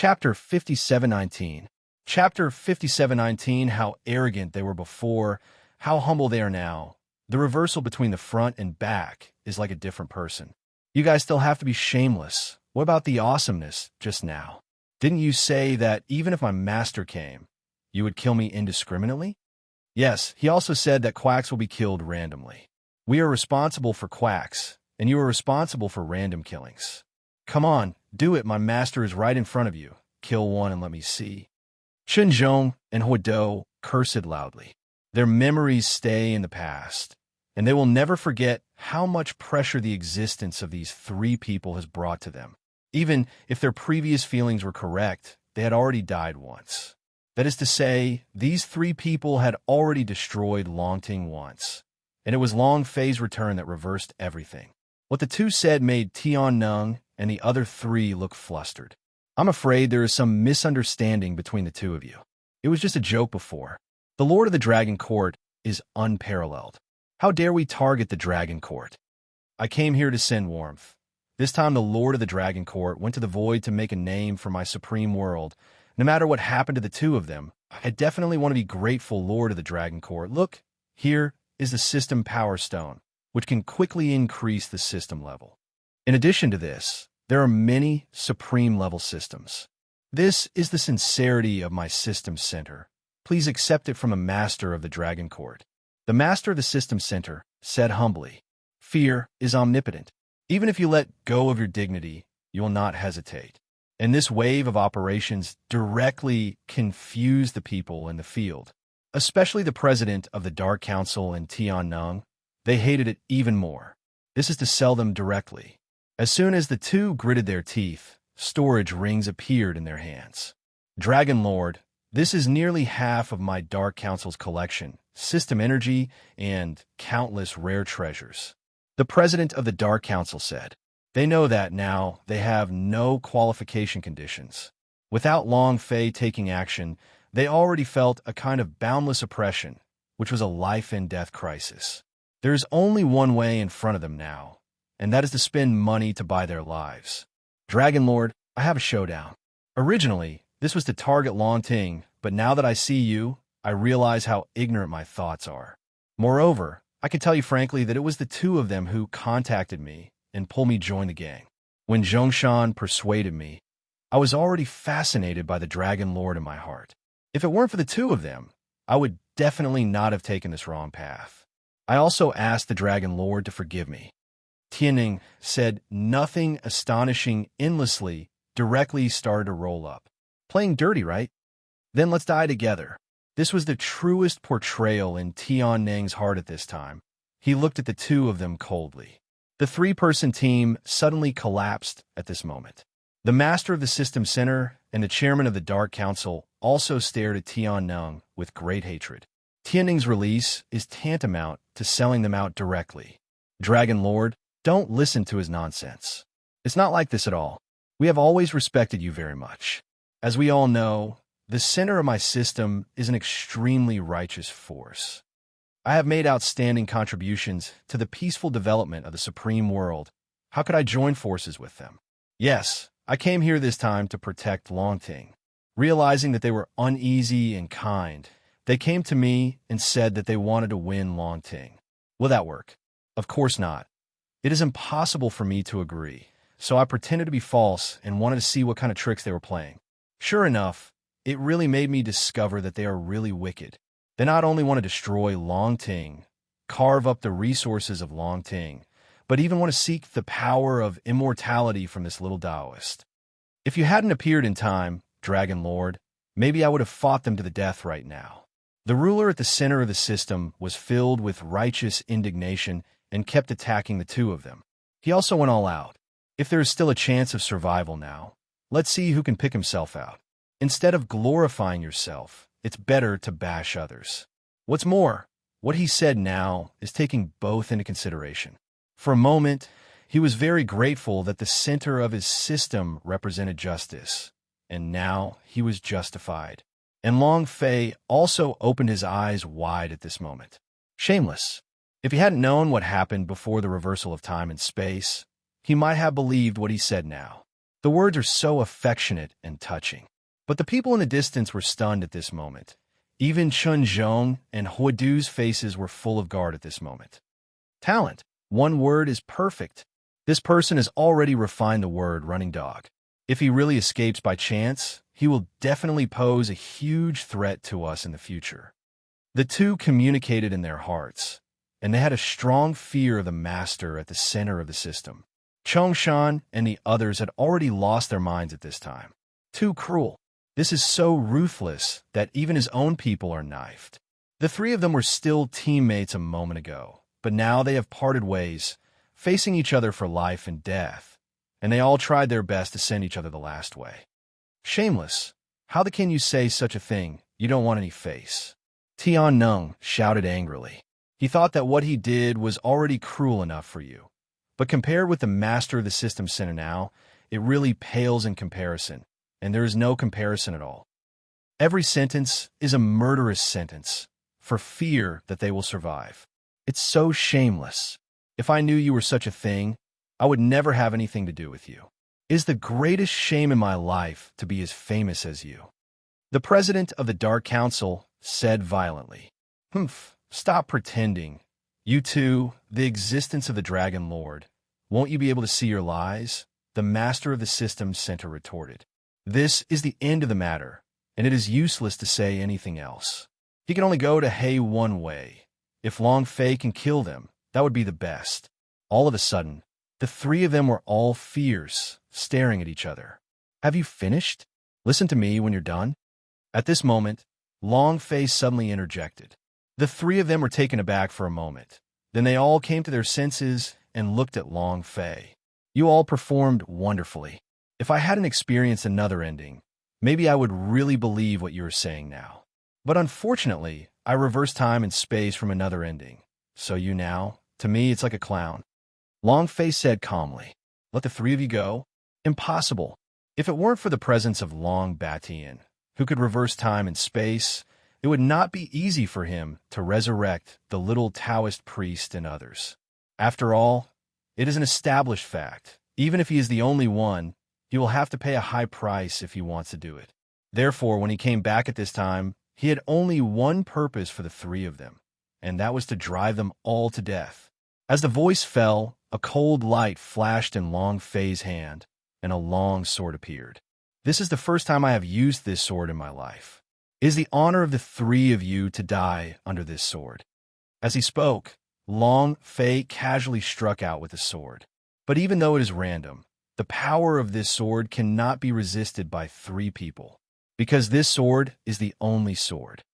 Chapter 5719. Chapter 5719, how arrogant they were before, how humble they are now. The reversal between the front and back is like a different person. You guys still have to be shameless. What about the awesomeness just now? Didn't you say that even if my master came, you would kill me indiscriminately? Yes, he also said that quacks will be killed randomly. We are responsible for quacks, and you are responsible for random killings. Come on, do it, my master is right in front of you. Kill one and let me see. Shenzhong and Huido cursed loudly. Their memories stay in the past, and they will never forget how much pressure the existence of these three people has brought to them. Even if their previous feelings were correct, they had already died once. That is to say, these three people had already destroyed Longting once, and it was Long Fei's return that reversed everything. What the two said made Tianneng and the other three look flustered. I'm afraid there is some misunderstanding between the two of you. It was just a joke before. The Lord of the Dragon Court is unparalleled. How dare we target the Dragon Court? I came here to send warmth. This time the Lord of the Dragon Court went to the void to make a name for my supreme world. No matter what happened to the two of them, I definitely want to be grateful, Lord of the Dragon Court. Look, here is the System Power Stone, which can quickly increase the system level. In addition to this, there are many supreme level systems. This is the sincerity of my system center. Please accept it from a master of the Dragon Court. The master of the system center said humbly, "Fear is omnipotent. Even if you let go of your dignity, you will not hesitate." And this wave of operations directly confused the people in the field, especially the president of the Dark Council and Tianneng. They hated it even more. This is to sell them directly. As soon as the two gritted their teeth, storage rings appeared in their hands. Dragon Lord, this is nearly half of my Dark Council's collection, system energy, and countless rare treasures. The president of the Dark Council said, they know that now they have no qualification conditions. Without Long Fei taking action, they already felt a kind of boundless oppression, which was a life-and-death crisis. There is only one way in front of them now, and that is to spend money to buy their lives. Dragon Lord, I have a showdown. Originally, this was to target Longting, but now that I see you, I realize how ignorant my thoughts are. Moreover, I can tell you frankly that it was the two of them who contacted me and pulled me join the gang. When Zhongshan persuaded me, I was already fascinated by the Dragon Lord in my heart. If it weren't for the two of them, I would definitely not have taken this wrong path. I also asked the Dragon Lord to forgive me. Tianneng said nothing astonishing endlessly, directly started to roll up. Playing dirty, right? Then let's die together. This was the truest portrayal in Tianneng's heart at this time. He looked at the two of them coldly. The three-person team suddenly collapsed at this moment. The master of the system center and the chairman of the Dark Council also stared at Tianneng with great hatred. Tianneng's release is tantamount to selling them out directly. Dragon Lord, don't listen to his nonsense. It's not like this at all. We have always respected you very much. As we all know, the center of my system is an extremely righteous force. I have made outstanding contributions to the peaceful development of the supreme world. How could I join forces with them? Yes, I came here this time to protect Longting. Realizing that they were uneasy and kind, they came to me and said that they wanted to win Longting. Will that work? Of course not. It is impossible for me to agree, so I pretended to be false and wanted to see what kind of tricks they were playing. Sure enough, it really made me discover that they are really wicked. They not only want to destroy Longting, carve up the resources of Longting, but even want to seek the power of immortality from this little Taoist. If you hadn't appeared in time, Dragon Lord, maybe I would have fought them to the death right now. The ruler at the center of the system was filled with righteous indignation and kept attacking the two of them. He also went all out. If there is still a chance of survival now, let's see who can pick himself out. Instead of glorifying yourself, it's better to bash others. What's more, what he said now is taking both into consideration. For a moment, he was very grateful that the center of his system represented justice, and now he was justified. And Long Fei also opened his eyes wide at this moment. Shameless. If he hadn't known what happened before the reversal of time and space, he might have believed what he said now. The words are so affectionate and touching. But the people in the distance were stunned at this moment. Even Chun Zhong and Huidu's faces were full of guard at this moment. Talent. One word is perfect. This person has already refined the word running dog. If he really escapes by chance, he will definitely pose a huge threat to us in the future. The two communicated in their hearts, and they had a strong fear of the master at the center of the system. Chongshan and the others had already lost their minds at this time. Too cruel. This is so ruthless that even his own people are knifed. The three of them were still teammates a moment ago, but now they have parted ways, facing each other for life and death, and they all tried their best to send each other the last way. Shameless. How can you say such a thing? You don't want any face. Tian Nung shouted angrily. He thought that what he did was already cruel enough for you. But compared with the master of the system center now, it really pales in comparison, and there is no comparison at all. Every sentence is a murderous sentence, for fear that they will survive. It's so shameless. If I knew you were such a thing, I would never have anything to do with you. It is the greatest shame in my life to be as famous as you. The president of the Dark Council said violently. Humph, stop pretending. You two, the existence of the Dragon Lord. Won't you be able to see your lies? The master of the system center retorted. This is the end of the matter, and it is useless to say anything else. He can only go to He one way. If Long Fei can kill them, that would be the best. All of a sudden, the three of them were all fierce, staring at each other. Have you finished? Listen to me when you're done. At this moment, Long Fei suddenly interjected. The three of them were taken aback for a moment. Then they all came to their senses and looked at Long Fei. You all performed wonderfully. If I hadn't experienced another ending, maybe I would really believe what you were saying now. But unfortunately, I reversed time and space from another ending. So you now, to me, it's like a clown. Long Fei said calmly. Let the three of you go? Impossible. If it weren't for the presence of Long Batian, who could reverse time and space, it would not be easy for him to resurrect the little Taoist priest and others. After all, it is an established fact. Even if he is the only one, he will have to pay a high price if he wants to do it. Therefore, when he came back at this time, he had only one purpose for the three of them, and that was to drive them all to death. As the voice fell, a cold light flashed in Long Fei's hand, and a long sword appeared. This is the first time I have used this sword in my life. It is the honor of the three of you to die under this sword. As he spoke, Long Fei casually struck out with the sword. But even though it is random, the power of this sword cannot be resisted by three people, because this sword is the only sword.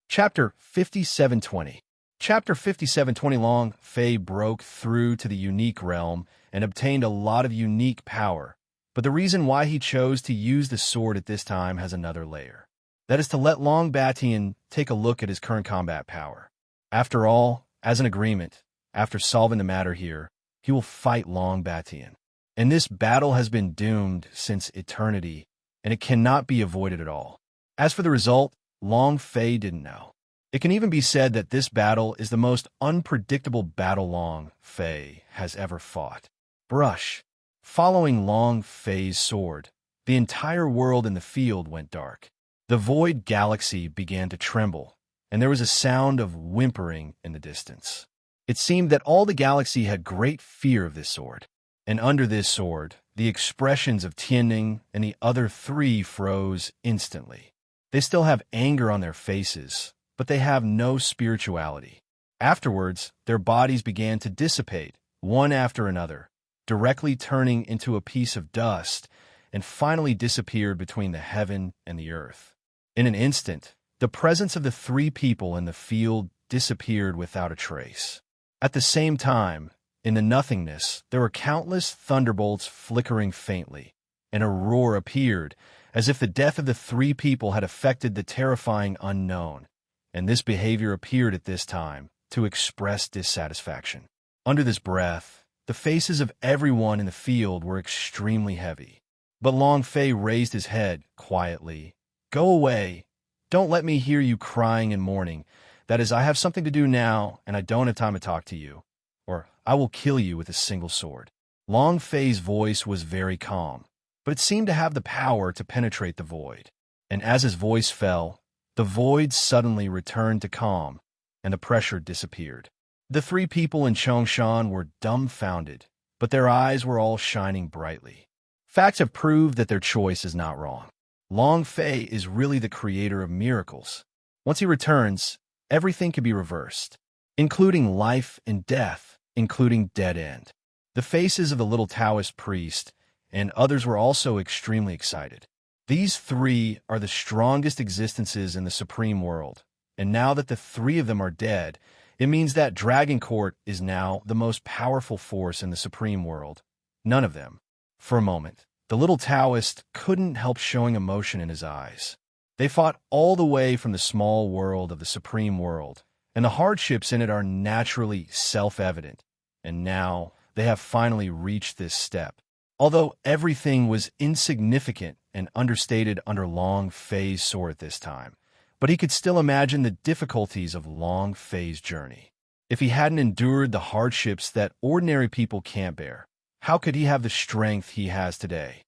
Chapter 5720. Chapter 5720. Long Fei broke through to the unique realm and obtained a lot of unique power, but the reason why he chose to use the sword at this time has another layer. That is to let Long Batian take a look at his current combat power. After all, as an agreement, after solving the matter here, he will fight Long Batian. And this battle has been doomed since eternity, and it cannot be avoided at all. As for the result, Long Fei didn't know. It can even be said that this battle is the most unpredictable battle Long Fei has ever fought. Brush. Following Long Fei's sword, the entire world in the field went dark. The void galaxy began to tremble, and there was a sound of whimpering in the distance. It seemed that all the galaxy had great fear of this sword, and under this sword, the expressions of Tianning and the other three froze instantly. They still have anger on their faces, but they have no spirituality. Afterwards, their bodies began to dissipate, one after another, directly turning into a piece of dust, and finally disappeared between the heaven and the earth. In an instant, the presence of the three people in the field disappeared without a trace. At the same time, in the nothingness, there were countless thunderbolts flickering faintly, and a roar appeared, as if the death of the three people had affected the terrifying unknown, and this behavior appeared at this time to express dissatisfaction. Under this breath, the faces of everyone in the field were extremely heavy. But Long Fei raised his head quietly. Go away. Don't let me hear you crying and mourning. That is, I have something to do now, and I don't have time to talk to you, or I will kill you with a single sword. Long Fei's voice was very calm, but it seemed to have the power to penetrate the void. And as his voice fell, the void suddenly returned to calm, and the pressure disappeared. The three people in Chongshan were dumbfounded, but their eyes were all shining brightly. Facts have proved that their choice is not wrong. Long Fei is really the creator of miracles. Once he returns, everything can be reversed, including life and death, including dead end. The faces of the little Taoist priest and others were also extremely excited. These three are the strongest existences in the supreme world, and now that the three of them are dead, it means that Dragon Court is now the most powerful force in the supreme world. None of them. For a moment, the little Taoist couldn't help showing emotion in his eyes. They fought all the way from the small world of the supreme world, and the hardships in it are naturally self-evident, and now they have finally reached this step. Although everything was insignificant and understated under Long Fei's sword at this time, but he could still imagine the difficulties of Long Fei's journey. If he hadn't endured the hardships that ordinary people can't bear, how could he have the strength he has today?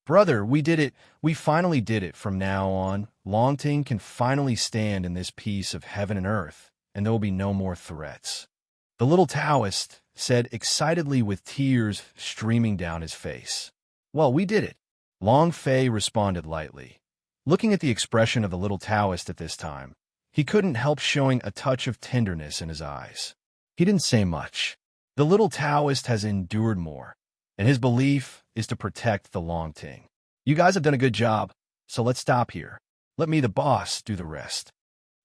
Brother, we did it. We finally did it. From now on, Longting can finally stand in this piece of heaven and earth, and there will be no more threats. The little Taoist said excitedly with tears streaming down his face. Well, we did it. Long Fei responded lightly. Looking at the expression of the little Taoist at this time, he couldn't help showing a touch of tenderness in his eyes. He didn't say much. The little Taoist has endured more, and his belief is to protect the Longting. You guys have done a good job, so let's stop here. Let me, the boss, do the rest.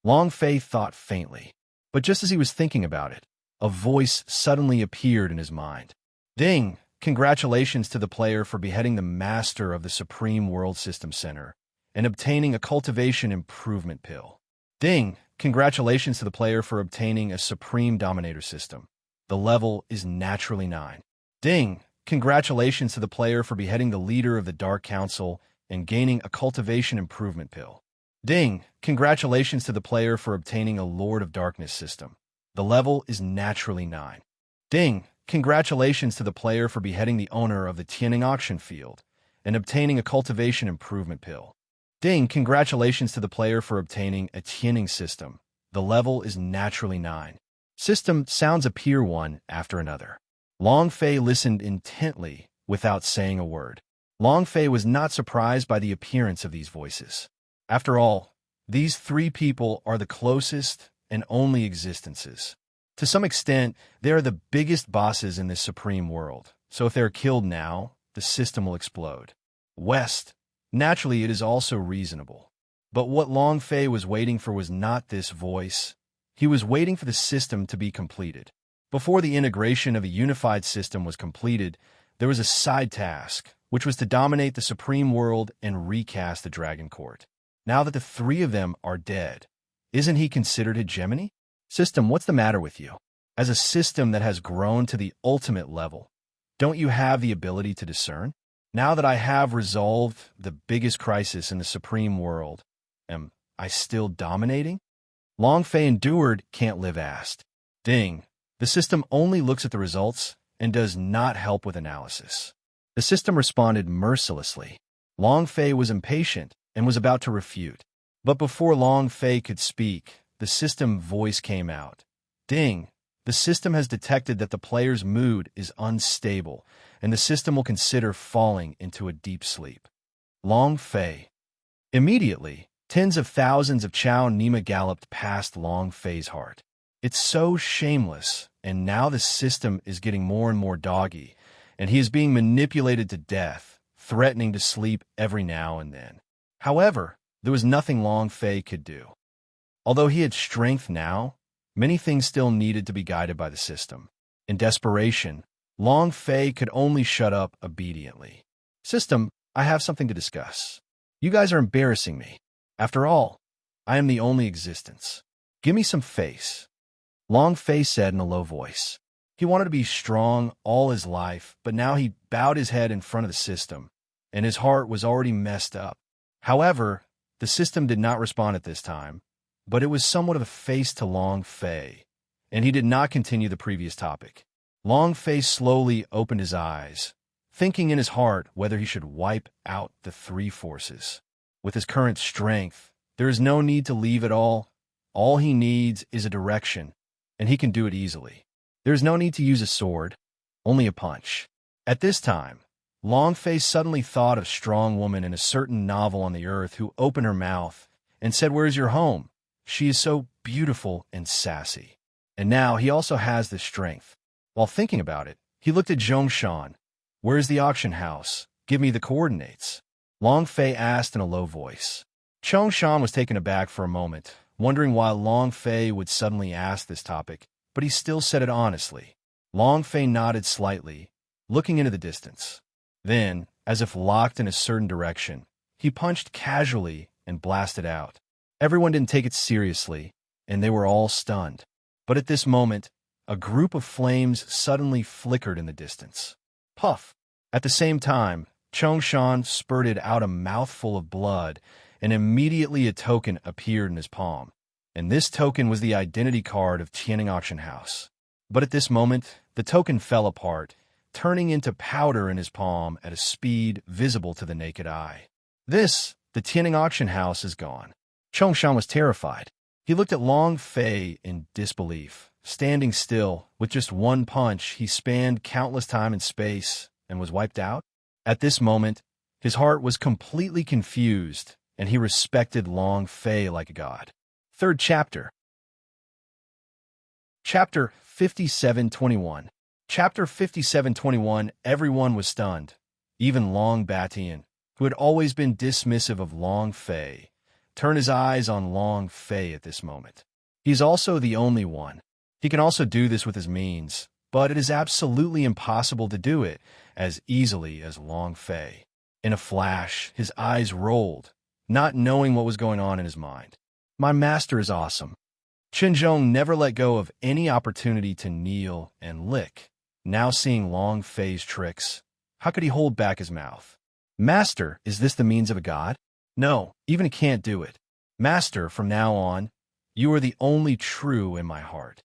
Long Fei thought faintly, but just as he was thinking about it, a voice suddenly appeared in his mind. Ding! Congratulations to the player for beheading the master of the Supreme World System Center and obtaining a cultivation improvement pill. Ding! Congratulations to the player for obtaining a Supreme Dominator system. The level is naturally 9. Ding! Congratulations to the player for beheading the leader of the Dark Council and gaining a cultivation improvement pill. Ding! Congratulations to the player for obtaining a Lord of Darkness system. The level is naturally 9. Ding! Congratulations to the player for beheading the owner of the Tianing auction field and obtaining a cultivation improvement pill. Ding! Congratulations to the player for obtaining a Tianing system. The level is naturally 9. System sounds appear one after another. Long Fei listened intently without saying a word. Long Fei was not surprised by the appearance of these voices. After all, these three people are the closest and only existences. To some extent, they are the biggest bosses in this supreme world, so if they are killed now, the system will explode. West, naturally it is also reasonable. But what Long Fei was waiting for was not this voice. He was waiting for the system to be completed. Before the integration of a unified system was completed, there was a side task, which was to dominate the supreme world and recast the Dragon Court. Now that the three of them are dead, isn't he considered hegemony? System, what's the matter with you? As a system that has grown to the ultimate level, don't you have the ability to discern? Now that I have resolved the biggest crisis in the supreme world, am I still dominating? Long Fei endured, can't live asked. Ding! The system only looks at the results and does not help with analysis. The system responded mercilessly. Long Fei was impatient and was about to refute. But before Long Fei could speak, the system voice came out. Ding! The system has detected that the player's mood is unstable, and the system will consider falling into a deep sleep. Long Fei. Immediately, tens of thousands of Chao Nima galloped past Long Fei's heart. It's so shameless, and now the system is getting more and more doggy, and he is being manipulated to death, threatening to sleep every now and then. However, there was nothing Long Fei could do. Although he had strength now, many things still needed to be guided by the system. In desperation, Long Fei could only shut up obediently. System, I have something to discuss. You guys are embarrassing me. After all, I am the only existence. Give me some face. Long Fei said in a low voice. He wanted to be strong all his life, but now he bowed his head in front of the system, and his heart was already messed up. However, the system did not respond at this time, but it was somewhat of a face to Long Fei, and he did not continue the previous topic. Long Fei slowly opened his eyes, thinking in his heart whether he should wipe out the three forces. With his current strength, there is no need to leave at all. All he needs is a direction, and he can do it easily. There is no need to use a sword, only a punch. At this time, Long Fei suddenly thought of a strong woman in a certain novel on the earth who opened her mouth and said, "Where is your home? She is so beautiful and sassy." And now he also has this strength. While thinking about it, he looked at Zhongshan. "Where is the auction house? Give me the coordinates." Long Fei asked in a low voice. Zhongshan was taken aback for a moment, wondering why Long Fei would suddenly ask this topic, but he still said it honestly. Long Fei nodded slightly, looking into the distance. Then, as if locked in a certain direction, he punched casually and blasted out. Everyone didn't take it seriously, and they were all stunned. But at this moment, a group of flames suddenly flickered in the distance. Puff! At the same time, Zhongshan spurted out a mouthful of blood, and immediately a token appeared in his palm. And this token was the identity card of Tianning Auction House. But at this moment, the token fell apart, turning into powder in his palm at a speed visible to the naked eye. The Tianning Auction House is gone. Zhongshan was terrified. He looked at Long Fei in disbelief. Standing still, with just one punch, he spanned countless time and space and was wiped out. At this moment, his heart was completely confused, and he respected Long Fei like a god. Third chapter. Chapter 5721. Chapter 5721. Everyone was stunned. Even Long Batian, who had always been dismissive of Long Fei, turned his eyes on Long Fei at this moment. He's also the only one. He can also do this with his means, but it is absolutely impossible to do it as easily as Long Fei. In a flash, his eyes rolled, not knowing what was going on in his mind. My master is awesome. Qinzhong never let go of any opportunity to kneel and lick. Now seeing Long Fei's tricks, how could he hold back his mouth? Master, is this the means of a god? No, even he can't do it. Master, from now on, you are the only true in my heart.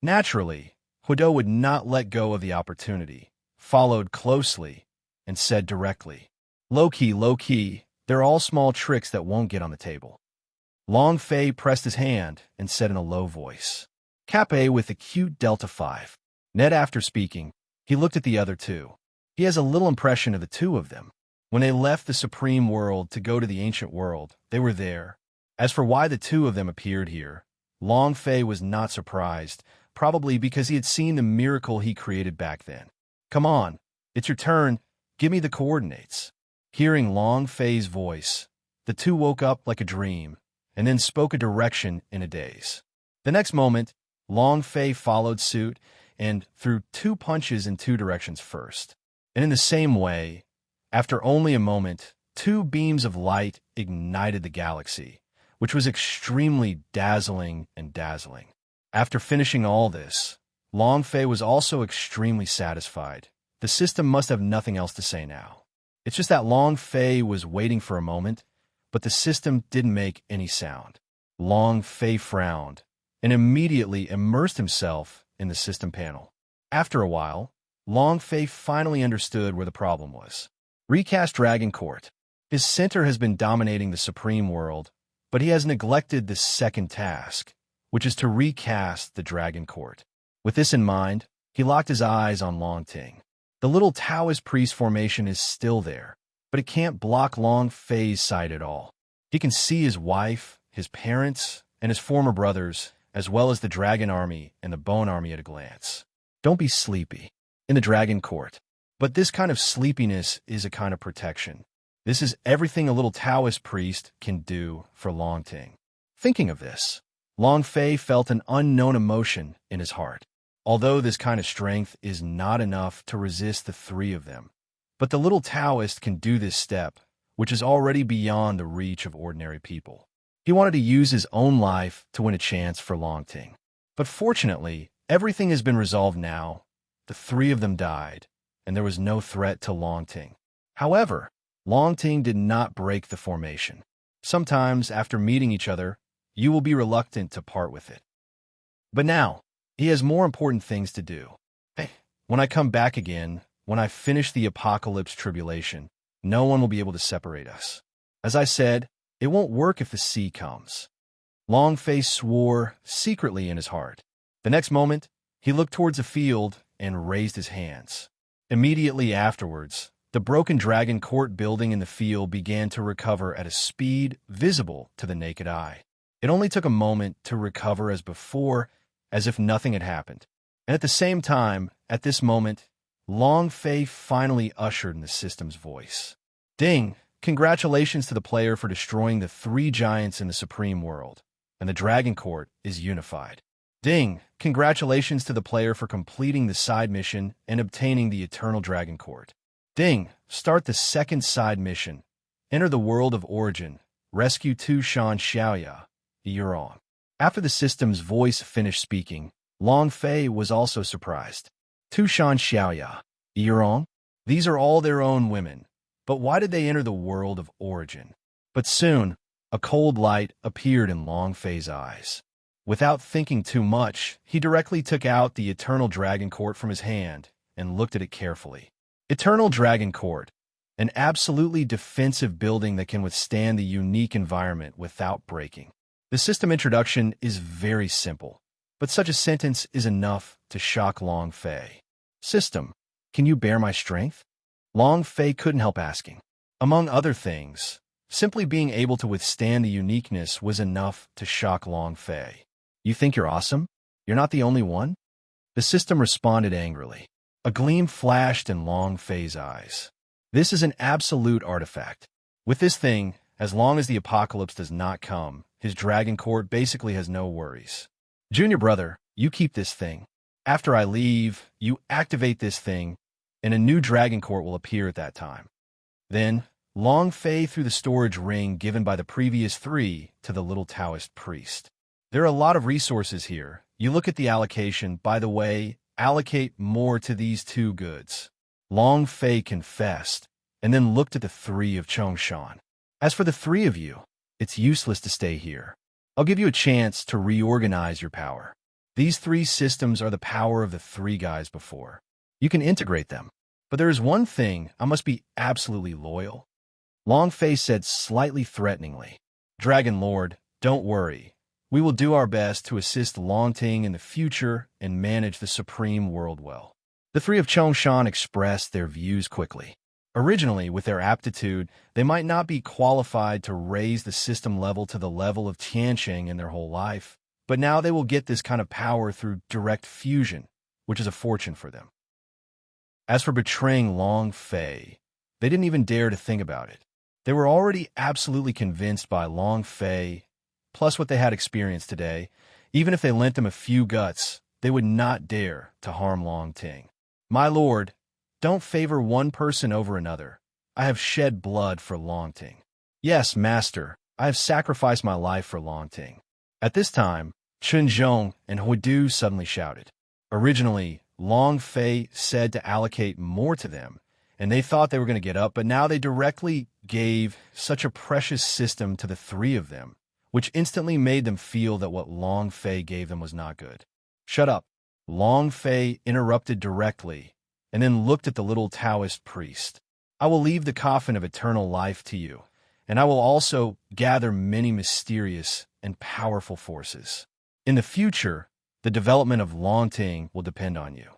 Naturally, Hudo would not let go of the opportunity, followed closely, and said directly, low-key, they're all small tricks that won't get on the table. Long Fei pressed his hand and said in a low voice, Cap A with acute Delta 5. Ned, after speaking, he looked at the other two. He has a little impression of the two of them. When they left the Supreme World to go to the Ancient World, they were there. As for why the two of them appeared here, Long Fei was not surprised, probably because he had seen the miracle he created back then. Come on, it's your turn, give me the coordinates. Hearing Long Fei's voice, the two woke up like a dream, and then spoke a direction in a daze. The next moment, Long Fei followed suit and threw 2 punches in 2 directions first. And in the same way, after only a moment, 2 beams of light ignited the galaxy, which was extremely dazzling and dazzling. After finishing all this, Long Fei was also extremely satisfied. The system must have nothing else to say now. It's just that Long Fei was waiting for a moment, but the system didn't make any sound. Long Fei frowned and immediately immersed himself in the system panel. After a while, Long Fei finally understood where the problem was. Recast Dragon Court. His center has been dominating the Supreme World, but he has neglected the second task, which is to recast the Dragon Court. With this in mind, he locked his eyes on Long Ting. The little Taoist priest formation is still there, but it can't block Long Fei's sight at all. He can see his wife, his parents, and his former brothers, as well as the Dragon Army and the Bone Army at a glance. Don't be sleepy in the Dragon Court. But this kind of sleepiness is a kind of protection. This is everything a little Taoist priest can do for Long Ting. Thinking of this, Long Fei felt an unknown emotion in his heart. Although this kind of strength is not enough to resist the 3 of them, but the little Taoist can do this step, which is already beyond the reach of ordinary people. He wanted to use his own life to win a chance for Long Ting. But fortunately, everything has been resolved now. The 3 of them died, and there was no threat to Long Ting. However, Long Ting did not break the formation. Sometimes, after meeting each other, you will be reluctant to part with it. But now, he has more important things to do. Hey, When I come back again, when I finish the apocalypse tribulation, no one will be able to separate us. As I said, it won't work if the sea comes. Long Fei swore secretly in his heart. The next moment, he looked towards the field and raised his hands. Immediately afterwards, the broken dragon court building in the field began to recover at a speed visible to the naked eye. It only took a moment to recover as before, as if nothing had happened. And at the same time, at this moment, Long Fei finally ushered in the system's voice. Ding! Congratulations to the player for destroying the 3 giants in the Supreme World, and the Dragon Court is unified. Ding! Congratulations to the player for completing the side mission and obtaining the Eternal Dragon Court. Ding! Start the second side mission. Enter the world of origin. Rescue Tu Shan Xiaoya. You're on. After the system's voice finished speaking, Long Fei was also surprised. Tu Shan Xiaoya. You're on? These are all their own women. But why did they enter the world of origin? But soon, a cold light appeared in Long Fei's eyes. Without thinking too much, he directly took out the Eternal Dragon Court from his hand and looked at it carefully. Eternal Dragon Court, an absolutely defensive building that can withstand the unique environment without breaking. The system introduction is very simple, but such a sentence is enough to shock Long Fei. System, can you bear my strength? Long Fei couldn't help asking. Among other things, simply being able to withstand the uniqueness was enough to shock Long Fei. You think you're awesome? You're not the only one? The system responded angrily. A gleam flashed in Long Fei's eyes. This is an absolute artifact. With this thing, as long as the apocalypse does not come, his Dragon Court basically has no worries. Junior brother, you keep this thing. After I leave, you activate this thing, and a new Dragon Court will appear at that time. Then, Long Fei threw the storage ring given by the previous 3 to the little Taoist priest. There are a lot of resources here. You look at the allocation. By the way, allocate more to these 2 goods. Long Fei confessed, and then looked at the 3 of Chongshan. As for the 3 of you, it's useless to stay here. I'll give you a chance to reorganize your power. These 3 systems are the power of the 3 guys before. You can integrate them. But there is one thing, I must be absolutely loyal. Long Fei said slightly threateningly. Dragon Lord, don't worry. We will do our best to assist Longting in the future and manage the Supreme World well. The 3 of Chongshan expressed their views quickly. Originally, with their aptitude, they might not be qualified to raise the system level to the level of Tiansheng in their whole life, but now they will get this kind of power through direct fusion, which is a fortune for them. As for betraying Long Fei, they didn't even dare to think about it. They were already absolutely convinced by Long Fei, plus what they had experienced today. Even if they lent them a few guts, they would not dare to harm Longting. My lord, don't favor one person over another. I have shed blood for Longting. Yes, master, I have sacrificed my life for Longting. At this time, Chunzhong and Huidu suddenly shouted. Originally, Long Fei said to allocate more to them, and they thought they were going to get up, but now they directly gave such a precious system to the 3 of them, which instantly made them feel that what Long Fei gave them was not good. Shut up. Long Fei interrupted directly, and then looked at the little Taoist priest. I will leave the coffin of eternal life to you, and I will also gather many mysterious and powerful forces. In the future, the development of Longting will depend on you.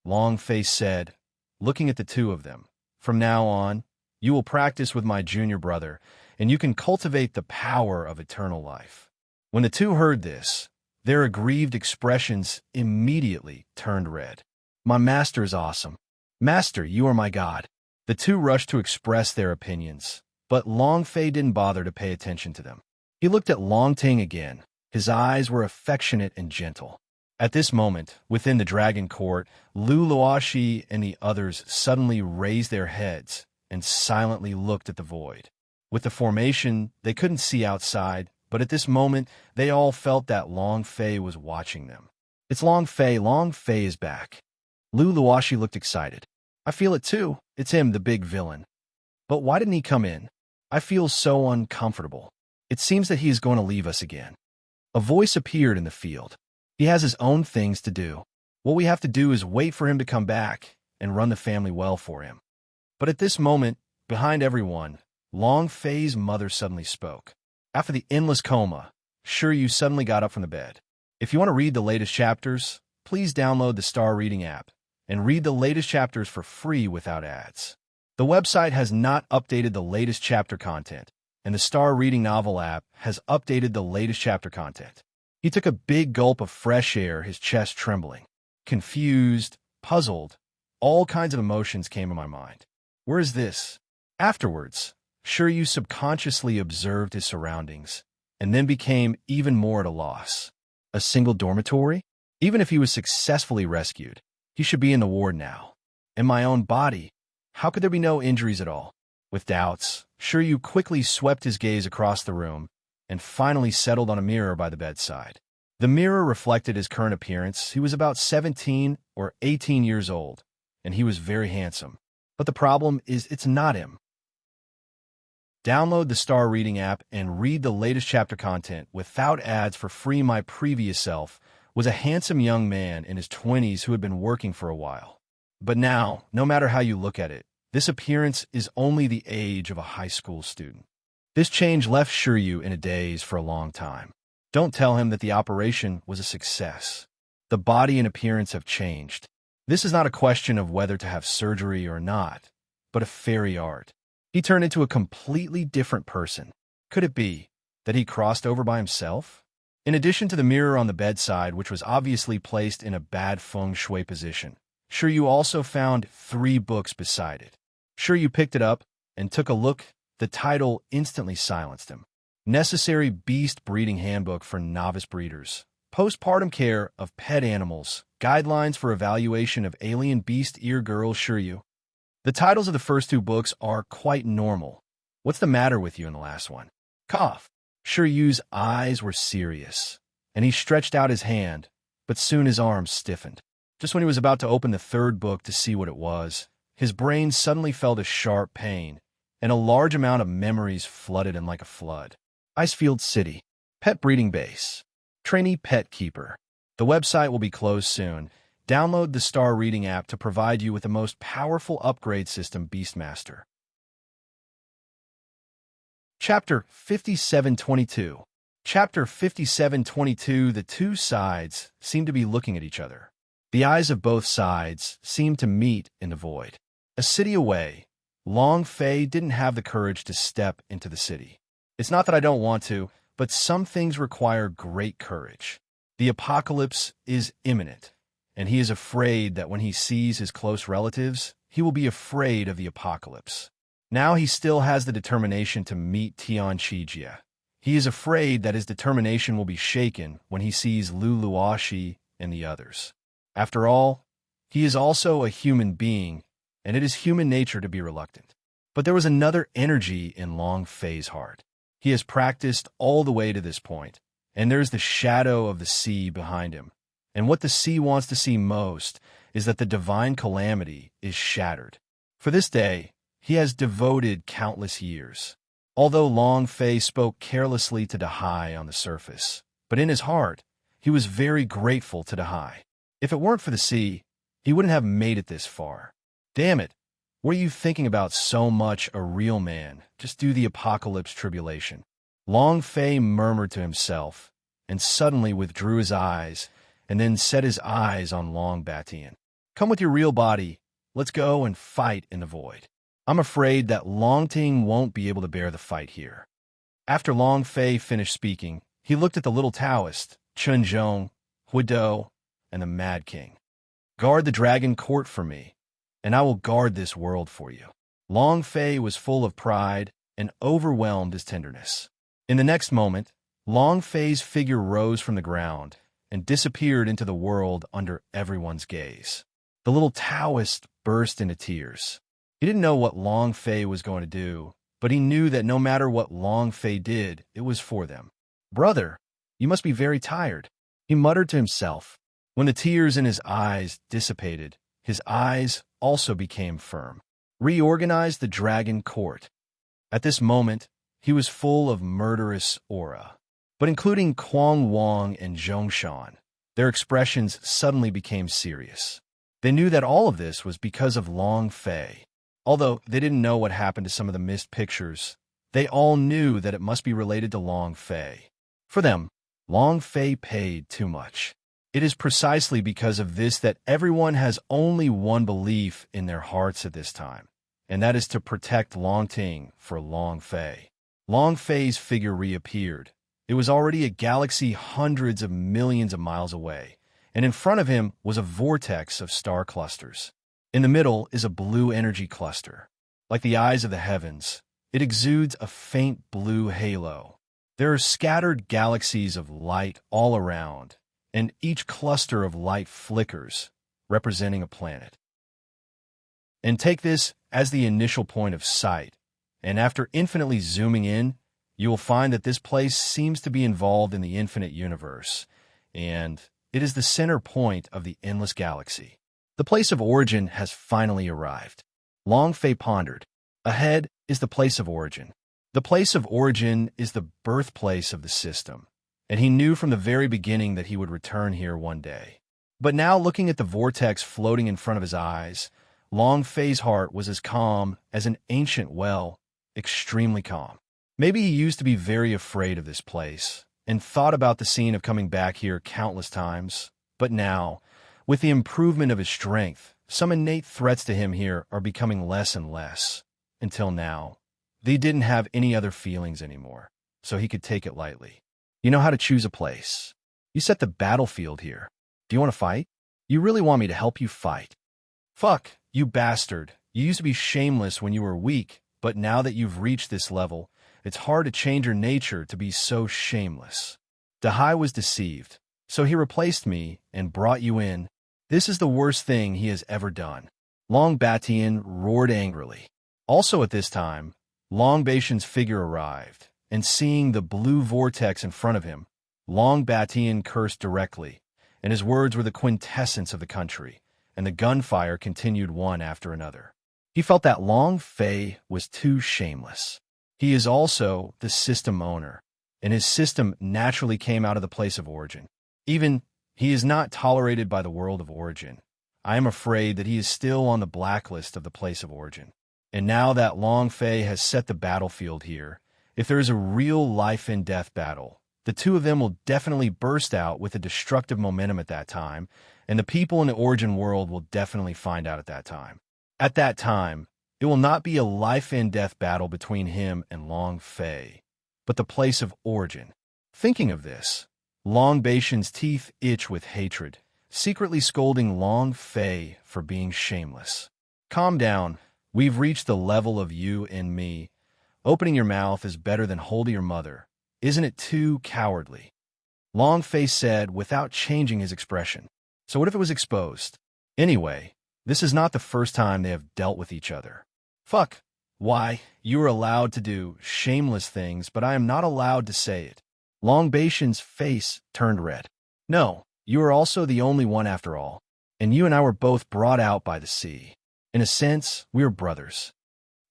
Long Fei said, looking at the 2 of them. From now on, you will practice with my junior brother, and you can cultivate the power of eternal life. When the 2 heard this, their aggrieved expressions immediately turned red. My master is awesome. Master, you are my god. The 2 rushed to express their opinions, but Long Fei didn't bother to pay attention to them. He looked at Longting again. His eyes were affectionate and gentle. At this moment, within the Dragon Court, Lu Luoxi and the others suddenly raised their heads and silently looked at the void. With the formation, they couldn't see outside, but at this moment, they all felt that Long Fei was watching them. It's Long Fei is back. Lu Luoxi looked excited. I feel it too. It's him, the big villain. But why didn't he come in? I feel so uncomfortable. It seems that he is going to leave us again. A voice appeared in the field. He has his own things to do. What we have to do is wait for him to come back and run the family well for him. But at this moment, behind everyone, Long Fei's mother suddenly spoke. After the endless coma, Shiryu suddenly got up from the bed. If you want to read the latest chapters, please download the Star Reading app and read the latest chapters for free without ads. The website has not updated the latest chapter content, and the Star Reading novel app has updated the latest chapter content. He took a big gulp of fresh air, his chest trembling. Confused, puzzled, all kinds of emotions came to my mind. Where is this? Afterwards, Shiryu subconsciously observed his surroundings, and then became even more at a loss. A single dormitory? Even if he was successfully rescued, he should be in the ward now. In my own body, how could there be no injuries at all? With doubts, Shiryu quickly swept his gaze across the room and finally settled on a mirror by the bedside. The mirror reflected his current appearance. He was about 17 or 18 years old, and he was very handsome. But the problem is it's not him. Download the Star Reading app and read the latest chapter content without ads for free. My previous self was a handsome young man in his 20s who had been working for a while. But now, no matter how you look at it, this appearance is only the age of a high school student. This change left Shiryu in a daze for a long time. Don't tell him that the operation was a success. The body and appearance have changed. This is not a question of whether to have surgery or not, but a fairy art. He turned into a completely different person. Could it be that he crossed over by himself? In addition to the mirror on the bedside, which was obviously placed in a bad feng shui position, Shiryu also found 3 books beside it. Shiryu picked it up and took a look. The title instantly silenced him. Necessary Beast Breeding Handbook for Novice Breeders. Postpartum Care of Pet Animals. Guidelines for Evaluation of Alien Beast Ear Girl Shiryu. The titles of the first 2 books are quite normal. What's the matter with you in the last one? Cough. Shiryu's eyes were serious, and he stretched out his hand, but soon his arms stiffened. Just when he was about to open the 3rd book to see what it was, his brain suddenly felt a sharp pain, and a large amount of memories flooded him like a flood. Icefield City. Pet Breeding Base. Trainee Pet Keeper. The website will be closed soon. Download the Star Reading app to provide you with the most powerful upgrade system, Beastmaster. Chapter 5722. Chapter 5722. The 2 sides seem to be looking at each other. The eyes of both sides seem to meet in the void. A city away, Long Fei didn't have the courage to step into the city. It's not that I don't want to, but some things require great courage. The apocalypse is imminent, and he is afraid that when he sees his close relatives, he will be afraid of the apocalypse. Now he still has the determination to meet Tian Qijie. He is afraid that his determination will be shaken when he sees Lu Luoxi and the others. After all, he is also a human being, and it is human nature to be reluctant. But there was another energy in Long Fei's heart. He has practiced all the way to this point, and there's the shadow of the sea behind him. And what the sea wants to see most is that the divine calamity is shattered. For this day, he has devoted countless years. Although Long Fei spoke carelessly to Dahai on the surface, but in his heart, he was very grateful to Dahai. If it weren't for the sea, he wouldn't have made it this far. Damn it, what are you thinking about so much, a real man? Just do the apocalypse tribulation. Long Fei murmured to himself, and suddenly withdrew his eyes, and then set his eyes on Long Batian. Come with your real body, let's go and fight in the void. I'm afraid that Long Ting won't be able to bear the fight here. After Long Fei finished speaking, he looked at the little Taoist, Chun Zhong, Huido, and the Mad King. Guard the dragon court for me, and I will guard this world for you. Long Fei was full of pride and overwhelmed his tenderness. In the next moment, Long Fei's figure rose from the ground and disappeared into the world under everyone's gaze. The little Taoist burst into tears. He didn't know what Long Fei was going to do, but he knew that no matter what Long Fei did, it was for them. Brother, you must be very tired, he muttered to himself. When the tears in his eyes dissipated, his eyes also became firm. Reorganize the dragon court. At this moment, he was full of murderous aura. But including Kuang Wang and Zhongshan, Their expressions suddenly became serious. They knew that all of this was because of Long Fei. Although they didn't know what happened to some of the missed pictures, they all knew that it must be related to Long Fei. For them, Long Fei paid too much. It is precisely because of this that everyone has only one belief in their hearts at this time, and that is to protect Long Ting for Long Fei. Long Fei's figure reappeared. It was already a galaxy hundreds of millions of miles away, and in front of him was a vortex of star clusters. In the middle is a blue energy cluster. Like the eyes of the heavens, it exudes a faint blue halo. There are scattered galaxies of light all around, and each cluster of light flickers, representing a planet. And take this as the initial point of sight, and after infinitely zooming in, you will find that this place seems to be involved in the infinite universe, and it is the center point of the endless galaxy. The place of origin has finally arrived. Long Fei pondered. Ahead is the place of origin. The place of origin is the birthplace of the system, and he knew from the very beginning that he would return here one day. But now, looking at the vortex floating in front of his eyes, Long Fei's heart was as calm as an ancient well, extremely calm. Maybe he used to be very afraid of this place, and thought about the scene of coming back here countless times, but now, with the improvement of his strength, some innate threats to him here are becoming less and less. Until now, they didn't have any other feelings anymore, so he could take it lightly. You know how to choose a place. You set the battlefield here. Do you want to fight? You really want me to help you fight? Fuck, you bastard. You used to be shameless when you were weak, but now that you've reached this level, it's hard to change your nature to be so shameless. Dahai was deceived, so he replaced me and brought you in. This is the worst thing he has ever done. Long Batian roared angrily. Also at this time, Long Baishan's figure arrived, and seeing the blue vortex in front of him, Long Batian cursed directly, and his words were the quintessence of the country, and the gunfire continued one after another. He felt that Long Fei was too shameless. He is also the system owner, and his system naturally came out of the place of origin. Even he is not tolerated by the world of origin. I am afraid that he is still on the blacklist of the place of origin. And now that Long Fei has set the battlefield here, if there is a real life-and-death battle, the two of them will definitely burst out with a destructive momentum at that time, and the people in the origin world will definitely find out at that time. At that time, it will not be a life-and-death battle between him and Long Fei, but the place of origin. Thinking of this, Long Baishan's teeth itch with hatred, secretly scolding Long Fei for being shameless. Calm down. We've reached the level of you and me. Opening your mouth is better than holding your mother. Isn't it too cowardly? Long Fei said without changing his expression. So what if it was exposed? Anyway, this is not the first time they have dealt with each other. Fuck. Why, you are allowed to do shameless things, but I am not allowed to say it. Long Baishan's face turned red. No, you are also the only one after all, and you and I were both brought out by the sea. In a sense, we are brothers.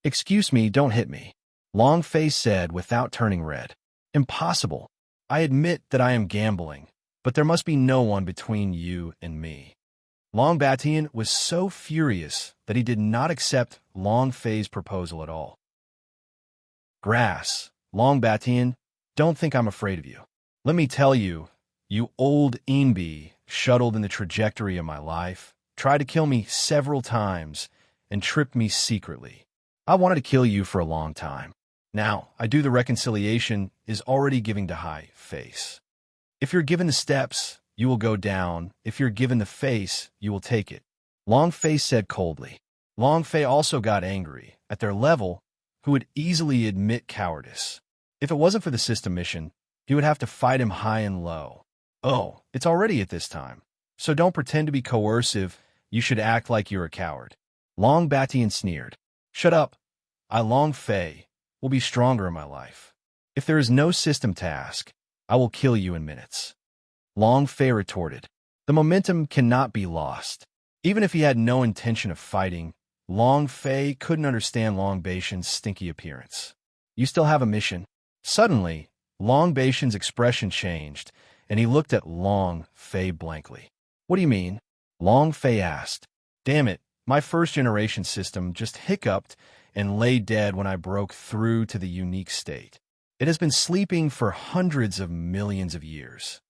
Excuse me, don't hit me, Long Fei said without turning red. Impossible. I admit that I am gambling, but there must be no one between you and me. Long Batian was so furious that he did not accept Long Fei's proposal at all. Grass, Long Batian, don't think I'm afraid of you. Let me tell you, you old Inbi shuttled in the trajectory of my life, tried to kill me several times, and tripped me secretly. I wanted to kill you for a long time. Now, I do the reconciliation is already giving Dahai face. If you're given the steps, you will go down. If you're given the face, you will take it. Long Fei said coldly. Long Fei also got angry. At their level, who would easily admit cowardice. If it wasn't for the system mission, he would have to fight him high and low. Oh, it's already at this time. So don't pretend to be coercive. You should act like you're a coward. Long Batian sneered. Shut up. I, Long Fei, will be stronger in my life. If there is no system task, I will kill you in minutes. Long Fei retorted. The momentum cannot be lost. Even if he had no intention of fighting, Long Fei couldn't understand Long Baishan's stinky appearance. You still have a mission? Suddenly, Long Baishan's expression changed, and he looked at Long Fei blankly. What do you mean? Long Fei asked. Damn it, my first-generation system just hiccuped and lay dead when I broke through to the unique state. It has been sleeping for hundreds of millions of years.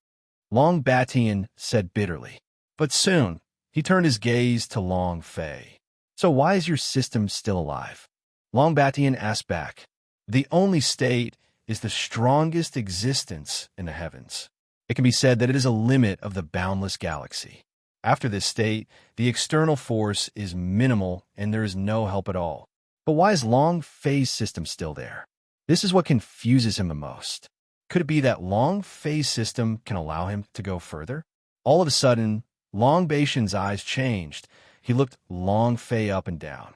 Long Batian said bitterly. But soon, he turned his gaze to Long Fei. So why is your system still alive? Long Batian asked back. The only state is the strongest existence in the heavens. It can be said that it is a limit of the boundless galaxy. After this state, the external force is minimal and there is no help at all. But why is Long Fei's system still there? This is what confuses him the most. Could it be that Long Fei's system can allow him to go further? All of a sudden, Long Batian's eyes changed. He looked Long Fei up and down.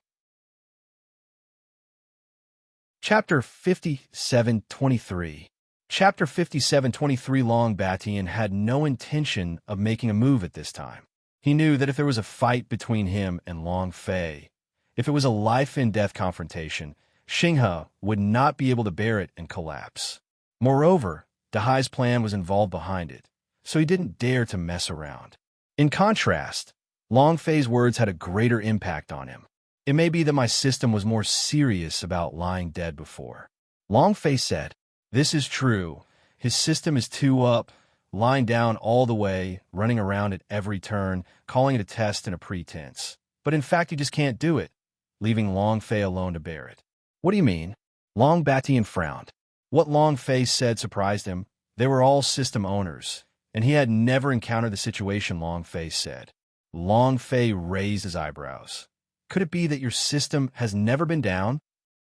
Chapter 57:23. Chapter 57:23. Long Batian had no intention of making a move at this time. He knew that if there was a fight between him and Long Fei, if it was a life-and-death confrontation, Xinghe would not be able to bear it and collapse. Moreover, Dahai's plan was involved behind it, so he didn't dare to mess around. In contrast, Long Fei's words had a greater impact on him. It may be that my system was more serious about lying dead before. Long Fei said, this is true. His system is too up, lying down all the way, running around at every turn, calling it a test and a pretense. But in fact, he just can't do it, leaving Long Fei alone to bear it. What do you mean? Long Batian frowned. What Long Fei said surprised him. They were all system owners, and he had never encountered the situation Long Fei said. Long Fei raised his eyebrows. Could it be that your system has never been down?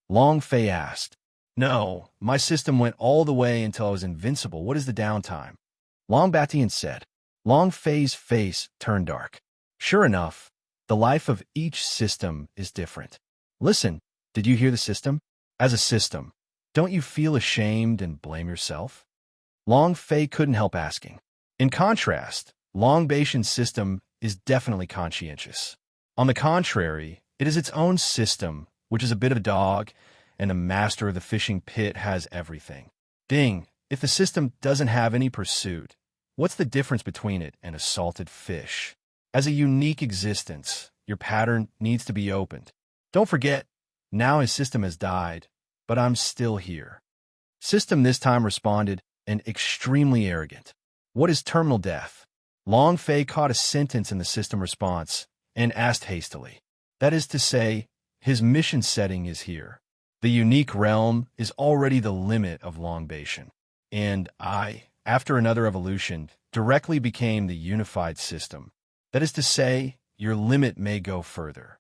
Long Fei asked. No, my system went all the way until I was invincible. What is the downtime? Long Batian said. Long Fei's face turned dark. Sure enough, the life of each system is different. Listen, did you hear the system? As a system, don't you feel ashamed and blame yourself? Long Fei couldn't help asking. In contrast, Long Batian's system is definitely conscientious. On the contrary, it is its own system, which is a bit of a dog, and the master of the fishing pit has everything. Ding, if the system doesn't have any pursuit, what's the difference between it and a salted fish? As a unique existence, your pattern needs to be opened. Don't forget, now his system has died, but I'm still here. System this time responded, and extremely arrogant. What is terminal death? Long Fei caught a sentence in the system response and asked hastily. That is to say, his mission setting is here. The unique realm is already the limit of Long Batian. And I, after another evolution, directly became the unified system. That is to say, your limit may go further.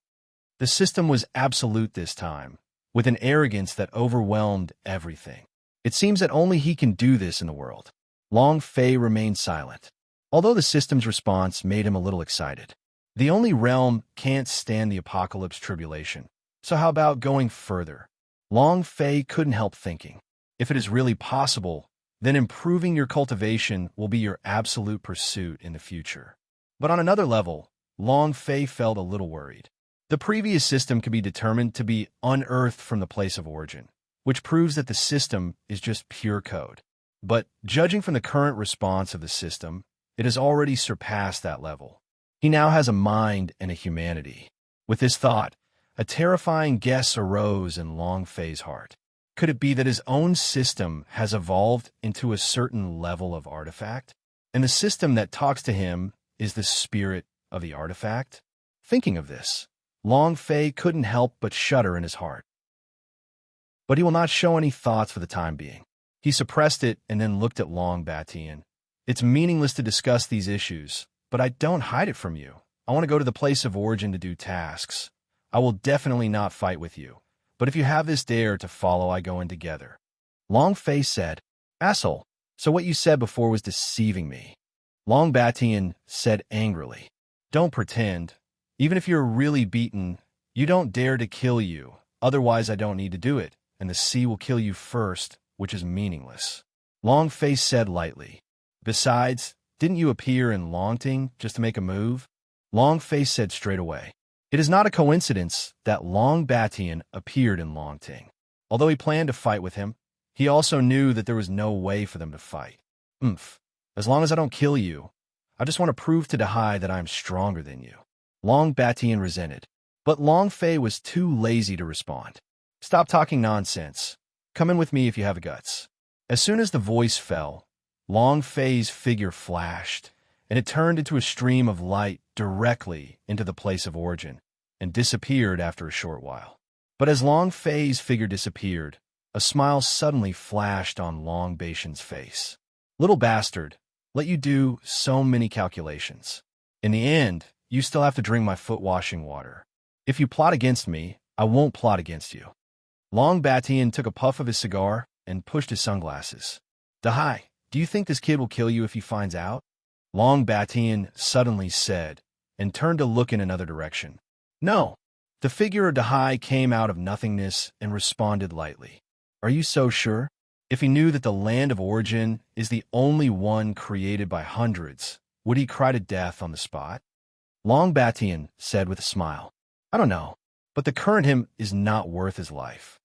The system was absolute this time, with an arrogance that overwhelmed everything. It seems that only he can do this in the world. Long Fei remained silent, although the system's response made him a little excited. The only realm can't stand the apocalypse tribulation, so how about going further? Long Fei couldn't help thinking. If it is really possible, then improving your cultivation will be your absolute pursuit in the future. But on another level, Long Fei felt a little worried. The previous system could be determined to be unearthed from the place of origin, which proves that the system is just pure code. But judging from the current response of the system, it has already surpassed that level. He now has a mind and a humanity. With this thought, a terrifying guess arose in Long Fei's heart. Could it be that his own system has evolved into a certain level of artifact? And the system that talks to him is the spirit of the artifact? Thinking of this, Long Fei couldn't help but shudder in his heart. But he will not show any thoughts for the time being. He suppressed it and then looked at Long Batian. It's meaningless to discuss these issues, but I don't hide it from you. I want to go to the place of origin to do tasks. I will definitely not fight with you, but if you have this dare to follow, I go in together. Long Fei said, Asshole, so what you said before was deceiving me. Long Batian said angrily, Don't pretend. Even if you're really beaten, you don't dare to kill you. Otherwise, I don't need to do it, and the sea will kill you first, which is meaningless. Long Fei said lightly, Besides, didn't you appear in Longting just to make a move? Long Fei said straight away, It is not a coincidence that Long Batian appeared in Longting. Although he planned to fight with him, he also knew that there was no way for them to fight. As long as I don't kill you, I just want to prove to Dahai that I am stronger than you. Long Batian resented. But Long Fei was too lazy to respond. Stop talking nonsense. Come in with me if you have guts. As soon as the voice fell, Long Fei's figure flashed, and it turned into a stream of light directly into the place of origin, and disappeared after a short while. But as Long Fei's figure disappeared, a smile suddenly flashed on Long Batian's face. Little bastard, let you do so many calculations. In the end, you still have to drink my foot-washing water. If you plot against me, I won't plot against you. Long Batian took a puff of his cigar and pushed his sunglasses. Dahai, do you think this kid will kill you if he finds out? Long Batian suddenly said, and turned to look in another direction. No. The figure of Dahai came out of nothingness and responded lightly. Are you so sure? If he knew that the land of origin is the only one created by hundreds, would he cry to death on the spot? Long Batian said with a smile. I don't know, but the current him is not worth his life.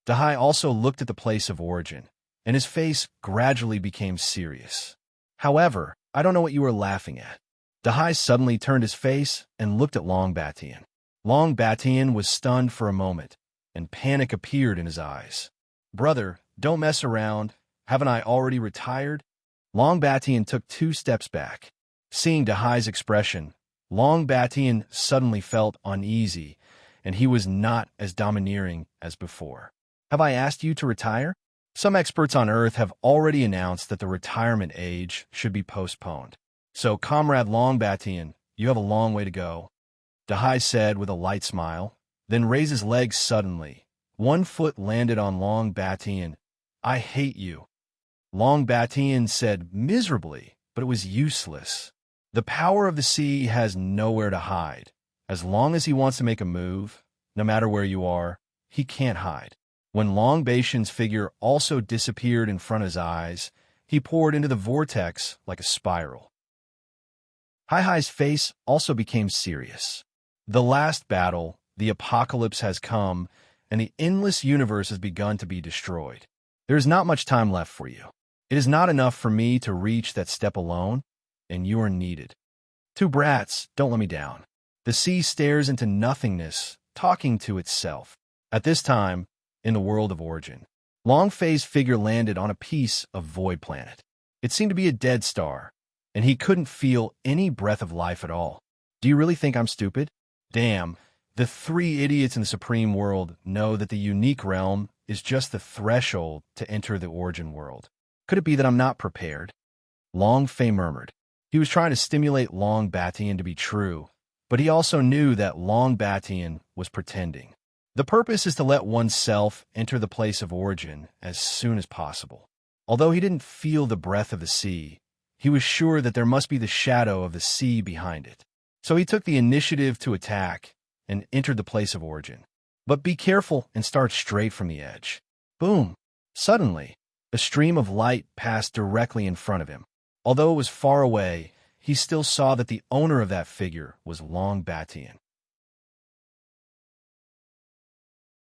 Dahai also looked at the place of origin, and his face gradually became serious. However, I don't know what you are laughing at. Dahai suddenly turned his face and looked at Long Batian. Long Batian was stunned for a moment, and panic appeared in his eyes. Brother, don't mess around. Haven't I already retired? Long Batian took 2 steps back. Seeing Dahai's expression, Long Batian suddenly felt uneasy, and he was not as domineering as before. Have I asked you to retire? Some experts on Earth have already announced that the retirement age should be postponed. So, Comrade Long Batian, you have a long way to go. Dahai said with a light smile, then raised his legs suddenly. One foot landed on Long Batian. I hate you. Long Batian said miserably, but it was useless. The power of the sea has nowhere to hide. As long as he wants to make a move, no matter where you are, he can't hide. When Long Batian's figure also disappeared in front of his eyes, he poured into the vortex like a spiral. Hai's face also became serious. The last battle, the apocalypse, has come, and the endless universe has begun to be destroyed. There is not much time left for you. It is not enough for me to reach that step alone, and you are needed. 2 brats, don't let me down. The sea stares into nothingness, talking to itself. At this time, in the world of origin, Long Fei's figure landed on a piece of void planet. It seemed to be a dead star, and he couldn't feel any breath of life at all. Do you really think I'm stupid? Damn, the 3 idiots in the supreme world know that the unique realm is just the threshold to enter the origin world. Could it be that I'm not prepared? Long Fei murmured. He was trying to stimulate Long Batian to be true, but he also knew that Long Batian was pretending. The purpose is to let oneself enter the place of origin as soon as possible. Although he didn't feel the breath of the sea, he was sure that there must be the shadow of the sea behind it. So he took the initiative to attack and entered the place of origin. But be careful and start straight from the edge. Boom! Suddenly, a stream of light passed directly in front of him. Although it was far away, he still saw that the owner of that figure was Long Batian.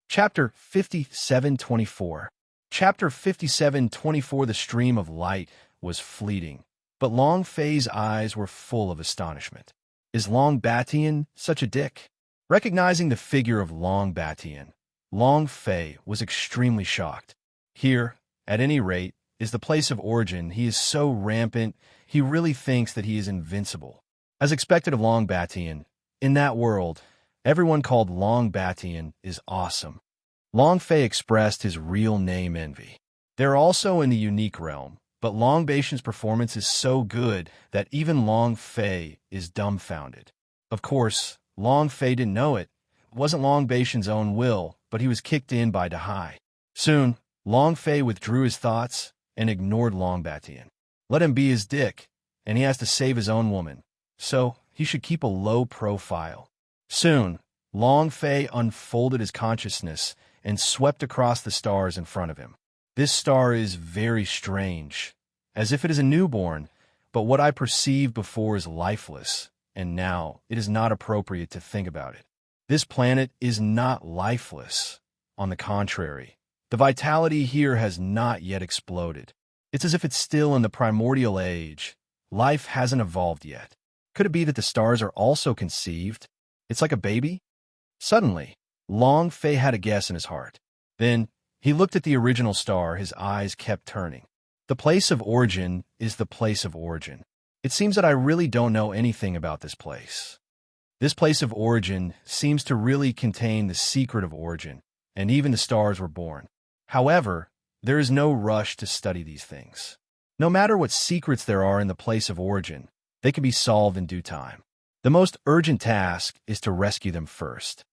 Chapter 57:24. Chapter 57:24. The stream of light was fleeting, but Long Fei's eyes were full of astonishment. Is Long Batian such a dick? Recognizing the figure of Long Batian, Long Fei was extremely shocked. Here, at any rate, is the place of origin. He is so rampant, he really thinks that he is invincible. As expected of Long Batian, in that world, everyone called Long Batian is awesome. Long Fei expressed his real name envy. They're also in the unique realm, but Long Batian's performance is so good that even Long Fei is dumbfounded. Of course, Long Fei didn't know it. It wasn't Long Batian's own will, but he was kicked in by Dahai. Soon, Long Fei withdrew his thoughts and ignored Long Batian. Let him be his dick, and he has to save his own woman, so he should keep a low profile. Soon, Long Fei unfolded his consciousness and swept across the stars in front of him. This star is very strange, as if it is a newborn, but what I perceived before is lifeless, and now it is not appropriate to think about it. This planet is not lifeless. On the contrary, the vitality here has not yet exploded. It's as if it's still in the primordial age. Life hasn't evolved yet. Could it be that the stars are also conceived? It's like a baby? Suddenly, Long Fei had a guess in his heart. Then, he looked at the original star. His eyes kept turning. The place of origin is the place of origin. It seems that I really don't know anything about this place. This place of origin seems to really contain the secret of origin, and even the stars were born. However, there is no rush to study these things. No matter what secrets there are in the place of origin, they can be solved in due time. The most urgent task is to rescue them first.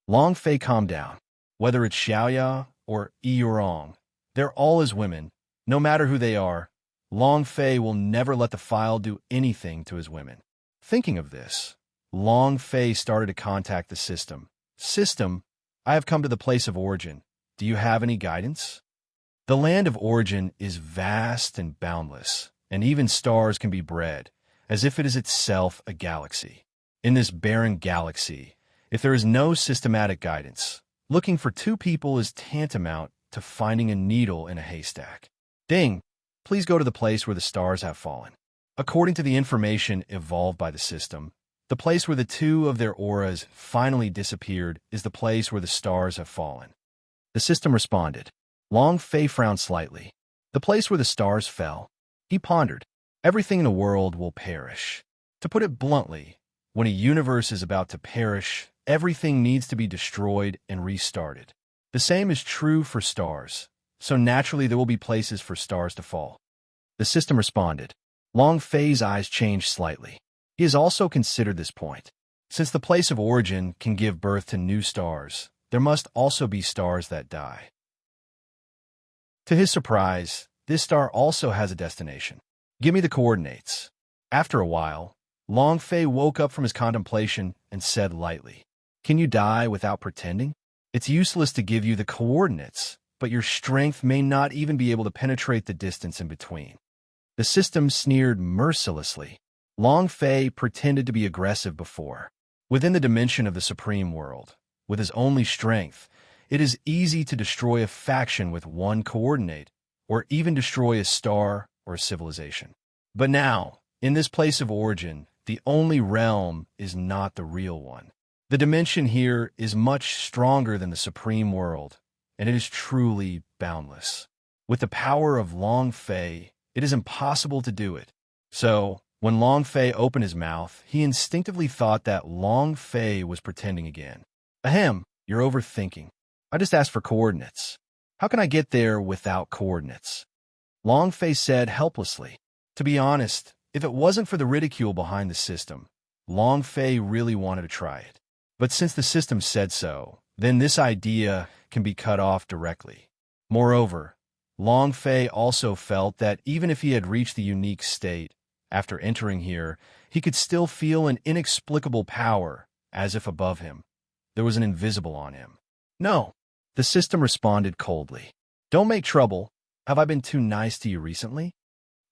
Long Fei calmed down. Whether it's Xiaoya or Yi Yurong, they're all his women. No matter who they are, Long Fei will never let the file do anything to his women. Thinking of this, Long Fei started to contact the system. System, I have come to the place of origin. Do you have any guidance? The land of origin is vast and boundless, and even stars can be bred, as if it is itself a galaxy. In this barren galaxy, if there is no systematic guidance, looking for two people is tantamount to finding a needle in a haystack. Ding! Please go to the place where the stars have fallen. According to the information evolved by the system, the place where the two of their auras finally disappeared is the place where the stars have fallen. The system responded. Long Fei frowned slightly. The place where the stars fell. He pondered. Everything in the world will perish. To put it bluntly, when a universe is about to perish, everything needs to be destroyed and restarted. The same is true for stars, so naturally there will be places for stars to fall. The system responded. Long Fei's eyes changed slightly. He has also considered this point. Since the place of origin can give birth to new stars, there must also be stars that die. To his surprise, this star also has a destination. Give me the coordinates. After a while, Long Fei woke up from his contemplation and said lightly, Can you die without pretending? It's useless to give you the coordinates, but your strength may not even be able to penetrate the distance in between. The system sneered mercilessly. Long Fei pretended to be aggressive before. Within the dimension of the supreme world, with his only strength, it is easy to destroy a faction with one coordinate, or even destroy a star or a civilization. But now, in this place of origin, the only realm is not the real one. The dimension here is much stronger than the supreme world, and it is truly boundless. With the power of Long Fei, it is impossible to do it. So, when Long Fei opened his mouth, he instinctively thought that Long Fei was pretending again. Ahem, you're overthinking. I just asked for coordinates. How can I get there without coordinates? Long Fei said helplessly. To be honest, if it wasn't for the ridicule behind the system, Long Fei really wanted to try it. But since the system said so, then this idea can be cut off directly. Moreover, Long Fei also felt that even if he had reached the unique state, after entering here, he could still feel an inexplicable power, as if above him. There was an invisible on him. No, the system responded coldly. Don't make trouble. Have I been too nice to you recently?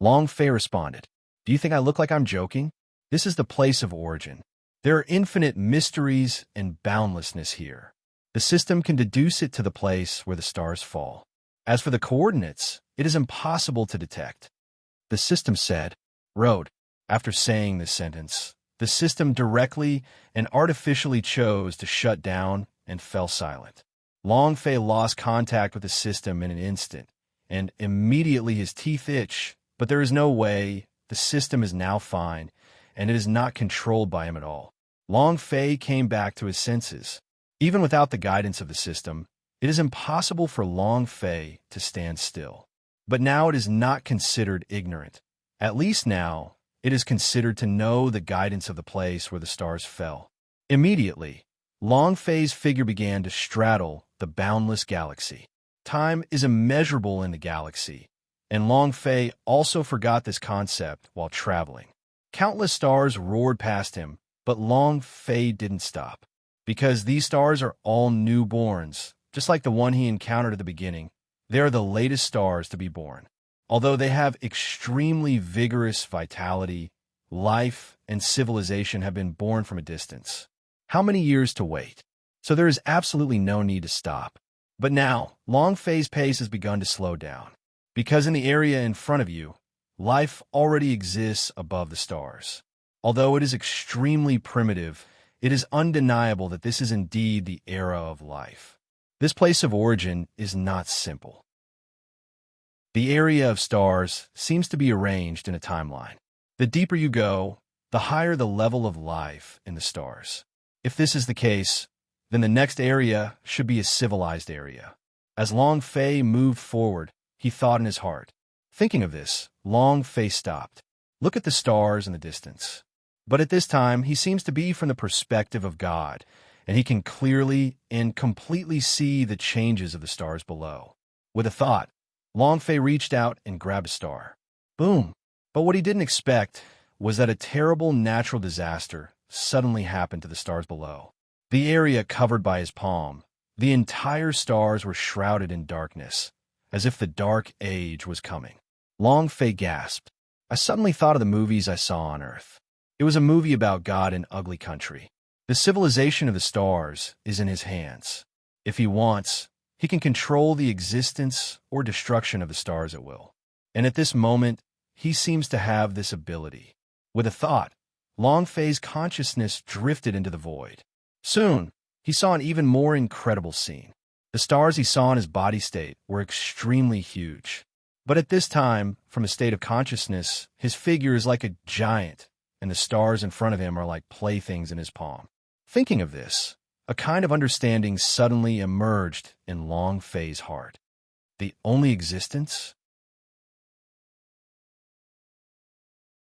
Long Fei responded. Do you think I look like I'm joking? This is the place of origin. There are infinite mysteries and boundlessness here. The system can deduce it to the place where the stars fall. As for the coordinates, it is impossible to detect. The system said, Road. After saying this sentence, the system directly and artificially chose to shut down and fell silent. Long Fei lost contact with the system in an instant, and immediately his teeth itch, but there is no way. The system is now fine, and it is not controlled by him at all. Long Fei came back to his senses. Even without the guidance of the system, it is impossible for Long Fei to stand still. But now it is not considered ignorant. At least now, it is considered to know the guidance of the place where the stars fell. Immediately, Long Fei's figure began to straddle the boundless galaxy. Time is immeasurable in the galaxy, and Long Fei also forgot this concept while traveling. Countless stars roared past him, but Long Fei didn't stop. Because these stars are all newborns, just like the one he encountered at the beginning. They are the latest stars to be born. Although they have extremely vigorous vitality, life and civilization have been born from a distance. How many years to wait? So there is absolutely no need to stop. But now, Long Fei's pace has begun to slow down. Because in the area in front of you, life already exists above the stars. Although it is extremely primitive, it is undeniable that this is indeed the era of life. This place of origin is not simple. The area of stars seems to be arranged in a timeline. The deeper you go, the higher the level of life in the stars. If this is the case, then the next area should be a civilized area. As Long Fei moved forward, he thought in his heart. Thinking of this, Long Fei stopped. Look at the stars in the distance. But at this time, he seems to be from the perspective of God, and he can clearly and completely see the changes of the stars below. With a thought, Long Fei reached out and grabbed a star. Boom! But what he didn't expect was that a terrible natural disaster suddenly happened to the stars below. The area covered by his palm, the entire stars were shrouded in darkness, as if the dark age was coming. Long Fei gasped. I suddenly thought of the movies I saw on Earth. It was a movie about God in ugly country. The civilization of the stars is in his hands. If he wants, he can control the existence or destruction of the stars at will. And at this moment, he seems to have this ability. With a thought, Long Fei's consciousness drifted into the void. Soon, he saw an even more incredible scene. The stars he saw in his body state were extremely huge. But at this time, from a state of consciousness, his figure is like a giant, and the stars in front of him are like playthings in his palm. Thinking of this, a kind of understanding suddenly emerged in Long Fei's heart. The only existence?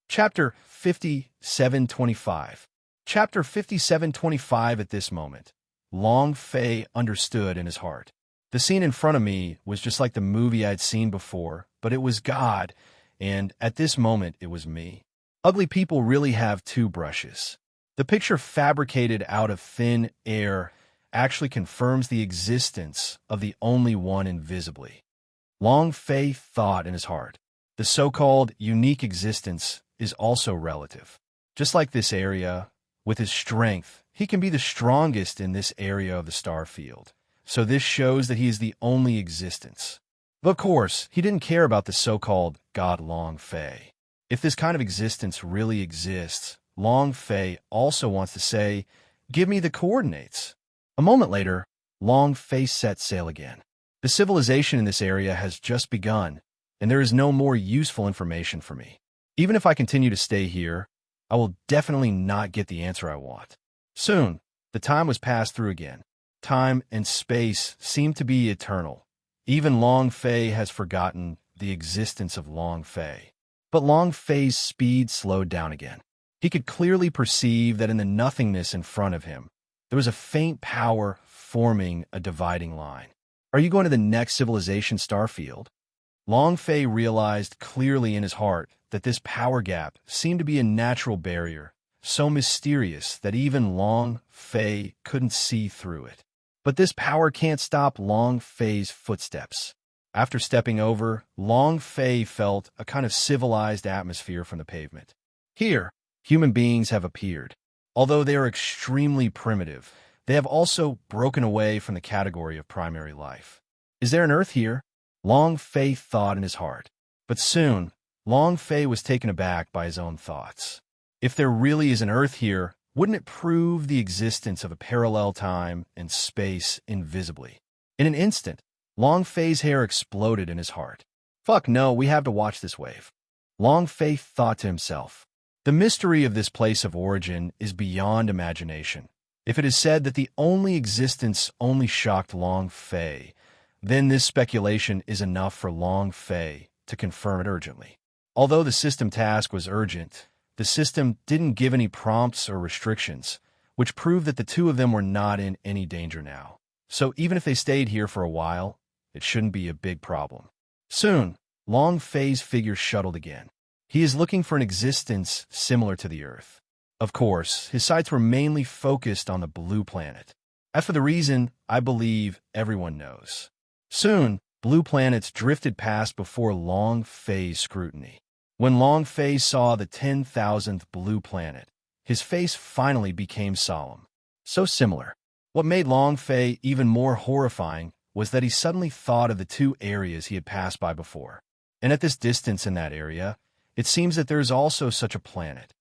Chapter 57:25. Chapter 57:25. At this moment, Long Fei understood in his heart. The scene in front of me was just like the movie I'd seen before, but it was God, and at this moment it was me. Ugly people really have two brushes. The picture fabricated out of thin air actually confirms the existence of the only one invisibly. Long Fei thought in his heart. The so-called unique existence is also relative. Just like this area, with his strength, he can be the strongest in this area of the star field. So this shows that he is the only existence. But of course, he didn't care about the so-called God Long Fei. If this kind of existence really exists, Long Fei also wants to say, give me the coordinates. A moment later, Long Fei set sail again. The civilization in this area has just begun, and there is no more useful information for me. Even if I continue to stay here, I will definitely not get the answer I want. Soon, the time was passed through again. Time and space seem to be eternal. Even Long Fei has forgotten the existence of Long Fei. But Long Fei's speed slowed down again. He could clearly perceive that in the nothingness in front of him, there was a faint power forming a dividing line. Are you going to the next civilization star field? Long Fei realized clearly in his heart that this power gap seemed to be a natural barrier, so mysterious that even Long Fei couldn't see through it. But this power can't stop Long Fei's footsteps. After stepping over, Long Fei felt a kind of civilized atmosphere from the pavement. Here, human beings have appeared. Although they are extremely primitive, they have also broken away from the category of primary life. Is there an Earth here? Long Fei thought in his heart. But soon, Long Fei was taken aback by his own thoughts. If there really is an Earth here, wouldn't it prove the existence of a parallel time and space invisibly? In an instant, Long Fei's hair exploded in his heart. Fuck no, we have to watch this wave. Long Fei thought to himself. The mystery of this place of origin is beyond imagination. If it is said that the only existence only shocked Long Fei, then this speculation is enough for Long Fei to confirm it urgently. Although the system task was urgent, the system didn't give any prompts or restrictions, which proved that the two of them were not in any danger now. So even if they stayed here for a while, it shouldn't be a big problem. Soon, Long Fei's figure shuttled again. He is looking for an existence similar to the Earth. Of course, his sights were mainly focused on the blue planet. As for the reason, I believe everyone knows. Soon, blue planets drifted past before Long Fei's scrutiny. When Long Fei saw the 10,000th blue planet, his face finally became solemn. So similar. What made Long Fei even more horrifying was that he suddenly thought of the two areas he had passed by before. And at this distance in that area, it seems that there is also such a planet.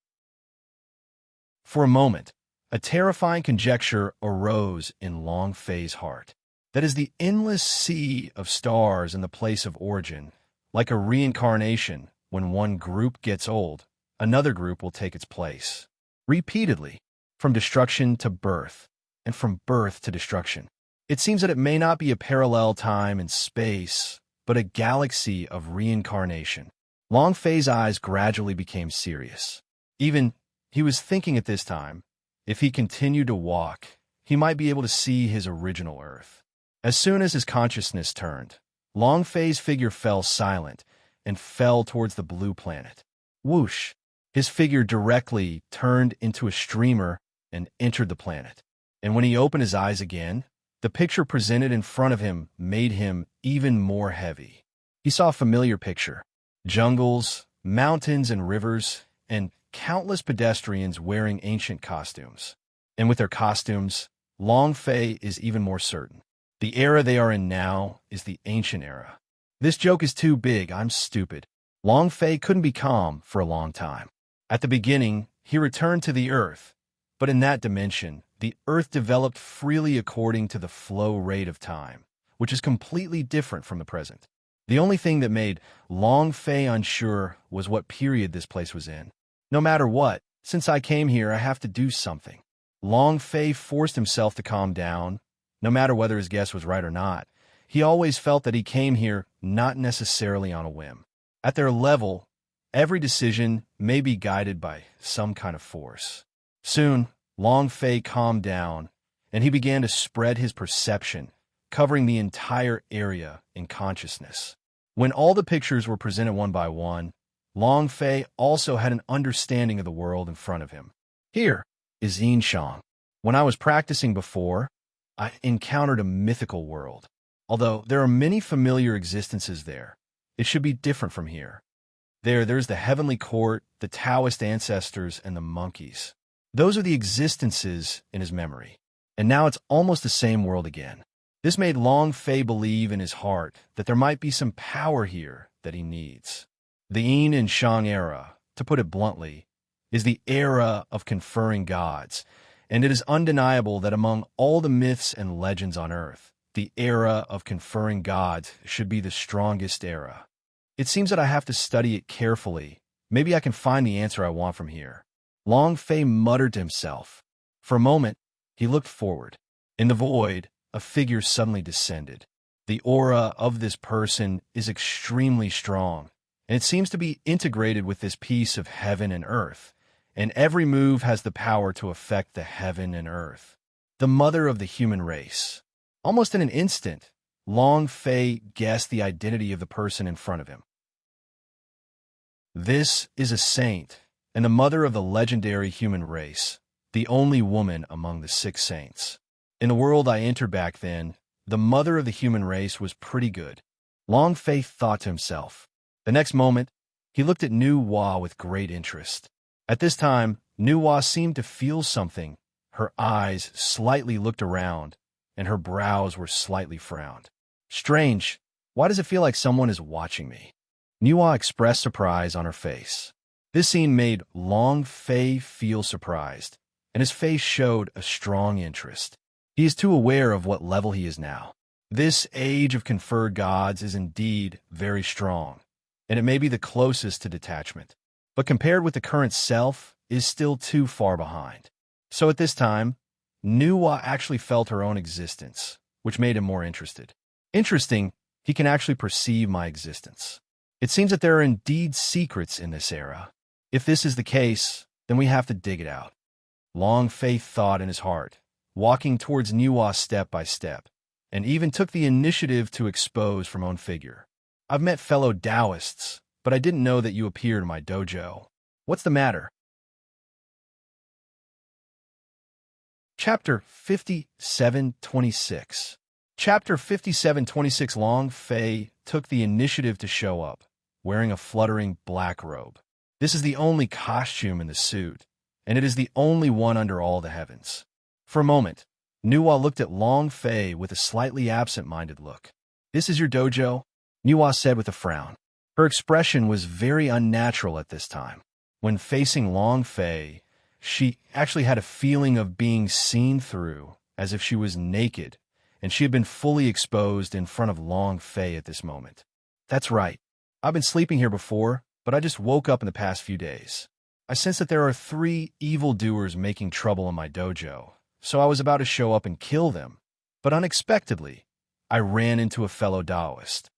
For a moment, a terrifying conjecture arose in Long Fei's heart. That is the endless sea of stars in the place of origin, like a reincarnation. When one group gets old, another group will take its place. Repeatedly, from destruction to birth, and from birth to destruction. It seems that it may not be a parallel time and space, but a galaxy of reincarnation. Long Fei's eyes gradually became serious. Even, he was thinking at this time, if he continued to walk, he might be able to see his original Earth. As soon as his consciousness turned, Long Fei's figure fell silent and fell towards the blue planet. Whoosh! His figure directly turned into a streamer and entered the planet. And when he opened his eyes again, the picture presented in front of him made him even more heavy. He saw a familiar picture: jungles, mountains and rivers, and countless pedestrians wearing ancient costumes. And with their costumes, Long Fei is even more certain. The era they are in now is the ancient era. This joke is too big, I'm stupid. Long Fei couldn't be calm for a long time. At the beginning, he returned to the Earth, but in that dimension, the Earth developed freely according to the flow rate of time, which is completely different from the present. The only thing that made Long Fei unsure was what period this place was in. No matter what, since I came here, I have to do something. Long Fei forced himself to calm down. No matter whether his guess was right or not, he always felt that he came here not necessarily on a whim. At their level, every decision may be guided by some kind of force. Soon, Long Fei calmed down, and he began to spread his perception, covering the entire area in consciousness. When all the pictures were presented one by one, Long Fei also had an understanding of the world in front of him. Here is Yinshang. When I was practicing before, I encountered a mythical world. Although there are many familiar existences there, it should be different from here. There's the heavenly court, the Taoist ancestors, and the monkeys. Those are the existences in his memory. And now it's almost the same world again. This made Long Fei believe in his heart that there might be some power here that he needs. The Yin and Shang era, to put it bluntly, is the era of conferring gods, and it is undeniable that among all the myths and legends on Earth, the era of conferring gods should be the strongest era. It seems that I have to study it carefully. Maybe I can find the answer I want from here. Long Fei muttered to himself. For a moment, he looked forward. In the void, a figure suddenly descended. The aura of this person is extremely strong, and it seems to be integrated with this piece of heaven and earth, and every move has the power to affect the heaven and earth. The mother of the human race. Almost in an instant, Long Fei guessed the identity of the person in front of him. This is a saint, and the mother of the legendary human race, the only woman among the 6 saints. In the world I entered back then, the mother of the human race was pretty good. Long Fei thought to himself. The next moment, he looked at Nu Hua with great interest. At this time, Nu Hua seemed to feel something. Her eyes slightly looked around, and her brows were slightly frowned. Strange. Why does it feel like someone is watching me? Nu Hua expressed surprise on her face. This scene made Long Fei feel surprised, and his face showed a strong interest. He is too aware of what level he is now. This age of conferred gods is indeed very strong, and it may be the closest to detachment, but compared with the current self, is still too far behind. So at this time, Nu Hua actually felt her own existence, which made him more interested. Interesting, he can actually perceive my existence. It seems that there are indeed secrets in this era. If this is the case, then we have to dig it out. Long Fei thought in his heart, walking towards Nu Hua step by step, and even took the initiative to expose from own figure. I've met fellow Taoists, but I didn't know that you appeared in my dojo. What's the matter? Chapter 5726. Chapter 5726. Long Fei took the initiative to show up, wearing a fluttering black robe. This is the only costume in the suit, and it is the only one under all the heavens. For a moment, Nu Hua looked at Long Fei with a slightly absent-minded look. This is your dojo? Nu Hua said with a frown. Her expression was very unnatural at this time. When facing Long Fei, she actually had a feeling of being seen through, as if she was naked, and she had been fully exposed in front of Long Fei at this moment. That's right. I've been sleeping here before, but I just woke up in the past few days. I sense that there are 3 evildoers making trouble in my dojo, so I was about to show up and kill them. But unexpectedly, I ran into a fellow Taoist.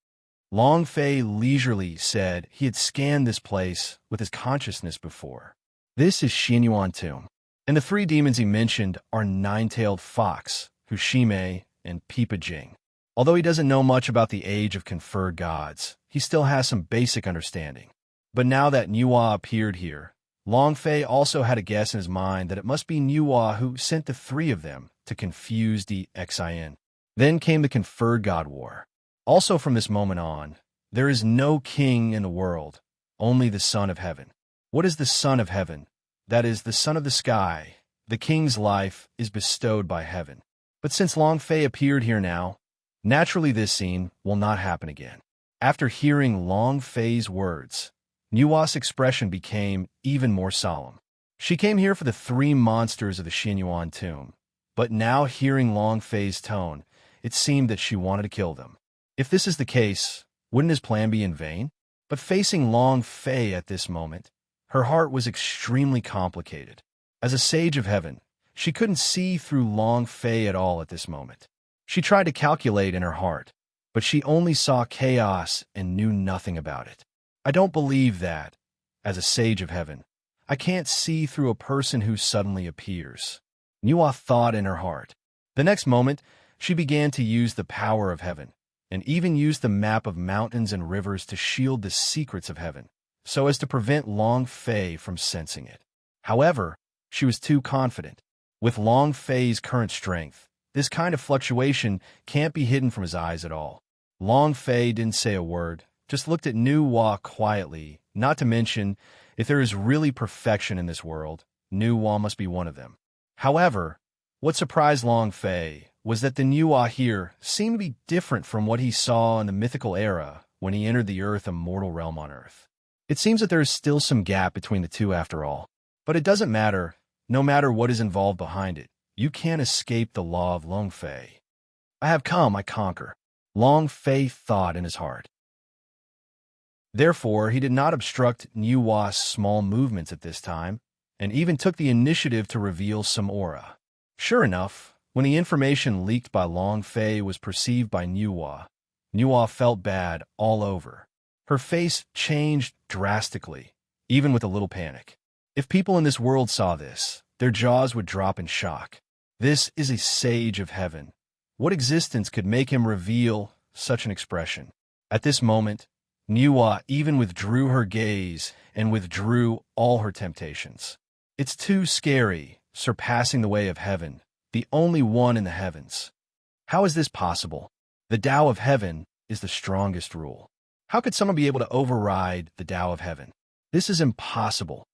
Long Fei leisurely said he had scanned this place with his consciousness before. This is Xinyuan Tomb, and the 3 demons he mentioned are Nine-Tailed Fox, Hushime, and Peepa Jing. Although he doesn't know much about the age of conferred gods, he still has some basic understanding. But now that Nuwa appeared here, Long Fei also had a guess in his mind that it must be Nuwa who sent the 3 of them to confuse the Xin. Then came the conferred god war. Also from this moment on, there is no king in the world, only the Son of Heaven. What is the Son of Heaven? That is, the Son of the Sky. The king's life is bestowed by heaven. But since Long Fei appeared here now, naturally this scene will not happen again. After hearing Long Fei's words, Nuwa's expression became even more solemn. She came here for the 3 monsters of the Xinyuan tomb, but now hearing Long Fei's tone, it seemed that she wanted to kill them. If this is the case, wouldn't his plan be in vain? But facing Long Fei at this moment, her heart was extremely complicated. As a sage of heaven, she couldn't see through Long Fei at all at this moment. She tried to calculate in her heart, but she only saw chaos and knew nothing about it. I don't believe that, as a sage of heaven, I can't see through a person who suddenly appears. Nuwa thought in her heart. The next moment, she began to use the power of heaven, and even used the map of mountains and rivers to shield the secrets of heaven, so as to prevent Long Fei from sensing it. However, she was too confident. With Long Fei's current strength, this kind of fluctuation can't be hidden from his eyes at all. Long Fei didn't say a word, just looked at Nuwa quietly, not to mention, if there is really perfection in this world, Nuwa must be one of them. However, what surprised Long Fei was that the Nuwa here seemed to be different from what he saw in the mythical era when he entered the Earth immortal realm on Earth. It seems that there is still some gap between the two after all. But it doesn't matter, no matter what is involved behind it, you can't escape the law of Long Fei. I have come, I conquer, Long Fei thought in his heart. Therefore, he did not obstruct Nuwa's small movements at this time, and even took the initiative to reveal some aura. Sure enough, when the information leaked by Long Fei was perceived by Nuwa, Nuwa felt bad all over. Her face changed drastically, even with a little panic. If people in this world saw this, their jaws would drop in shock. This is a sage of heaven. What existence could make him reveal such an expression? At this moment, Nuwa even withdrew her gaze and withdrew all her temptations. It's too scary, surpassing the way of heaven, the only one in the heavens. How is this possible? The Tao of heaven is the strongest rule. How could someone be able to override the Tao of heaven? This is impossible.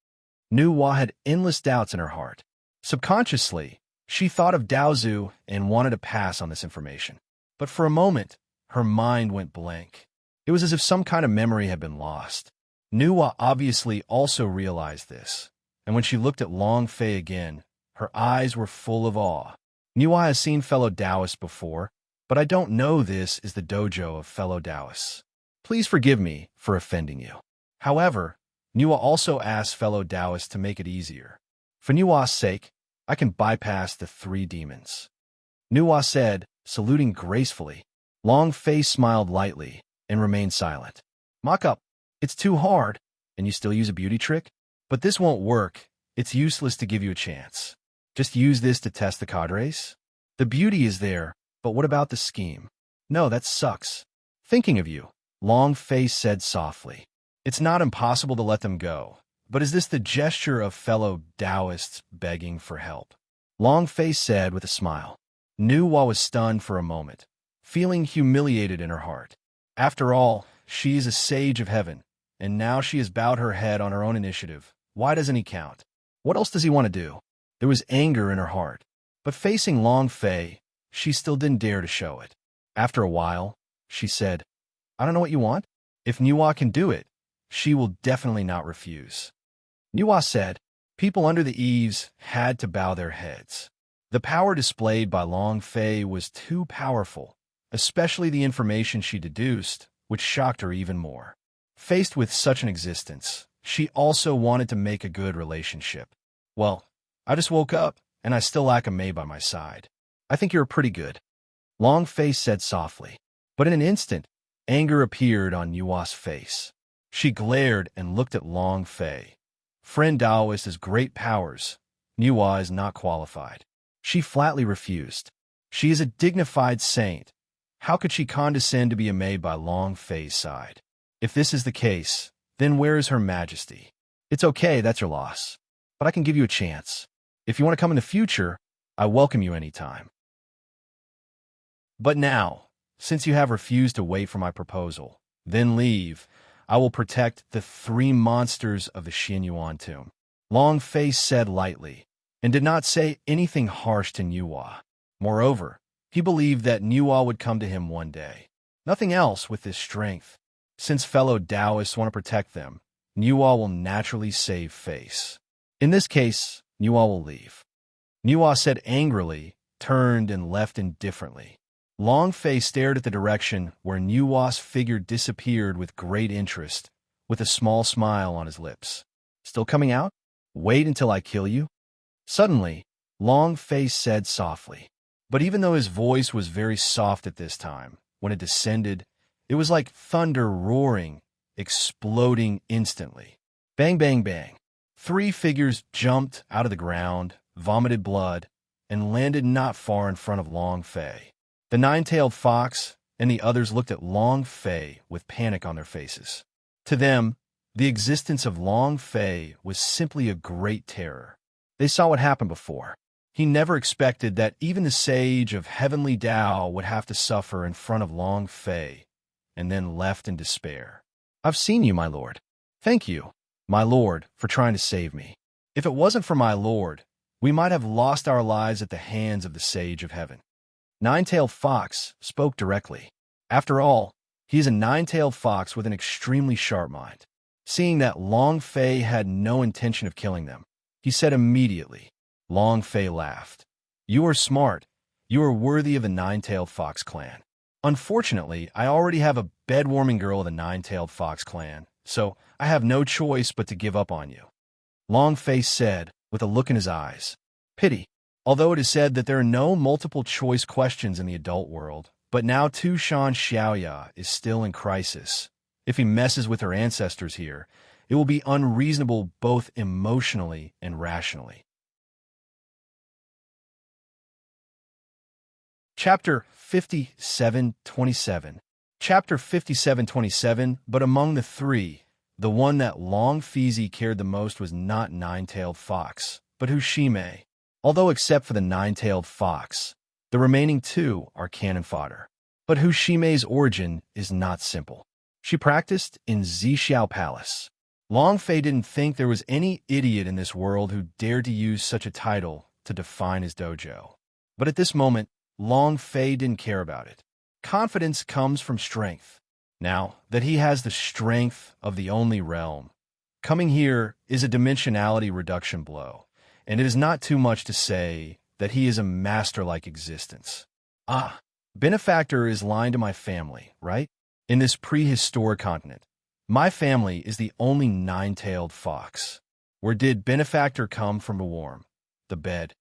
Nuwa had endless doubts in her heart. Subconsciously, she thought of Daozu and wanted to pass on this information. But for a moment, her mind went blank. It was as if some kind of memory had been lost. Nuwa obviously also realized this, and when she looked at Long Fei again, her eyes were full of awe. Nuwa has seen fellow Taoists before, but I don't know this is the dojo of fellow Taoists. Please forgive me for offending you. However, Nuwa also asked fellow Taoists to make it easier. For Nuwa's sake, I can bypass the 3 demons. Nuwa said, saluting gracefully. Long Fei smiled lightly and remained silent. Mock up. It's too hard, and you still use a beauty trick? But this won't work. It's useless to give you a chance. Just use this to test the cadres? The beauty is there, but what about the scheme? No, that sucks. Thinking of you, Long Fei said softly. It's not impossible to let them go, but is this the gesture of fellow Taoists begging for help? Long Fei said with a smile. Nuwa was stunned for a moment, feeling humiliated in her heart. After all, she is a sage of heaven, and now she has bowed her head on her own initiative. Why doesn't he count? What else does he want to do? There was anger in her heart, but facing Long Fei, she still didn't dare to show it. After a while, she said, I don't know what you want. If Niwa can do it, she will definitely not refuse. Niwa said. People under the eaves had to bow their heads. The power displayed by Long Fei was too powerful, especially the information she deduced, which shocked her even more. Faced with such an existence, she also wanted to make a good relationship. Well, I just woke up, and I still lack a maid by my side. I think you're pretty good, Long Fei said softly. But in an instant, anger appeared on Niwa's face. She glared and looked at Long Fei. Friend Taoist has great powers. Niwa is not qualified. She flatly refused. She is a dignified saint. How could she condescend to be a maid by Long Fei's side? If this is the case, then where is her majesty? It's okay, that's your loss. But I can give you a chance. If you want to come in the future, I welcome you anytime. But now, since you have refused to wait for my proposal, then leave. I will protect the 3 monsters of the Xinyuan tomb, Long Fei said lightly, and did not say anything harsh to Niwa. Moreover, he believed that Niwa would come to him one day. Nothing else with this strength. Since fellow Taoists want to protect them, Niwa will naturally save face. In this case, Niwa will leave. Niwa said angrily, turned and left indifferently. Long Fei stared at the direction where Niwa's figure disappeared with great interest, with a small smile on his lips. Still coming out? Wait until I kill you? Suddenly, Long Fei said softly. But even though his voice was very soft at this time, when it descended, it was like thunder roaring, exploding instantly. Bang, bang, bang. 3 figures jumped out of the ground, vomited blood, and landed not far in front of Long Fei. The 9-tailed fox and the others looked at Long Fei with panic on their faces. To them, the existence of Long Fei was simply a great terror. They saw what happened before. He never expected that even the sage of heavenly Tao would have to suffer in front of Long Fei, and then left in despair. I've seen you, my lord. Thank you, my lord, for trying to save me. If it wasn't for my lord, we might have lost our lives at the hands of the sage of heaven. 9-tailed fox spoke directly. After all, he is a 9-tailed fox with an extremely sharp mind. Seeing that Long Fei had no intention of killing them, he said immediately. Long Fei laughed. You are smart. You are worthy of the 9-tailed fox clan. Unfortunately, I already have a bed-warming girl of the 9-tailed fox clan, so I have no choice but to give up on you. Long Fei said, with a look in his eyes. Pity. Although it is said that there are no multiple-choice questions in the adult world, but now Tu Shan Xiaoya is still in crisis. If he messes with her ancestors here, it will be unreasonable both emotionally and rationally. Chapter 57:27. Chapter 57:27. But among the 3, the one that Long Fei cared the most was not 9-tailed fox, but Hushime. Although except for the 9-tailed fox, the remaining 2 are cannon fodder. But Hushime's origin is not simple. She practiced in Zixiao Palace. Long Fei didn't think there was any idiot in this world who dared to use such a title to define his dojo. But at this moment, Long Fei didn't care about it. Confidence comes from strength. Now that he has the strength of the only realm, coming here is a dimensionality reduction blow, and it is not too much to say that he is a master-like existence. Ah, benefactor is line to my family, right? In this prehistoric continent, my family is the only 9-tailed fox. Where did benefactor come from? A warm, the bed.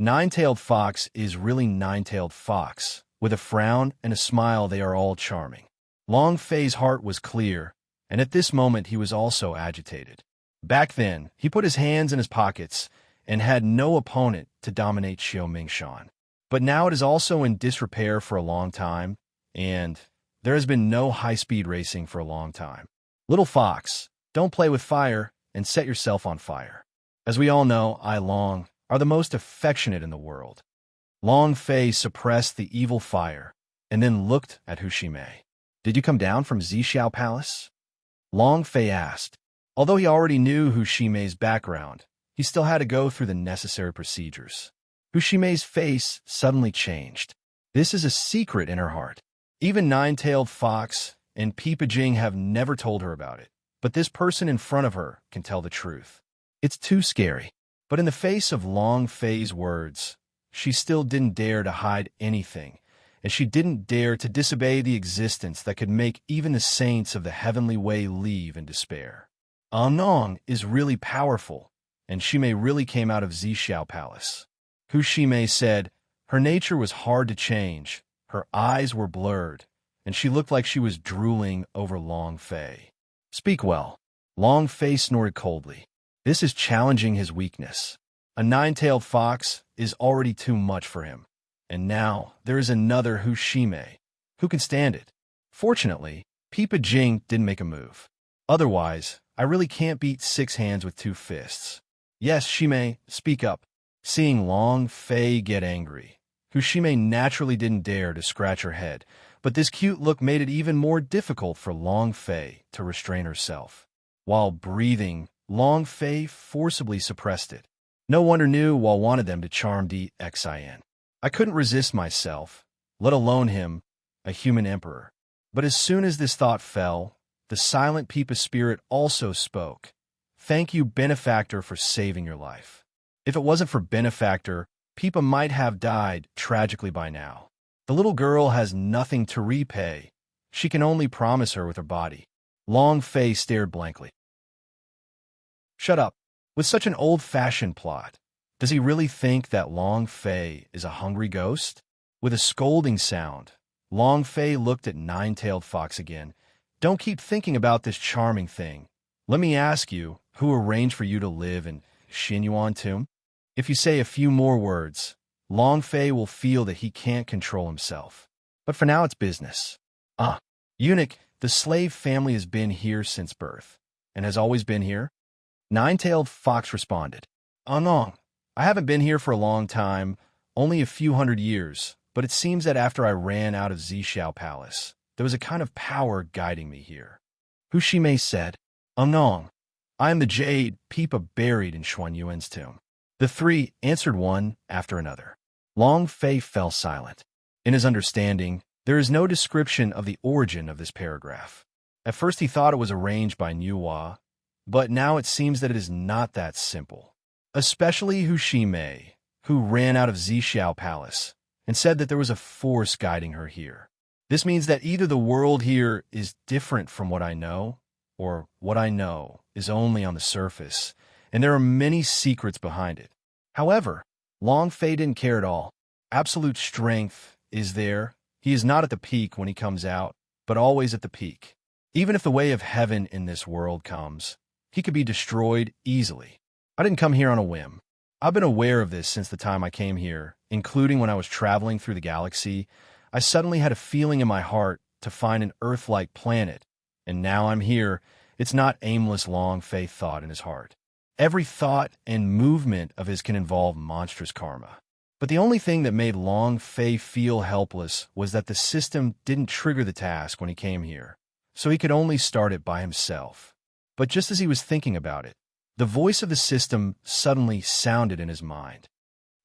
9-tailed fox is really 9-tailed fox. With a frown and a smile, they are all charming. Long Fei's heart was clear, and at this moment he was also agitated. Back then, he put his hands in his pockets and had no opponent to dominate Xiumingshan. But now it is also in disrepair for a long time, and there has been no high-speed racing for a long time. Little fox, don't play with fire and set yourself on fire. As we all know, I Long are the most affectionate in the world. Long Fei suppressed the evil fire and then looked at Hushime. Did you come down from Zixiao Palace? Long Fei asked. Although he already knew Hushime's background, he still had to go through the necessary procedures. Hushime's face suddenly changed. This is a secret in her heart. Even 9-tailed fox and Peepa Jing have never told her about it. But this person in front of her can tell the truth. It's too scary. But in the face of Long Fei's words, she still didn't dare to hide anything, and she didn't dare to disobey the existence that could make even the saints of the heavenly way leave in despair. Nong is really powerful, and Shimei really came out of Zhixiao Palace. Hu Shimei said her nature was hard to change, her eyes were blurred, and she looked like she was drooling over Long Fei. Speak well. Long Fei snorted coldly. This is challenging his weakness. A nine-tailed fox is already too much for him. And now there is another Hu Shimei. Who can stand it? Fortunately, Peepa Jing didn't make a move. Otherwise, I really can't beat 6 hands with 2 fists. Yes, Shimei, speak up. Seeing Long Fei get angry, Hu Shimei naturally didn't dare to scratch her head, but this cute look made it even more difficult for Long Fei to restrain herself. While breathing, Long Fei forcibly suppressed it. No wonder New Wall wanted them to charm DXIN. I couldn't resist myself, let alone him, a human emperor. But as soon as this thought fell, the silent Peepa spirit also spoke. Thank you, Benefactor, for saving your life. If it wasn't for Benefactor, Peepa might have died tragically by now. The little girl has nothing to repay. She can only promise her with her body. Long Fei stared blankly. Shut up. With such an old-fashioned plot, does he really think that Long Fei is a hungry ghost? With a scolding sound, Long Fei looked at Nine-Tailed Fox again. Don't keep thinking about this charming thing. Let me ask you, who arranged for you to live in Xinyuan Tomb? If you say a few more words, Long Fei will feel that he can't control himself. But for now it's business. Eunuch, the slave family has been here since birth, and has always been here? Nine-Tailed Fox responded. No, I haven't been here for a long time, only a few hundred years, but it seems that after I ran out of Zhixiao Palace, there was a kind of power guiding me here. Hu Shimei said, no, I am the jade Peepa buried in Xuan Yuan's tomb. The 3 answered one after another. Long Fei fell silent. In his understanding, there is no description of the origin of this paragraph. At first he thought it was arranged by Nuwa, but now it seems that it is not that simple. Especially Hu Shimei, who ran out of Zhixiao Palace and said that there was a force guiding her here. This means that either the world here is different from what I know, or what I know is only on the surface, and there are many secrets behind it. However, Long Fei didn't care at all. Absolute strength is there. He is not at the peak when he comes out, but always at the peak. Even if the way of heaven in this world comes, he could be destroyed easily. I didn't come here on a whim. I've been aware of this since the time I came here, including when I was traveling through the galaxy. I suddenly had a feeling in my heart to find an Earth-like planet, and now I'm here. It's not aimless. Long Fei thought in his heart. Every thought and movement of his can involve monstrous karma. But the only thing that made Long Fei feel helpless was that the system didn't trigger the task when he came here, so he could only start it by himself. But just as he was thinking about it, the voice of the system suddenly sounded in his mind.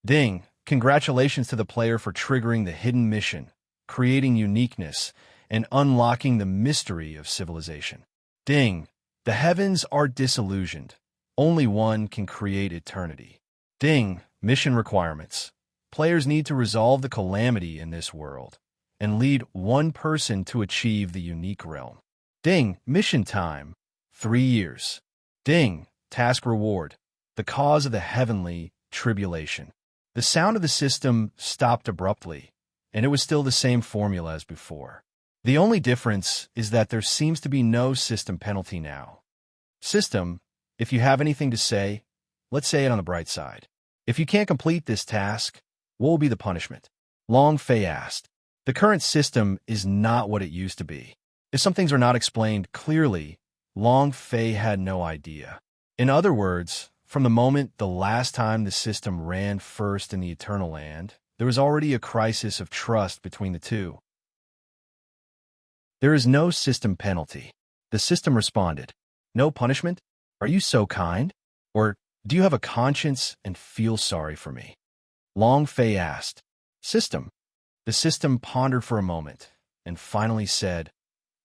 Ding! Congratulations to the player for triggering the hidden mission, creating uniqueness, and unlocking the mystery of civilization. Ding! The heavens are disillusioned. Only one can create eternity. Ding! Mission requirements. Players need to resolve the calamity in this world and lead one person to achieve the unique realm. Ding! Mission time. 3 years. Ding! Task reward. The cause of the heavenly tribulation. The sound of the system stopped abruptly, and it was still the same formula as before. The only difference is that there seems to be no system penalty now. System, if you have anything to say, let's say it on the bright side. If you can't complete this task, what will be the punishment? Long Fei asked. The current system is not what it used to be. If some things are not explained clearly, Long Fei had no idea. In other words, from the moment the last time the system ran first in the Eternal Land, there was already a crisis of trust between the two. There is no system penalty. The system responded. No punishment? Are you so kind? Or do you have a conscience and feel sorry for me? Long Fei asked. System. The system pondered for a moment and finally said,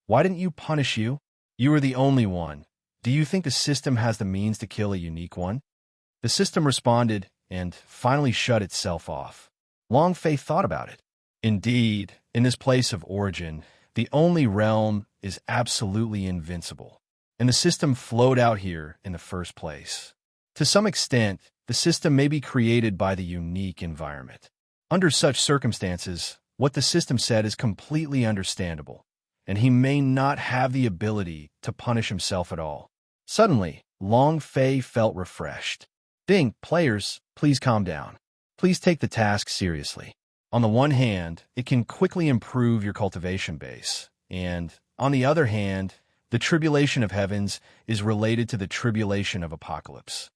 Why didn't you punish you? You were the only one. Do you think the system has the means to kill a unique one? The system responded and finally shut itself off. Long Fei thought about it. Indeed, in this place of origin, the only realm is absolutely invincible, and the system flowed out here in the first place. To some extent, the system may be created by the unique environment. Under such circumstances, what the system said is completely understandable, and he may not have the ability to punish himself at all. Suddenly, Long Fei felt refreshed. Ding, players, please calm down. Please take the task seriously. On the one hand, it can quickly improve your cultivation base, and on the other hand, the tribulation of heavens is related to the tribulation of apocalypse.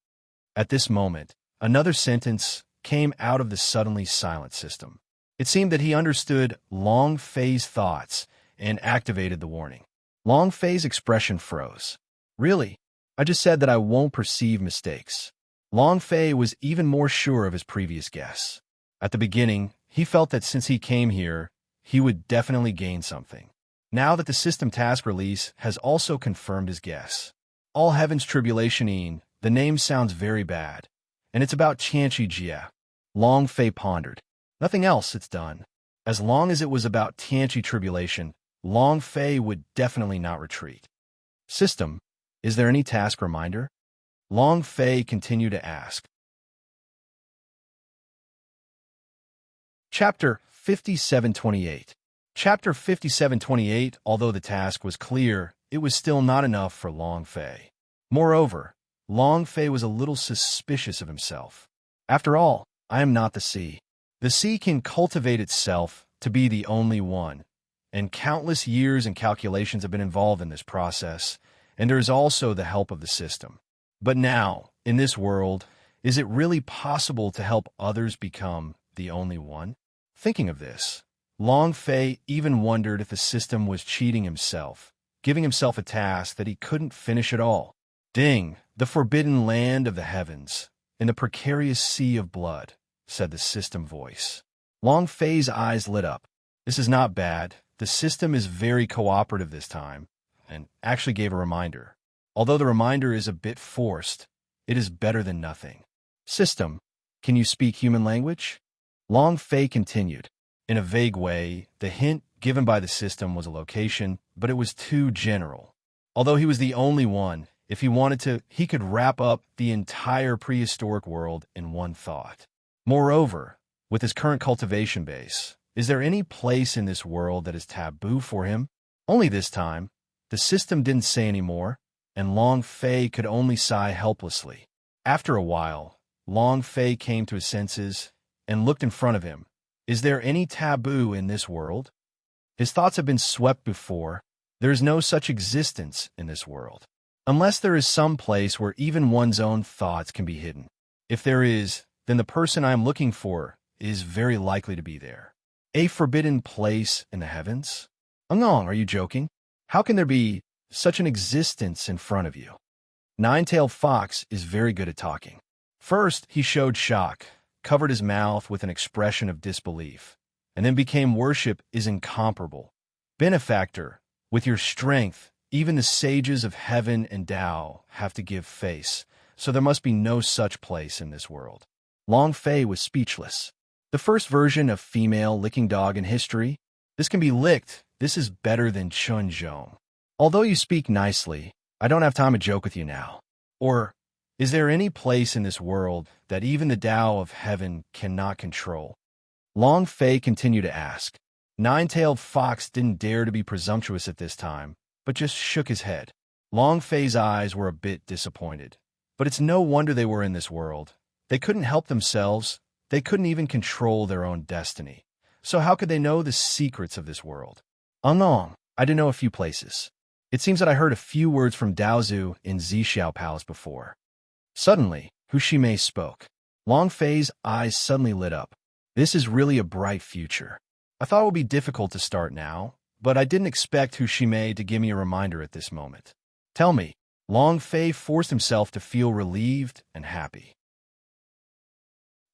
At this moment, another sentence came out of the suddenly silent system. It seemed that he understood Long Fei's thoughts and activated the warning. Long Fei's expression froze. Really? I just said that I won't perceive mistakes. Long Fei was even more sure of his previous guess. At the beginning, he felt that since he came here, he would definitely gain something. Now that the system task release has also confirmed his guess. All Heaven's Tribulation-ine, the name sounds very bad, and it's about Tianqi Jia. Long Fei pondered. Nothing else, it's done. As long as it was about Tianqi Tribulation, Long Fei would definitely not retreat. System, is there any task reminder? Long Fei continued to ask. Chapter 5728. Chapter 5728, although the task was clear, it was still not enough for Long Fei. Moreover, Long Fei was a little suspicious of himself. After all, I am not the sea. The sea can cultivate itself to be the only one, and countless years and calculations have been involved in this process, and there is also the help of the system. But now, in this world, is it really possible to help others become the only one? Thinking of this, Long Fei even wondered if the system was cheating himself, giving himself a task that he couldn't finish at all. Ding, the forbidden land of the heavens, in the precarious sea of blood, said the system voice. Long Fei's eyes lit up. This is not bad. The system is very cooperative this time, and actually gave a reminder. Although the reminder is a bit forced, it is better than nothing. System, can you speak human language? Long Fei continued. In a vague way, the hint given by the system was a location, but it was too general. Although he was the only one, if he wanted to, he could wrap up the entire prehistoric world in one thought. Moreover, with his current cultivation base, is there any place in this world that is taboo for him? Only this time, the system didn't say any more, and Long Fei could only sigh helplessly. After a while, Long Fei came to his senses and looked in front of him. Is there any taboo in this world? His thoughts have been swept before. There is no such existence in this world, unless there is some place where even one's own thoughts can be hidden. If there is, then the person I am looking for is very likely to be there. A forbidden place in the heavens? Angong, are you joking? How can there be such an existence in front of you? Nine-tailed Fox is very good at talking. First, he showed shock, covered his mouth with an expression of disbelief, and then became worship is incomparable. Benefactor, with your strength, even the sages of heaven and Tao have to give face, so there must be no such place in this world. Long Fei was speechless. The first version of female licking dog in history? This can be licked. This is better than Chun Zhong. Although you speak nicely, I don't have time to joke with you now. Or, is there any place in this world that even the Tao of heaven cannot control? Long Fei continued to ask. Nine-tailed Fox didn't dare to be presumptuous at this time, but just shook his head. Long Fei's eyes were a bit disappointed. But it's no wonder they were in this world. They couldn't help themselves. They couldn't even control their own destiny. So how could they know the secrets of this world? Angong, I did know a few places. It seems that I heard a few words from Daozu in Zixiao Palace before. Suddenly, Hu Shimei spoke. Long Fei's eyes suddenly lit up. This is really a bright future. I thought it would be difficult to start now, but I didn't expect Hu Shimei to give me a reminder at this moment. Tell me. Long Fei forced himself to feel relieved and happy.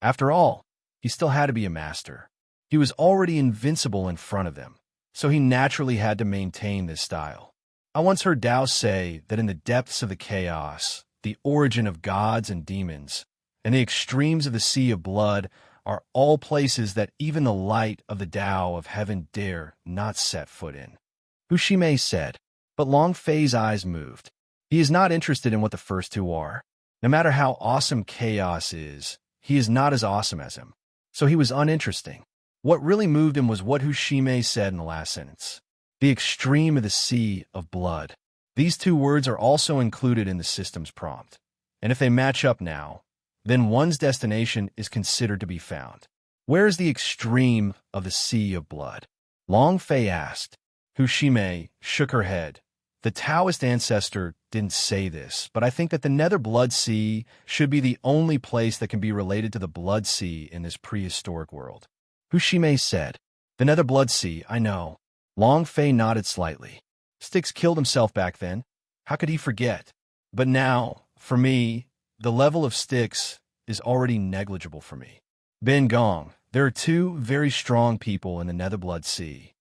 After all, he still had to be a master. He was already invincible in front of them. so he naturally had to maintain this style. I once heard Tao say that in the depths of the chaos, the origin of gods and demons, and the extremes of the sea of blood are all places that even the light of the Tao of heaven dare not set foot in. Hushime said, but Long Fei's eyes moved. He is not interested in what the first two are. No matter how awesome chaos is, he is not as awesome as him. So he was uninteresting. What really moved him was what Hushime said in the last sentence. The extreme of the sea of blood. These two words are also included in the system's prompt. And if they match up now, then one's destination is considered to be found. Where is the extreme of the sea of blood? Long Fei asked. Hushime shook her head. The Taoist ancestor didn't say this, but I think that the Nether Blood Sea should be the only place that can be related to the Blood Sea in this prehistoric world. Hushime said, the Nether Blood Sea, I know. Long Fei nodded slightly. Styx killed himself back then. How could he forget? But now, for me, the level of Styx is already negligible for me. Ben Gong, there are two very strong people in the Nether Blood Sea.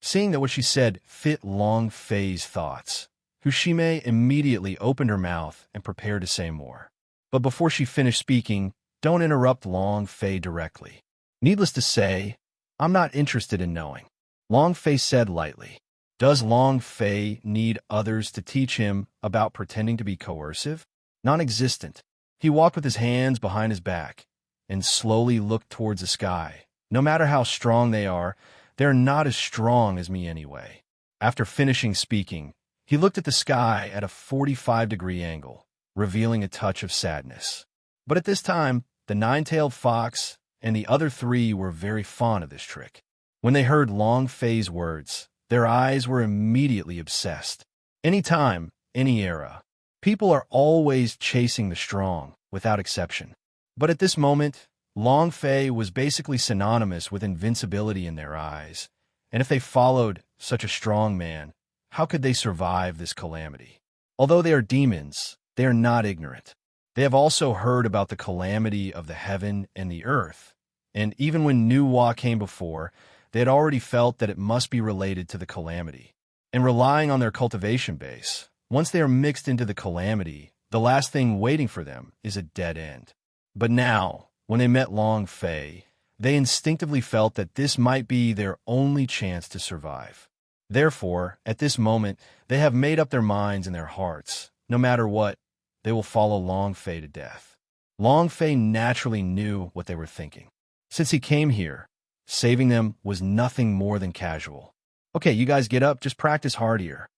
Seeing that what she said fit Long Fei's thoughts, Hushime immediately opened her mouth and prepared to say more. But before she finished speaking, don't interrupt Long Fei directly. Needless to say, I'm not interested in knowing. Long Fei said lightly. Does Long Fei need others to teach him about pretending to be coercive? Non-existent. He walked with his hands behind his back and slowly looked towards the sky. No matter how strong they are, they're not as strong as me anyway. After finishing speaking, he looked at the sky at a 45-degree angle, revealing a touch of sadness. But at this time, the nine-tailed fox and the other three were very fond of this trick. When they heard Long Fei's words, their eyes were immediately obsessed. Any time, any era, people are always chasing the strong, without exception. But at this moment, Long Fei was basically synonymous with invincibility in their eyes, and if they followed such a strong man, how could they survive this calamity? Although they are demons, they are not ignorant. They have also heard about the calamity of the heaven and the earth, and even when Nuwa came before, they had already felt that it must be related to the calamity. And relying on their cultivation base, once they are mixed into the calamity, the last thing waiting for them is a dead end. But now, when they met Long Fei, they instinctively felt that this might be their only chance to survive. Therefore, at this moment, they have made up their minds in their hearts. No matter what, they will follow Long Fei to death. Long Fei naturally knew what they were thinking. Since he came here, saving them was nothing more than casual. Okay, you guys get up, just practice hard here.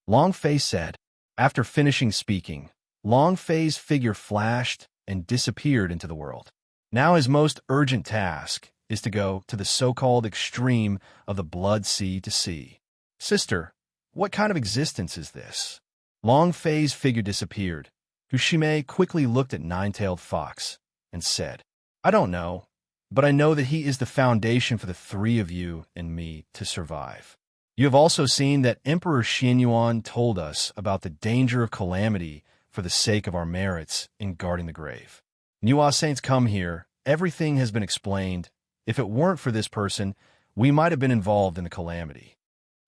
Long Fei said. After finishing speaking, Long Fei's figure flashed and disappeared into the world. Now his most urgent task is to go to the so-called extreme of the Blood Sea to see. Sister, what kind of existence is this? Long Fei's figure disappeared. Hushime quickly looked at Nine-Tailed Fox and said, I don't know, but I know that he is the foundation for the three of you and me to survive. You have also seen that Emperor Xianyuan told us about the danger of calamity for the sake of our merits in guarding the grave. Nuwa Saints come here, everything has been explained. If it weren't for this person, we might have been involved in the calamity.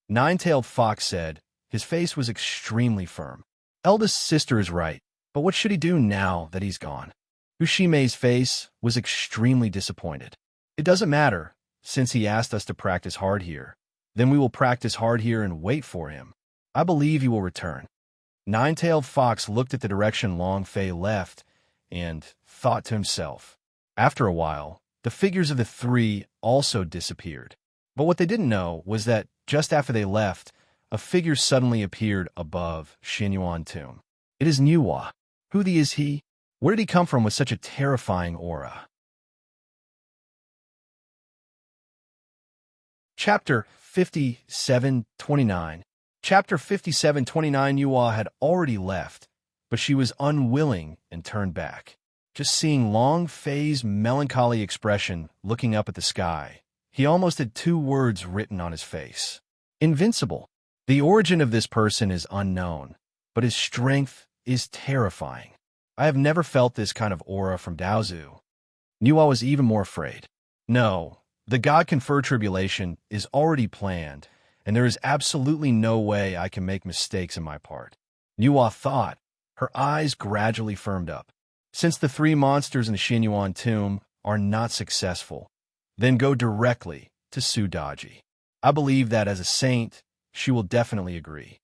Nine-Tailed Fox said. His face was extremely firm. Eldest sister is right, but what should he do now that he's gone? Hushime's face was extremely disappointed. It doesn't matter, since he asked us to practice hard here. Then we will practice hard here and wait for him. I believe he will return. Nine-Tailed Fox looked at the direction Long Fei left and thought to himself. After a while, the figures of the three also disappeared. But what they didn't know was that just after they left, a figure suddenly appeared above Xianyuan tomb. It is Nuwa. Who is he? Where did he come from with such a terrifying aura? Chapter 57:29. Chapter 57:29. Nuwa had already left, but she was unwilling and turned back. Just seeing Long Fei's melancholy expression looking up at the sky, he almost had two words written on his face. Invincible. The origin of this person is unknown, but his strength is terrifying. I have never felt this kind of aura from Daozu. Nuwa was even more afraid. No, The God-conferred tribulation is already planned, and there is absolutely no way I can make mistakes in my part. Nuwa thought. Her eyes gradually firmed up. Since the three monsters in the Xinyuan tomb are not successful, then go directly to Sudaji. I believe that as a saint, she will definitely agree.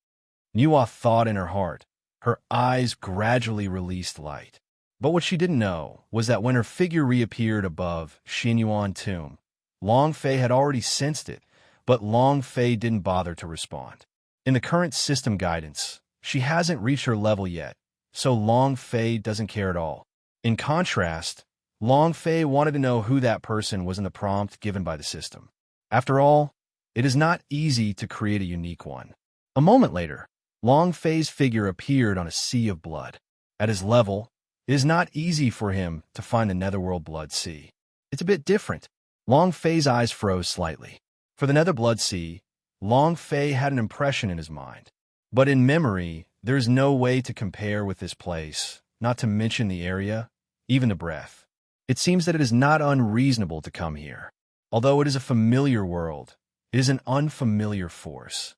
Nuwa thought in her heart. Her eyes gradually released light. But what she didn't know was that when her figure reappeared above Xinyuan tomb, Long Fei had already sensed it, but Long Fei didn't bother to respond. In the current system guidance, she hasn't reached her level yet, so Long Fei doesn't care at all. In contrast, Long Fei wanted to know who that person was in the prompt given by the system. After all, it is not easy to create a unique one. A moment later, Long Fei's figure appeared on a sea of blood. At his level, it is not easy for him to find the Netherworld Blood Sea. It's a bit different. Long Fei's eyes froze slightly. For the Nether Blood Sea, Long Fei had an impression in his mind. But in memory, there is no way to compare with this place, not to mention the area, even the breath. It seems that it is not unreasonable to come here. Although it is a familiar world, it is an unfamiliar force.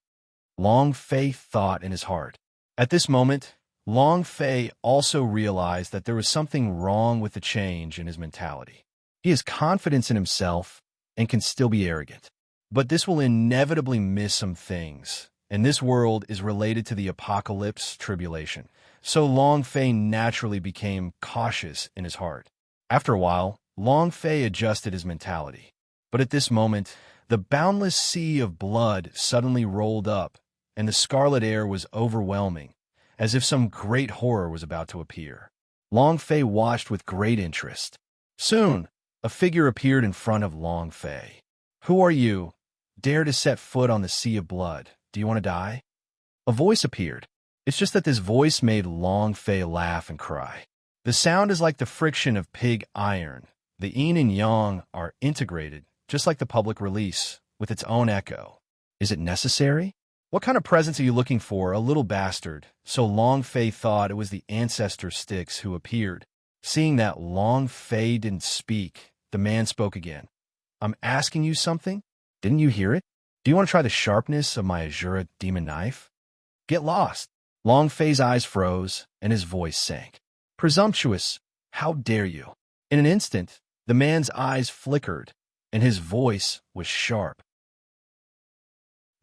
Long Fei thought in his heart. At this moment, Long Fei also realized that there was something wrong with the change in his mentality. He has confidence in himself and can still be arrogant. But this will inevitably miss some things, and this world is related to the apocalypse tribulation. So Long Fei naturally became cautious in his heart. After a while, Long Fei adjusted his mentality. But at this moment, the boundless sea of blood suddenly rolled up, and the scarlet air was overwhelming, as if some great horror was about to appear. Long Fei watched with great interest. Soon, a figure appeared in front of Long Fei. "Who are you? Dare to set foot on the sea of blood. Do you want to die?" A voice appeared. It's just that this voice made Long Fei laugh and cry. The sound is like the friction of pig iron. The yin and yang are integrated, just like the public release, with its own echo. Is it necessary? What kind of presents are you looking for, a little bastard? So Long Fei thought it was the ancestor sticks who appeared. Seeing that Long Fei didn't speak, the man spoke again. "I'm asking you something? Didn't you hear it? Do you want to try the sharpness of my Azura demon knife?" "Get lost." Long Fei's eyes froze, and his voice sank. "Presumptuous! How dare you?" In an instant, the man's eyes flickered, and his voice was sharp.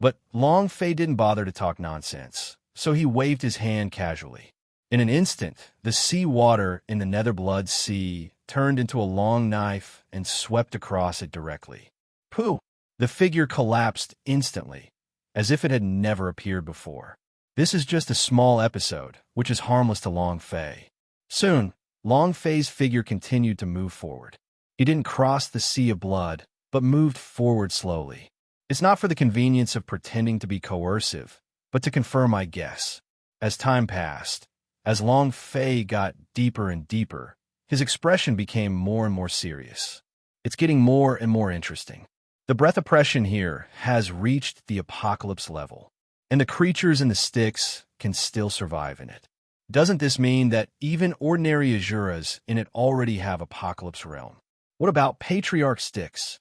But Long Fei didn't bother to talk nonsense, so he waved his hand casually. In an instant, the sea water in the Nether Blood Sea turned into a long knife and swept across it directly. Pooh! The figure collapsed instantly, as if it had never appeared before. This is just a small episode, which is harmless to Long Fei. Soon, Long Fei's figure continued to move forward. He didn't cross the sea of blood, but moved forward slowly. It's not for the convenience of pretending to be coercive, but to confirm my guess. As time passed, as Long Fei got deeper and deeper, his expression became more and more serious. It's getting more and more interesting. The breath oppression here has reached the apocalypse level, and the creatures in the sticks can still survive in it. Doesn't this mean that even ordinary Azuras in it already have apocalypse realm? What about Patriarch sticks?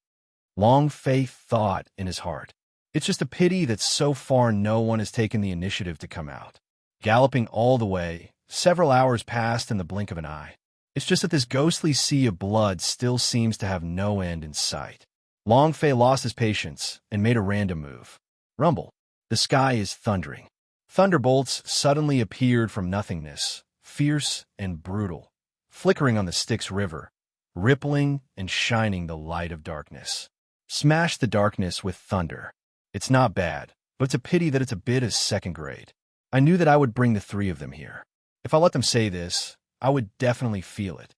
Long Fei thought in his heart. It's just a pity that so far no one has taken the initiative to come out. Galloping all the way, several hours passed in the blink of an eye. It's just that this ghostly sea of blood still seems to have no end in sight. Long Fei lost his patience and made a random move. Rumble. The sky is thundering. Thunderbolts suddenly appeared from nothingness, fierce and brutal, flickering on the Styx River, rippling and shining the light of darkness. Smash the darkness with thunder. It's not bad, but it's a pity that it's a bit of second grade. I knew that I would bring the three of them here. If I let them say this, I would definitely feel it.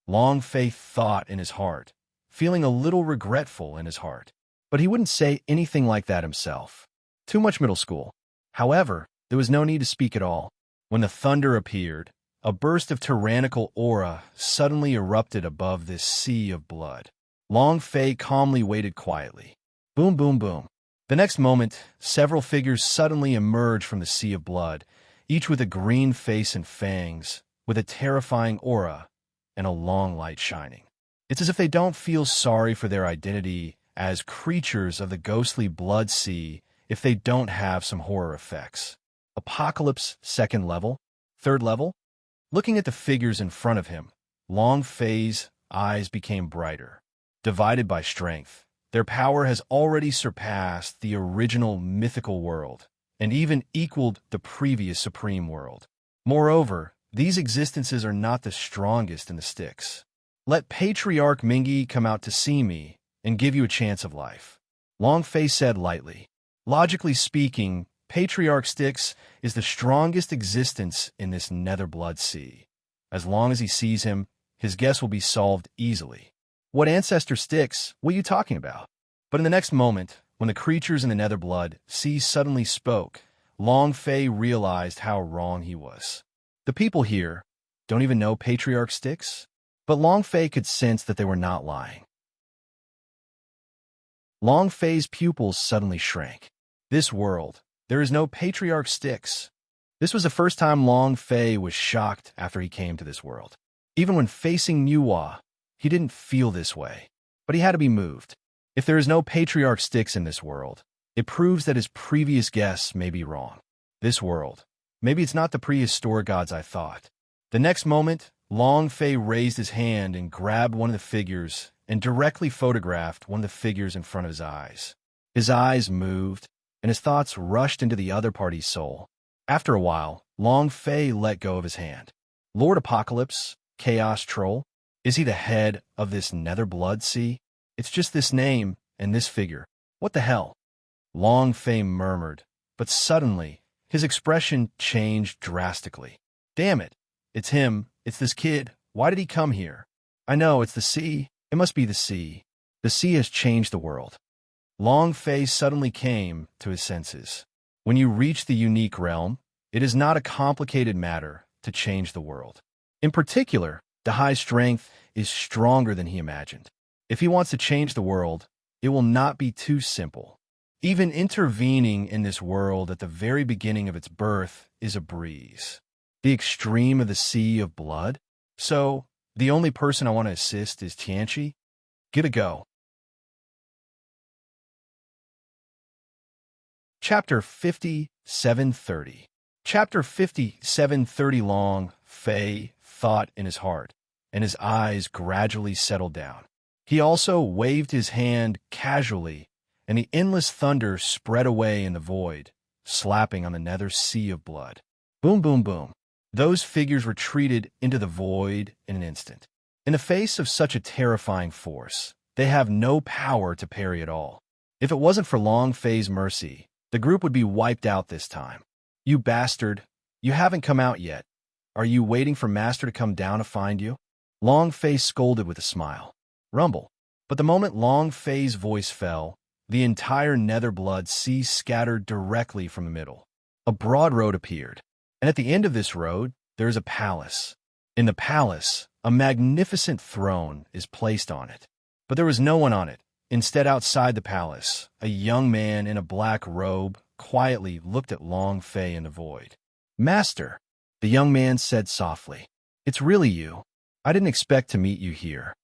Long Fei thought in his heart, feeling a little regretful in his heart. But he wouldn't say anything like that himself. Too much middle school. However, there was no need to speak at all. When the thunder appeared, a burst of tyrannical aura suddenly erupted above this sea of blood. Long Fei calmly waited quietly. Boom, boom, boom. The next moment, several figures suddenly emerged from the sea of blood, each with a green face and fangs, with a terrifying aura and a long light shining. It's as if they don't feel sorry for their identity as creatures of the ghostly blood sea if they don't have some horror effects. Apocalypse, second level. Third level? Looking at the figures in front of him, Long Fei's eyes became brighter. Divided by strength, their power has already surpassed the original mythical world, and even equaled the previous supreme world. Moreover, these existences are not the strongest in the Styx. Let Patriarch Mingi come out to see me and give you a chance of life. Long Fei said lightly. Logically speaking, Patriarch Styx is the strongest existence in this nether blood sea. As long as he sees him, his guess will be solved easily. What ancestor Styx? What are you talking about? But in the next moment, when the creatures in the nether blood sea suddenly spoke, Long Fei realized how wrong he was. The people here don't even know Patriarch Styx? But Long Fei could sense that they were not lying. Long Fei's pupils suddenly shrank. This world, there is no Patriarch Styx. This was the first time Long Fei was shocked after he came to this world. Even when facing Nuwa, he didn't feel this way. But he had to be moved. If there is no Patriarch Styx in this world, it proves that his previous guess may be wrong. This world, maybe it's not the prehistoric gods I thought. The next moment, Long Fei raised his hand and grabbed one of the figures and directly photographed one of the figures in front of his eyes. His eyes moved, and his thoughts rushed into the other party's soul. After a while, Long Fei let go of his hand. Lord Apocalypse, Chaos Troll, is he the head of this nether blood sea? It's just this name and this figure. What the hell? Long Fei murmured, but suddenly, his expression changed drastically. Damn it. It's him. It's this kid. Why did he come here? I know, it's the sea. It must be the sea. The sea has changed the world. Long Fei suddenly came to his senses. When you reach the unique realm, it is not a complicated matter to change the world. In particular, the high strength is stronger than he imagined. If he wants to change the world, it will not be too simple. Even intervening in this world at the very beginning of its birth is a breeze. The extreme of the sea of blood? So, the only person I want to assist is Tianchi? Get a go. Chapter 5730. Chapter 5730. Long Fei thought in his heart, and his eyes gradually settled down. He also waved his hand casually, and the endless thunder spread away in the void, slapping on the nether sea of blood. Boom, boom, boom. Those figures retreated into the void in an instant. In the face of such a terrifying force, they have no power to parry at all. If it wasn't for Long Fei's mercy, the group would be wiped out this time. You bastard, you haven't come out yet. Are you waiting for Master to come down to find you? Long Fei scolded with a smile. Rumble. But the moment Long Fei's voice fell, the entire nether blood sea scattered directly from the middle. A broad road appeared, and at the end of this road, there is a palace. In the palace, a magnificent throne is placed on it. But there was no one on it. Instead, outside the palace, a young man in a black robe quietly looked at Long Fei in the void. Master, the young man said softly, it's really you. I didn't expect to meet you here.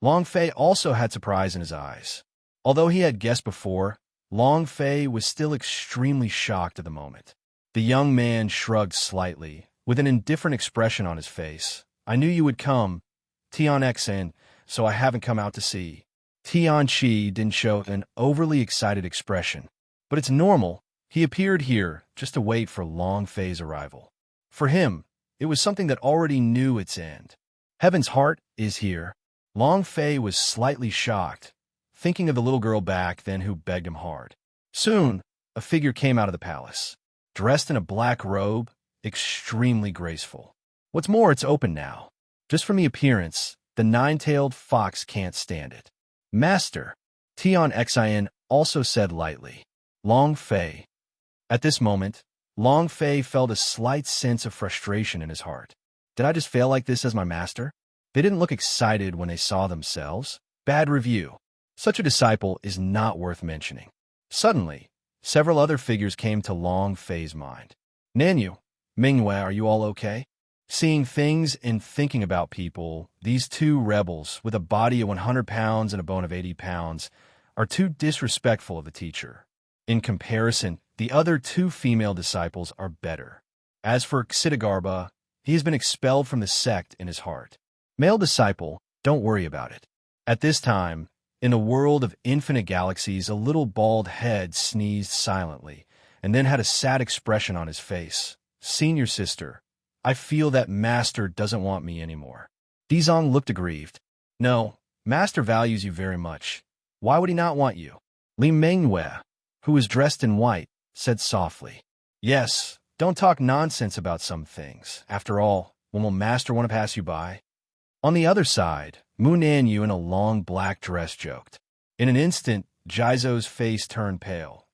Long Fei also had surprise in his eyes. Although he had guessed before, Long Fei was still extremely shocked at the moment. The young man shrugged slightly, with an indifferent expression on his face. I knew you would come, Tian Xen, so I haven't come out to see. Tian Chi didn't show an overly excited expression, but it's normal. He appeared here just to wait for Long Fei's arrival. For him, it was something that already knew its end. Heaven's heart is here. Long Fei was slightly shocked, thinking of the little girl back then who begged him hard. Soon, a figure came out of the palace, dressed in a black robe, extremely graceful. What's more, it's open now. Just from the appearance, the nine-tailed fox can't stand it. Master, Tian Xin also said lightly. Long Fei. At this moment, Long Fei felt a slight sense of frustration in his heart. Did I just fail like this as my master? They didn't look excited when they saw themselves. Bad review. Such a disciple is not worth mentioning. Suddenly, several other figures came to Long Fei's mind. Nanyu, Mingyue, are you all okay? Seeing things and thinking about people, these two rebels, with a body of 100 pounds and a bone of 80 pounds, are too disrespectful of the teacher. In comparison, the other two female disciples are better. As for Ksitigarbha, he has been expelled from the sect in his heart. Male disciple, don't worry about it. At this time, in a world of infinite galaxies, a little bald head sneezed silently, and then had a sad expression on his face. Senior sister, I feel that Master doesn't want me anymore. Dizong looked aggrieved. No, Master values you very much. Why would he not want you? Li Mengyue, who was dressed in white, said softly. Yes, don't talk nonsense about some things. After all, when will Master want to pass you by? On the other side, Mu Nanyu in a long black dress joked. In an instant, Jaizo's face turned pale.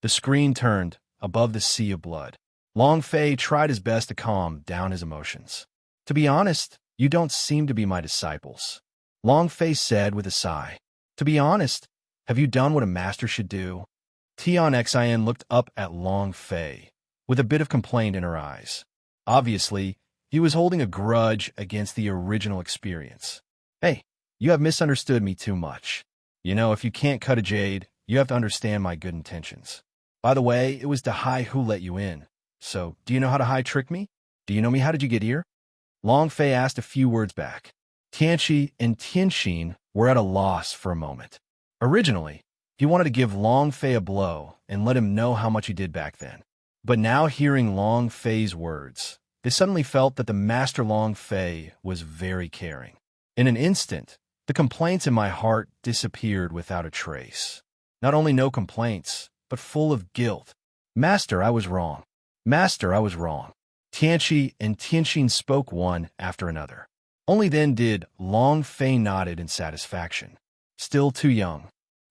The screen turned above the sea of blood. Long Fei tried his best to calm down his emotions. To be honest, you don't seem to be my disciples. Long Fei said with a sigh. To be honest, have you done what a master should do? Tian Xin looked up at Long Fei, with a bit of complaint in her eyes. Obviously, he was holding a grudge against the original experience. Hey, you have misunderstood me too much. You know, if you can't cut a jade, you have to understand my good intentions. By the way, it was Dahai who let you in. So, do you know how Dahai tricked me? Do you know me? How did you get here? Long Fei asked a few words back. Tianqi and Tianxin were at a loss for a moment. Originally, he wanted to give Long Fei a blow and let him know how much he did back then. But now hearing Long Fei's words, they suddenly felt that the Master Long Fei was very caring. In an instant, the complaints in my heart disappeared without a trace. Not only no complaints, but full of guilt. Master, I was wrong. Master, I was wrong. Tianqi and Tianxin spoke one after another. Only then did Long Fei nodded in satisfaction. Still too young.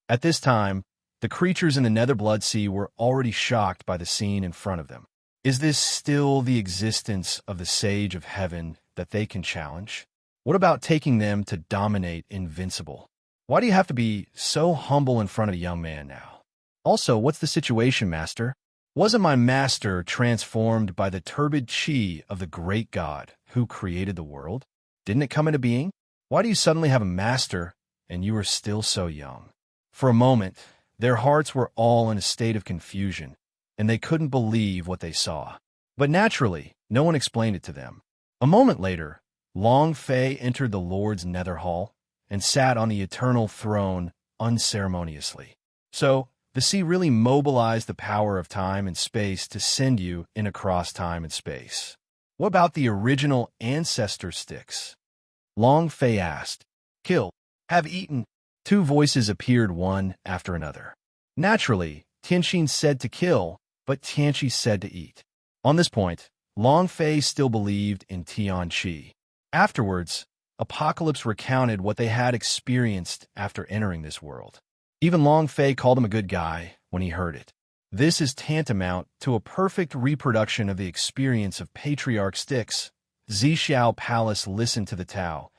At this time, the creatures in the Nether Blood Sea were already shocked by the scene in front of them. Is this still the existence of the Sage of Heaven that they can challenge? What about taking them to dominate Invincible? Why do you have to be so humble in front of a young man now? Also, what's the situation, Master? Wasn't my master transformed by the turbid chi of the great God who created the world? Didn't it come into being? Why do you suddenly have a master and you are still so young? For a moment, their hearts were all in a state of confusion, and they couldn't believe what they saw. But naturally, no one explained it to them. A moment later, Long Fei entered the Lord's nether hall and sat on the eternal throne unceremoniously. So, the sea really mobilized the power of time and space to send you in across time and space. What about the original ancestor sticks? Long Fei asked. Kill. Have eaten. Two voices appeared one after another. Naturally, Tianxin said to kill, but Tianqi said to eat. On this point, Long Fei still believed in Tianqi. Afterwards, Apocalypse recounted what they had experienced after entering this world. Even Long Fei called him a good guy when he heard it. This is tantamount to a perfect reproduction of the experience of Patriarch Styx. Zixiao Palace listened to the Tao,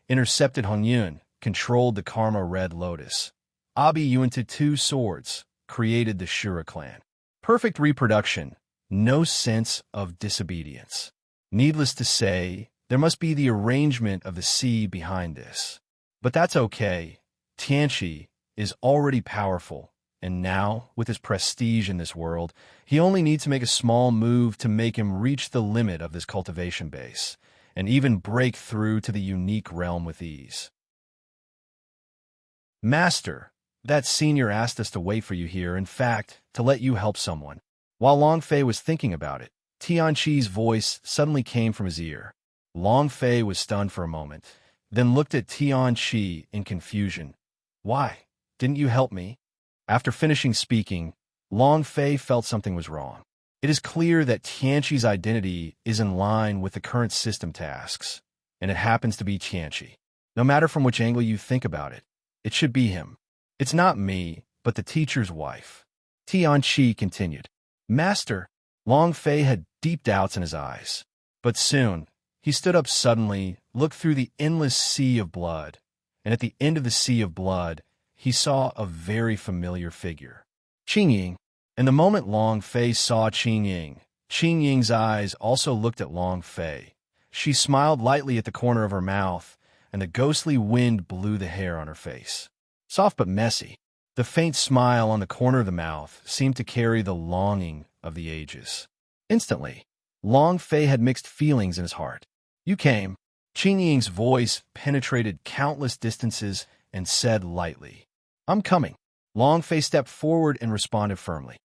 intercepted Hongyun, controlled the Karma Red Lotus. Abi Yuanted two swords, created the Shura clan. Perfect reproduction, no sense of disobedience. Needless to say, there must be the arrangement of the sea behind this. But that's okay. Tianqi is already powerful, and now, with his prestige in this world, he only needs to make a small move to make him reach the limit of this cultivation base, and even break through to the unique realm with ease. Master, that senior asked us to wait for you here, in fact, to let you help someone. While Long Fei was thinking about it, Tianqi's voice suddenly came from his ear. Long Fei was stunned for a moment, then looked at Tianqi in confusion. Why? Didn't you help me? After finishing speaking, Long Fei felt something was wrong. It is clear that Tianqi's identity is in line with the current system tasks, and it happens to be Tianqi. No matter from which angle you think about it, it should be him. It's not me, but the teacher's wife. Tianqi continued. Master, Long Fei had deep doubts in his eyes. But soon, he stood up suddenly, looked through the endless sea of blood, and at the end of the sea of blood, he saw a very familiar figure. Qingying. And the moment Long Fei saw Qingying, Qingying's eyes also looked at Long Fei. She smiled lightly at the corner of her mouth, and the ghostly wind blew the hair on her face. soft but messy. The faint smile on the corner of the mouth seemed to carry the longing of the ages. Instantly, Long Fei had mixed feelings in his heart. You came. Qin Ying's voice penetrated countless distances and said lightly, I'm coming. Long Fei stepped forward and responded firmly.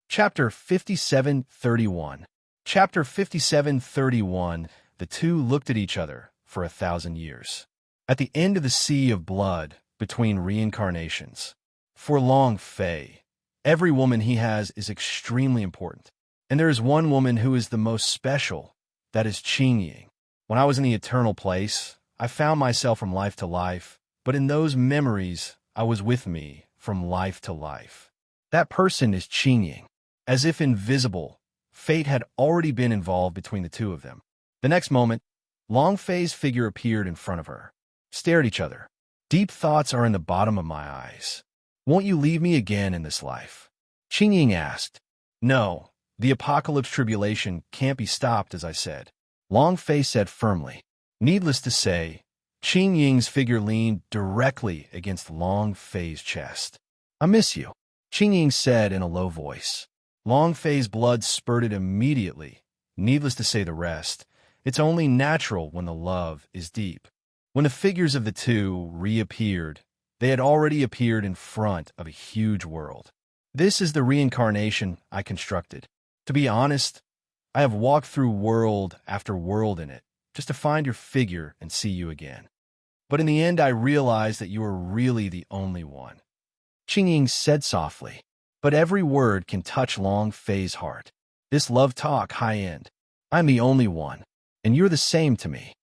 Chapter 57:31. Chapter 57:31. The two looked at each other for 1,000 years. At the end of the sea of blood between reincarnations. For Long Fei, every woman he has is extremely important. And there is one woman who is the most special, that is Qin Ying. When I was in the eternal place, I found myself from life to life, but in those memories, I was with me from life to life. That person is Qin Ying. As if invisible, fate had already been involved between the two of them. The next moment, Long Fei's figure appeared in front of her. Stare at each other. Deep thoughts are in the bottom of my eyes. Won't you leave me again in this life? Qin Ying asked. No, the apocalypse tribulation can't be stopped, as I said. Long Fei said firmly. Needless to say, Qin Ying's figure leaned directly against Long Fei's chest. I miss you, Qin Ying said in a low voice. Long Fei's blood spurted immediately. Needless to say the rest, it's only natural when the love is deep. When the figures of the two reappeared, they had already appeared in front of a huge world. This is the reincarnation I constructed. To be honest, I have walked through world after world in it, just to find your figure and see you again. But in the end, I realized that you are really the only one. Qin Ying said softly, but every word can touch Long Fei's heart. This love talk high-end. I'm the only one, and you're the same to me.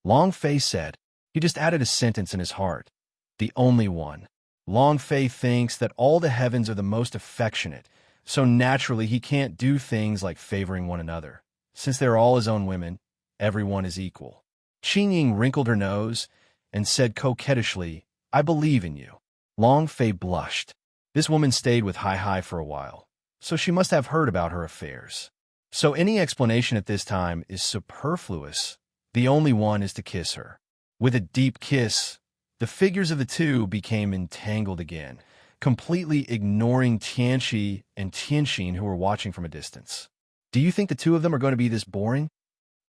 Long Fei said. He just added a sentence in his heart. The only one. Long Fei thinks that all the heavens are the most affectionate, so naturally he can't do things like favoring one another. Since they're all his own women, everyone is equal. Qin Ying wrinkled her nose and said coquettishly, I believe in you. Long Fei blushed. This woman stayed with Hai for a while, so she must have heard about her affairs. So any explanation at this time is superfluous. The only one is to kiss her. With a deep kiss, the figures of the two became entangled again, completely ignoring Tianqi and Tianxin who were watching from a distance. Do you think the two of them are going to be this boring?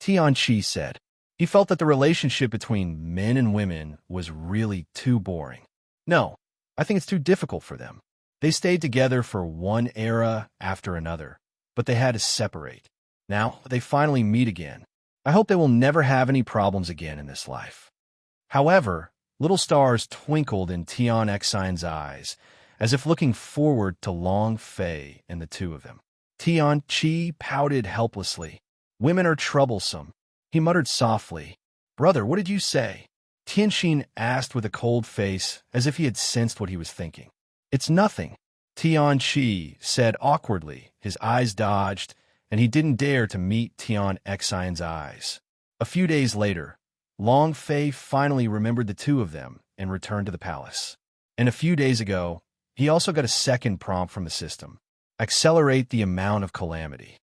Tianqi said. He felt that the relationship between men and women was really too boring. No, I think it's too difficult for them. They stayed together for one era after another, but they had to separate. Now, they finally meet again. I hope they will never have any problems again in this life. However, little stars twinkled in Tian Xian's eyes, as if looking forward to Long Fei and the two of them. Tianqi pouted helplessly. Women are troublesome. He muttered softly. Brother, what did you say? Tianxin asked with a cold face, as if he had sensed what he was thinking. It's nothing, Tianqi said awkwardly. His eyes dodged, and he didn't dare to meet Tian Xian's eyes. A few days later, Long Fei finally remembered the two of them and returned to the palace. And a few days ago, he also got a second prompt from the system. Accelerate the amount of calamity.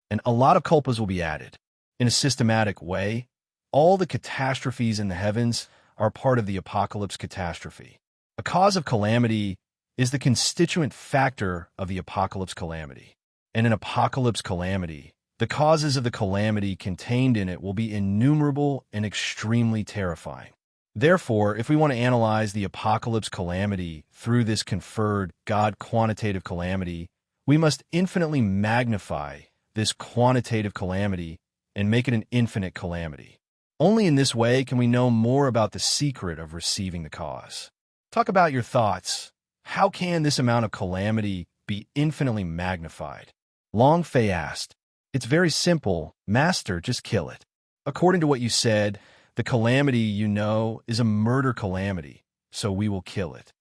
And a lot of culpas will be added. In a systematic way, all the catastrophes in the heavens are part of the apocalypse catastrophe. A cause of calamity is the constituent factor of the apocalypse calamity. And an apocalypse calamity, the causes of the calamity contained in it will be innumerable and extremely terrifying. Therefore, if we want to analyze the apocalypse calamity through this conferred God quantitative calamity, we must infinitely magnify this quantitative calamity and make it an infinite calamity. Only in this way can we know more about the secret of receiving the cause. Talk about your thoughts. How can this amount of calamity be infinitely magnified? Long Fei asked. It's very simple. Master, just kill it. According to what you said, the calamity you know is a murder calamity, so we will kill it.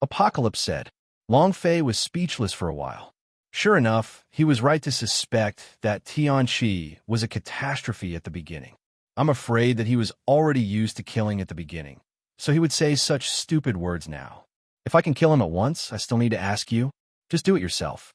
Apocalypse said. Long Fei was speechless for a while. Sure enough, he was right to suspect that Tianqi was a catastrophe at the beginning. I'm afraid that he was already used to killing at the beginning, so he would say such stupid words now. If I can kill him at once, I still need to ask you. Just do it yourself.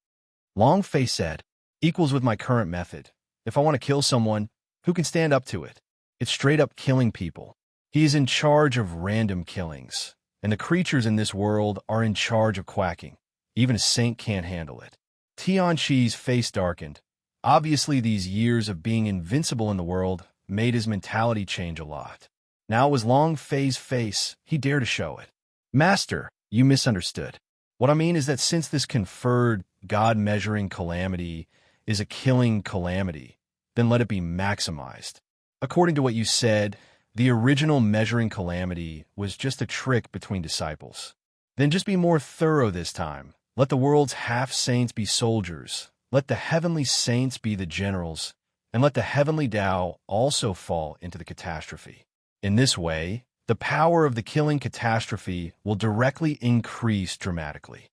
Long Fei said, equals with my current method. If I want to kill someone, who can stand up to it? It's straight up killing people. He is in charge of random killings, and the creatures in this world are in charge of quacking. Even a saint can't handle it. Tianqi's face darkened. Obviously, these years of being invincible in the world made his mentality change a lot. Now it was Long Fei's face. He dared to show it. Master, you misunderstood. What I mean is that since this conferred God-measuring calamity is a killing calamity, then let it be maximized. According to what you said, the original measuring calamity was just a trick between disciples. Then just be more thorough this time. Let the world's half-saints be soldiers. Let the heavenly saints be the generals. And let the heavenly Tao also fall into the catastrophe. In this way, the power of the killing catastrophe will directly increase dramatically.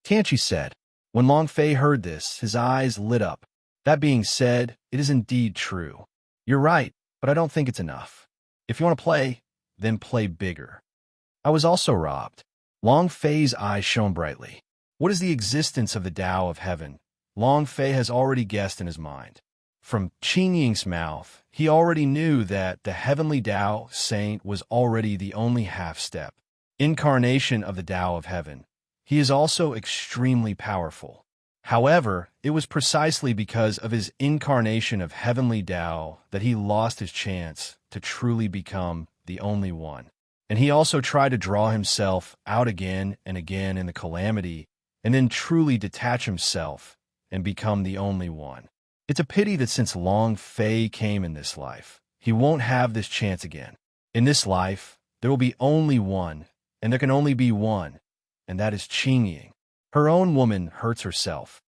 Tianqi said. When Long Fei heard this, his eyes lit up. That being said, it is indeed true. You're right, but I don't think it's enough. If you want to play, then play bigger. I was also robbed. Long Fei's eyes shone brightly. What is the existence of the Tao of heaven? Long Fei has already guessed in his mind. From Qing Ying's mouth, he already knew that the heavenly Tao saint was already the only half-step incarnation of the Tao of heaven. He is also extremely powerful. However, it was precisely because of his incarnation of heavenly Tao that he lost his chance to truly become the only one. And he also tried to draw himself out again and again in the calamity, and then truly detach himself and become the only one. It's a pity that since Long Fei came in this life, he won't have this chance again. In this life, there will be only one, and there can only be one, and that is Qing Ying. Her own woman hurts herself.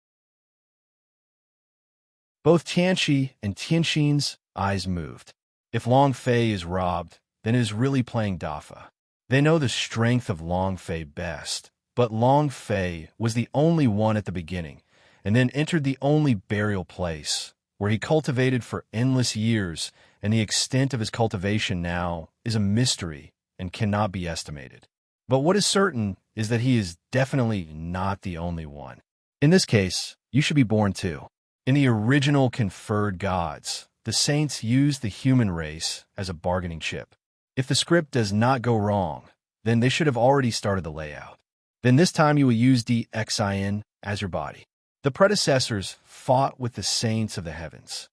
Both Tianqi and Tianxin's eyes moved. If Long Fei is robbed, then it is really playing Dafa. They know the strength of Long Fei best, but Long Fei was the only one at the beginning, and then entered the only burial place, where he cultivated for endless years, and the extent of his cultivation now is a mystery and cannot be estimated. But what is certain is that he is definitely not the only one. In this case, you should be born too. In the original conferred gods, the saints used the human race as a bargaining chip. If the script does not go wrong, then they should have already started the layout. Then this time you will use DXIN as your body. The predecessors fought with the saints of the heavens.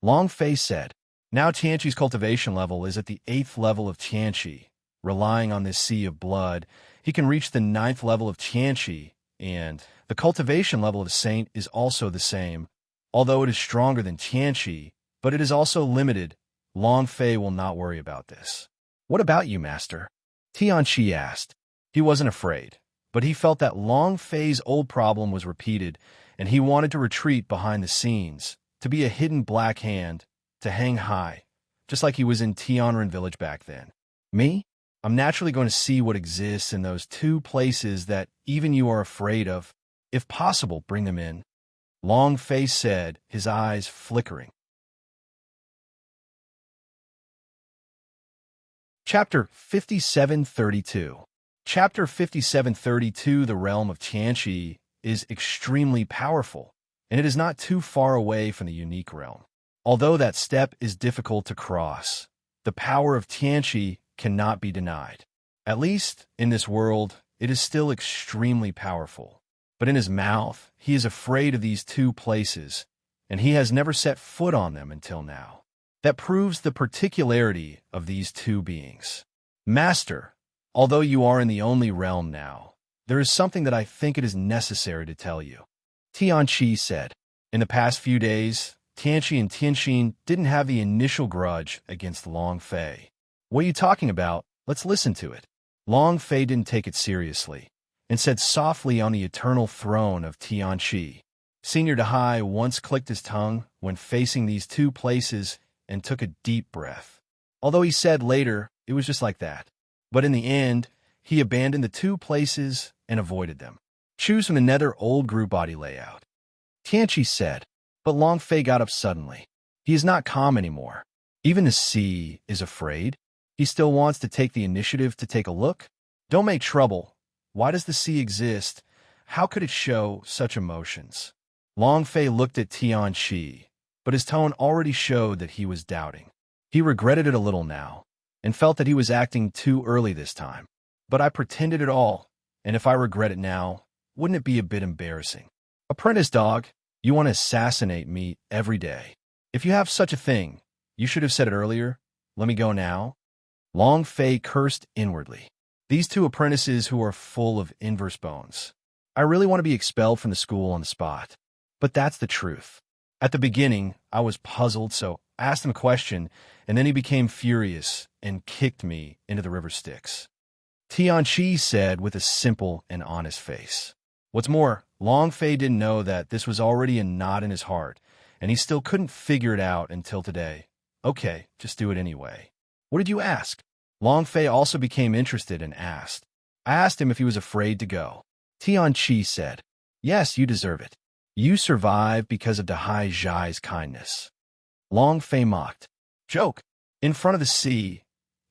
Long Fei said, now Tianqi's cultivation level is at the 8th level of Tianqi. Relying on this sea of blood, he can reach the 9th level of Tianqi, and the cultivation level of the saint is also the same. Although it is stronger than Tianqi, but it is also limited. Long Fei will not worry about this. What about you, Master? Tianqi asked. He wasn't afraid, but he felt that Long Fei's old problem was repeated, and he wanted to retreat behind the scenes, to be a hidden black hand, to hang high, just like he was in Tianren village back then. Me? I'm naturally going to see what exists in those two places that even you are afraid of. If possible, bring them in. Long Fei said, his eyes flickering. Chapter 5732. Chapter 5732, the realm of Tianqi, is extremely powerful, and it is not too far away from the unique realm. Although that step is difficult to cross, the power of Tianqi cannot be denied. At least, in this world, it is still extremely powerful. But in his mouth, he is afraid of these two places, and he has never set foot on them until now. That proves the particularity of these two beings. Master, although you are in the only realm now, there is something that I think it is necessary to tell you. Tianqi said. In the past few days, Tianqi and Tianxin didn't have the initial grudge against Long Fei. What are you talking about? Let's listen to it. Long Fei didn't take it seriously, and said softly on the eternal throne of Tianqi. Senior Dahai once clicked his tongue when facing these two places and took a deep breath. Although he said later it was just like that. But in the end, he abandoned the two places and avoided them. Choose from the nether old group body layout. Tianqi said, but Long Fei got up suddenly. He is not calm anymore. Even the sea is afraid. He still wants to take the initiative to take a look. Don't make trouble. Why does the sea exist? How could it show such emotions? Long Fei looked at Tianqi, but his tone already showed that he was doubting. He regretted it a little now, and felt that he was acting too early this time. But I pretended it all, and if I regret it now, wouldn't it be a bit embarrassing? Apprentice dog, you want to assassinate me every day. If you have such a thing, you should have said it earlier. Let me go now. Long Fei cursed inwardly. These two apprentices who are full of inverse bones. I really want to be expelled from the school on the spot. But that's the truth. At the beginning, I was puzzled, so I asked him a question, and then he became furious and kicked me into the river Styx. Tianqi said with a simple and honest face. What's more, Long Fei didn't know that this was already a knot in his heart, and he still couldn't figure it out until today. Okay, just do it anyway. What did you ask? Long Fei also became interested and asked. I asked him if he was afraid to go. Tianqi said, yes, you deserve it. You survived because of Dahai Zhai's kindness. Long Fei mocked. Joke. In front of the sea,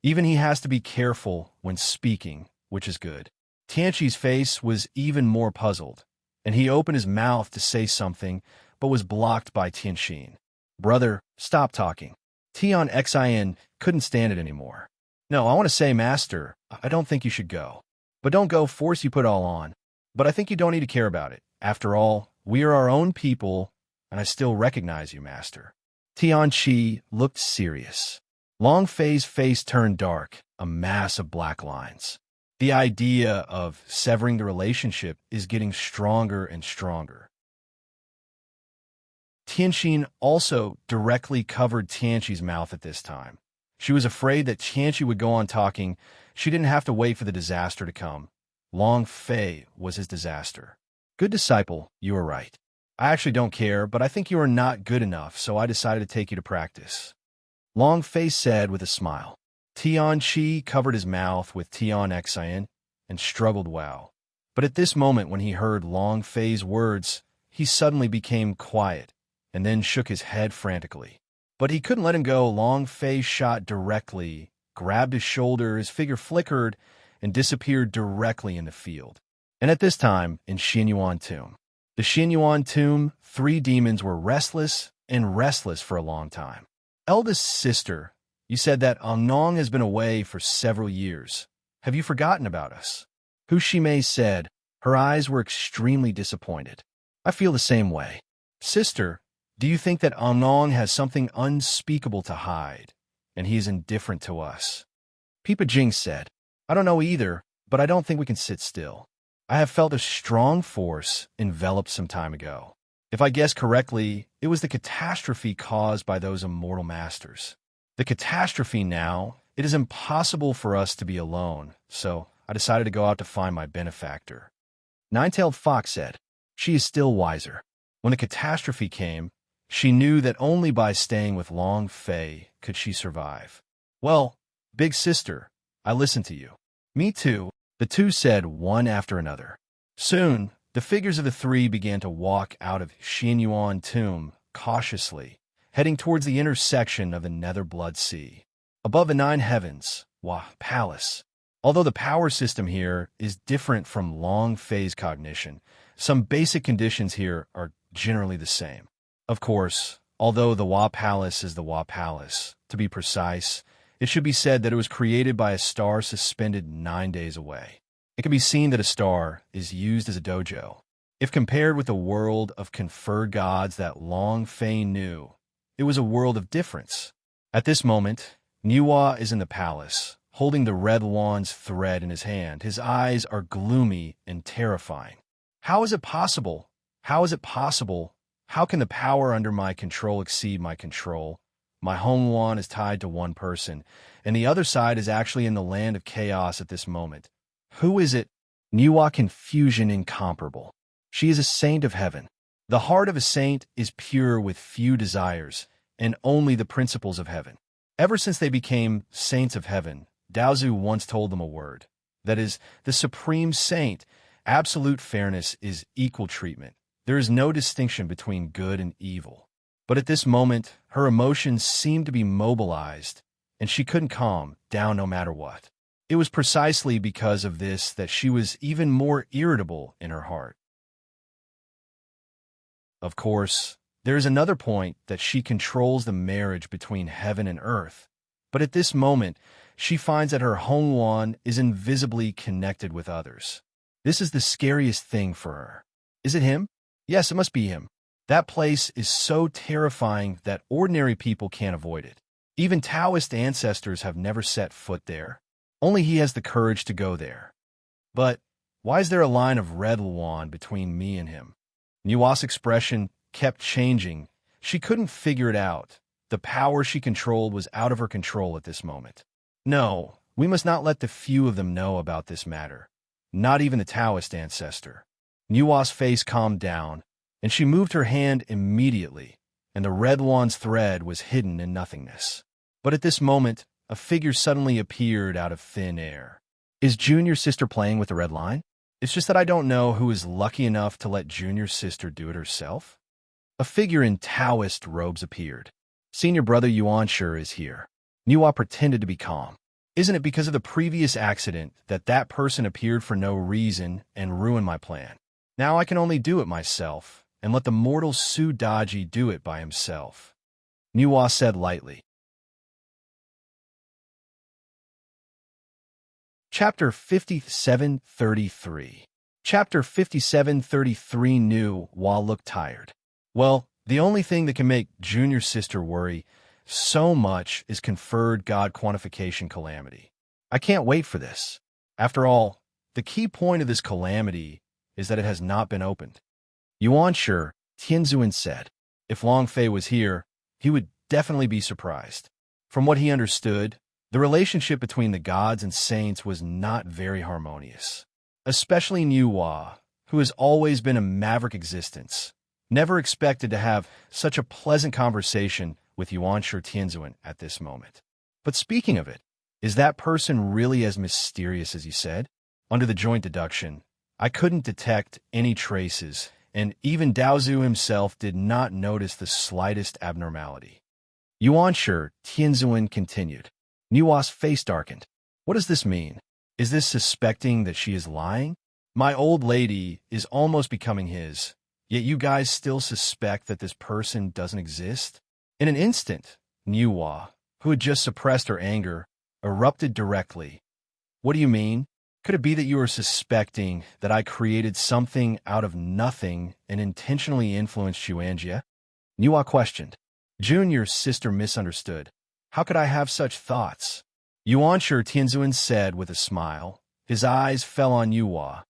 even he has to be careful when speaking, which is good. Tianqi's face was even more puzzled, and he opened his mouth to say something, but was blocked by Tianqin. Brother, stop talking. Tianxin couldn't stand it anymore. No, I want to say, Master, I don't think you should go. But don't go force you put all on. But I think you don't need to care about it. After all, we are our own people, and I still recognize you, Master. Tianqi looked serious. Long Fei's face turned dark, a mass of black lines. The idea of severing the relationship is getting stronger and stronger. Tianqin also directly covered Tianqi's mouth at this time. She was afraid that Tianqi would go on talking. She didn't have to wait for the disaster to come. Long Fei was his disaster. Good disciple, you are right. I actually don't care, but I think you are not good enough, so I decided to take you to practice. Long Fei said with a smile. Tianqi covered his mouth with Tianxin and struggled well. But at this moment when he heard Long Fei's words, he suddenly became quiet and then shook his head frantically. But he couldn't let him go. Long Fei shot directly, grabbed his shoulder, his figure flickered, and disappeared directly in the field. And at this time, in Xinyuan Tomb. The Xinyuan Tomb, 3 demons were restless for a long time. Eldest sister, you said that Annong has been away for several years. Have you forgotten about us? Hu Shimei said. Her eyes were extremely disappointed. I feel the same way. Sister, do you think that Annong has something unspeakable to hide, and he is indifferent to us? Pipa Jing said, I don't know either, but I don't think we can sit still. I have felt a strong force enveloped some time ago. If I guess correctly, it was the catastrophe caused by those immortal masters. The catastrophe now, it is impossible for us to be alone, so I decided to go out to find my benefactor. Nine-tailed Fox said, she is still wiser. When the catastrophe came, she knew that only by staying with Long Fei could she survive. Well, big sister, I listen to you. Me too, the two said one after another. Soon, the figures of the 3 began to walk out of Xinyuan Tomb cautiously, heading towards the intersection of the Nether Blood Sea. Above the 9 heavens, palace. Although the power system here is different from Long Fei's cognition, some basic conditions here are generally the same. Of course, although the Wa Palace is the Wa Palace, to be precise, it should be said that it was created by a star suspended 9 days away. It can be seen that a star is used as a dojo. If compared with the world of conferred gods that Long Fei knew, it was a world of difference. At this moment, Niwa is in the palace, holding the red wand's thread in his hand. His eyes are gloomy and terrifying. How is it possible? How is it possible? How can the power under my control exceed my control? My home wand is tied to one person, and the other side is actually in the land of chaos at this moment. Who is it? Niwa confusion incomparable. She is a saint of heaven. The heart of a saint is pure with few desires, and only the principles of heaven. Ever since they became saints of heaven, Daozu once told them a word. That is, the supreme saint, absolute fairness is equal treatment. There is no distinction between good and evil. But at this moment, her emotions seemed to be mobilized, and she couldn't calm down no matter what. It was precisely because of this that she was even more irritable in her heart. Of course, there is another point that she controls the marriage between heaven and earth, But at this moment, she finds that her Hongwan is invisibly connected with others. This is the scariest thing for her. Is it him? Yes, it must be him. That place is so terrifying that ordinary people can't avoid it. Even Taoist ancestors have never set foot there. Only he has the courage to go there. But why is there a line of red lawn between me and him? Nua's expression kept changing. She couldn't figure it out. The power she controlled was out of her control at this moment. No, we must not let the few of them know about this matter. Not even the Taoist ancestor. Nua's face calmed down, and she moved her hand immediately, and the red lawn's thread was hidden in nothingness. But at this moment, a figure suddenly appeared out of thin air. Is Junior's sister playing with the red line? It's just that I don't know who is lucky enough to let Junior's sister do it herself. A figure in Taoist robes appeared. Senior brother Yuanshi is here. Nua pretended to be calm. Isn't it because of the previous accident that that person appeared for no reason and ruined my plan? Now I can only do it myself, and let the mortal Su Daji do it by himself. Nua said lightly. Chapter 57:33. Chapter 57:33. Nua looked tired. Well, the only thing that can make Junior's sister worry so much is conferred God quantification calamity. I can't wait for this. After all, the key point of this calamity is that it has not been opened. Yuanshi, Tianzuan said, if Long Fei was here, he would definitely be surprised. From what he understood, the relationship between the gods and saints was not very harmonious. Especially Nua, who has always been a maverick existence, never expected to have such a pleasant conversation with Yuanshi Tianzuan at this moment. But speaking of it, is that person really as mysterious as you said? Under the joint deduction, I couldn't detect any traces, and even Daozu himself did not notice the slightest abnormality. Yuanshi Tianzuan continued. Nua's face darkened. What does this mean? Is this suspecting that she is lying? My old lady is almost becoming his, yet you guys still suspect that this person doesn't exist? In an instant, Nua, who had just suppressed her anger, erupted directly. What do you mean? Could it be that you are suspecting that I created something out of nothing and intentionally influenced Xuanjia? Nua questioned. Junior's sister misunderstood. How could I have such thoughts? Yuanshi Tianzuan said with a smile. His eyes fell on Nua,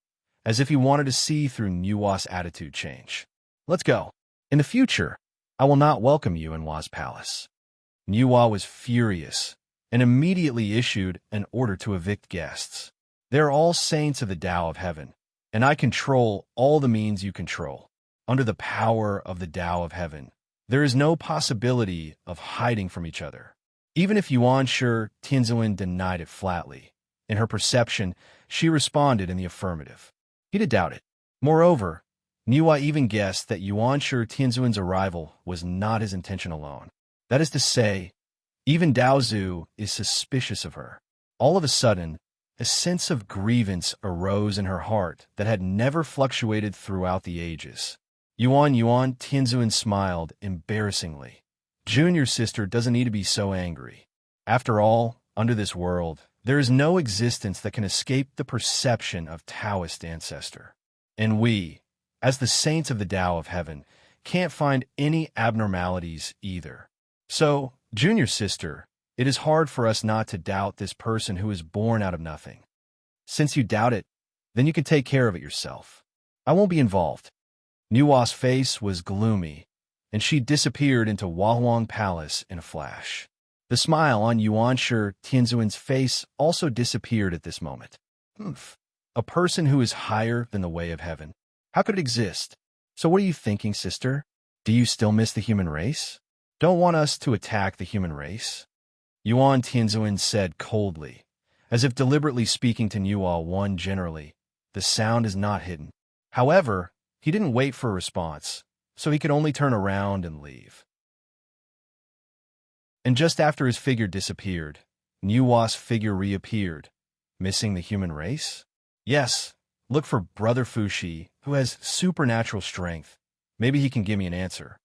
as if he wanted to see through Nua's attitude change. Let's go. In the future, I will not welcome you in Wa's palace. Nua was furious and immediately issued an order to evict guests. They are all saints of the Tao of Heaven, and I control all the means you control. Under the power of the Tao of Heaven, there is no possibility of hiding from each other. Even if Yuanshi Tianzuan denied it flatly, in her perception, she responded in the affirmative. He did doubt it. Moreover, Nua even guessed that Yuanshi Tianzuan's arrival was not his intention alone. That is to say, even Daozu is suspicious of her. All of a sudden, a sense of grievance arose in her heart that had never fluctuated throughout the ages. Yuan Tianzuan smiled embarrassingly. Junior's sister doesn't need to be so angry. After all, under this world, there is no existence that can escape the perception of Taoist ancestor. And we, as the saints of the Tao of Heaven, can't find any abnormalities either. So, Junior's sister, it is hard for us not to doubt this person who is born out of nothing. Since you doubt it, then you can take care of it yourself. I won't be involved. Nua's face was gloomy, and she disappeared into Wahuang Palace in a flash. The smile on Yuanshi Tianzuan's face also disappeared at this moment. A person who is higher than the way of heaven. How could it exist? So what are you thinking, sister? Do you still miss the human race? Don't want us to attack the human race? Yuan Tianzuan said coldly, as if deliberately speaking to Nua one generally. The sound is not hidden. However, he didn't wait for a response, so he could only turn around and leave. And just after his figure disappeared, Nua's figure reappeared. Missing the human race? Yes, look for Brother Fushi, who has supernatural strength. Maybe he can give me an answer.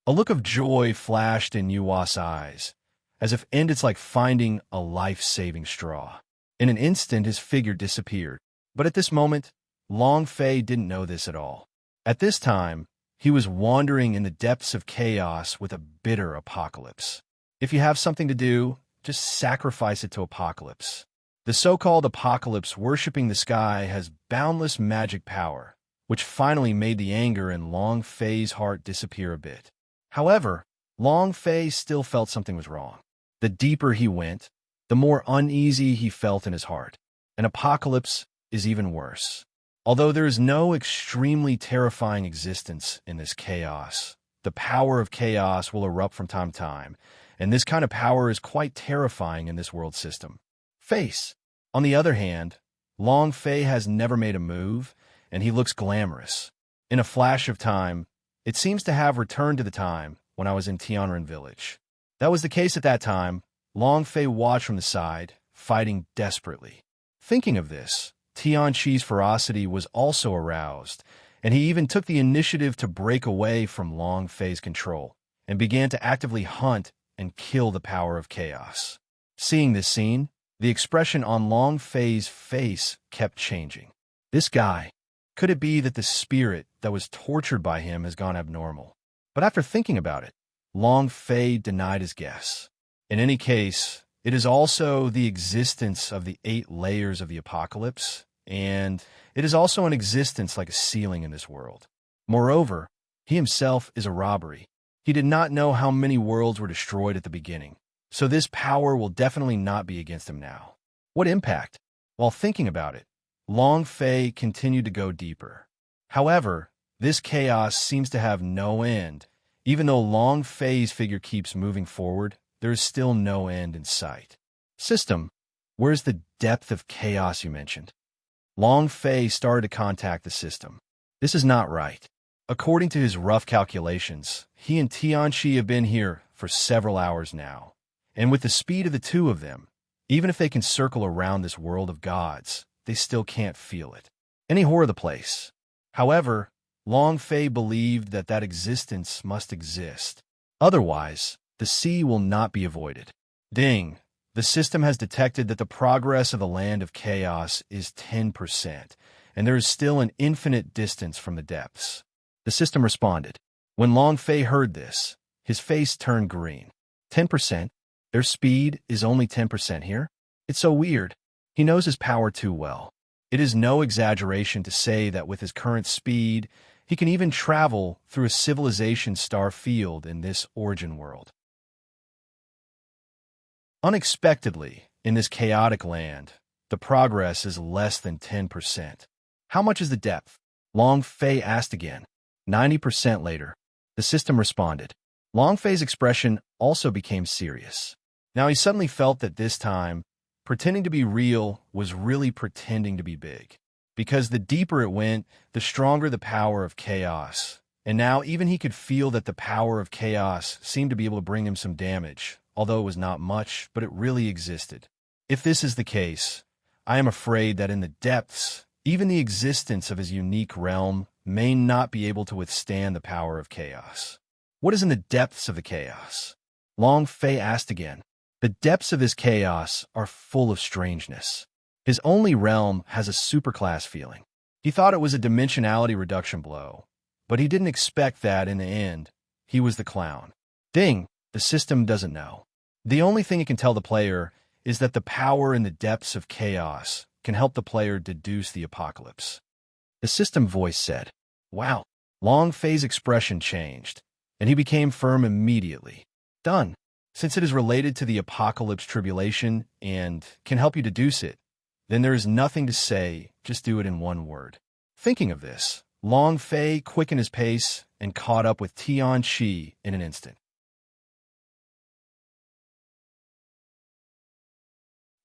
A look of joy flashed in Nua's eyes, as if it's like finding a life-saving straw. In an instant, his figure disappeared. But at this moment, Long Fei didn't know this at all. At this time, he was wandering in the depths of chaos with a bitter apocalypse. If you have something to do, just sacrifice it to apocalypse. The so-called apocalypse worshipping the sky has boundless magic power, which finally made the anger in Long Fei's heart disappear a bit. However, Long Fei still felt something was wrong. The deeper he went, the more uneasy he felt in his heart. An apocalypse is even worse. Although there is no extremely terrifying existence in this chaos, the power of chaos will erupt from time to time, and this kind of power is quite terrifying in this world system. Face. On the other hand, Long Fei has never made a move, and he looks glamorous. In a flash of time, it seems to have returned to the time when I was in Tianren village. That was the case at that time. Long Fei watched from the side, fighting desperately. Thinking of this, Tianqi's ferocity was also aroused, and he even took the initiative to break away from Long Fei's control and began to actively hunt and kill the power of chaos. Seeing this scene, the expression on Long Fei's face kept changing. This guy, could it be that the spirit that was tortured by him has gone abnormal? But after thinking about it, Long Fei denied his guess. In any case, it is also the existence of the 8 layers of the apocalypse, and it is also an existence like a ceiling in this world. Moreover, he himself is a robbery. He did not know how many worlds were destroyed at the beginning, so this power will definitely not be against him now. What impact? While thinking about it, Long Fei continued to go deeper. However, this chaos seems to have no end. Even though Long Fei's figure keeps moving forward, there is still no end in sight. System, where's the depth of chaos you mentioned? Long Fei started to contact the system. This is not right. According to his rough calculations, he and Tianqi have been here for several hours now. And with the speed of the two of them, even if they can circle around this world of gods, they still can't feel it. Any horror of the place. However, Long Fei believed that existence must exist. Otherwise, the sea will not be avoided. Ding! The system has detected that the progress of the land of chaos is 10%, and there is still an infinite distance from the depths. The system responded. When Long Fei heard this, his face turned green. 10%? Their speed is only 10% here? It's so weird. He knows his power too well. It is no exaggeration to say that with his current speed, he can even travel through a civilization star field in this origin world. Unexpectedly, in this chaotic land, the progress is less than 10%. How much is the depth? Long Fei asked again. 90% later, the system responded. Long Fei's expression also became serious. Now he suddenly felt that this time, pretending to be real was really pretending to be big. Because the deeper it went, the stronger the power of chaos. And now even he could feel that the power of chaos seemed to be able to bring him some damage, although it was not much, but it really existed. If this is the case, I am afraid that in the depths, even the existence of his unique realm may not be able to withstand the power of chaos. What is in the depths of the chaos? Long Fei asked again. The depths of his chaos are full of strangeness. His only realm has a superclass feeling. He thought it was a dimensionality reduction blow, but he didn't expect that in the end, he was the clown. Ding, the system doesn't know. The only thing it can tell the player is that the power in the depths of chaos can help the player deduce the apocalypse. The system voice said, "Wow." Long Fei's expression changed, and he became firm immediately. Done. Since it is related to the apocalypse tribulation and can help you deduce it, then there is nothing to say, just do it in one word. Thinking of this, Long Fei quickened his pace and caught up with Tianqi in an instant.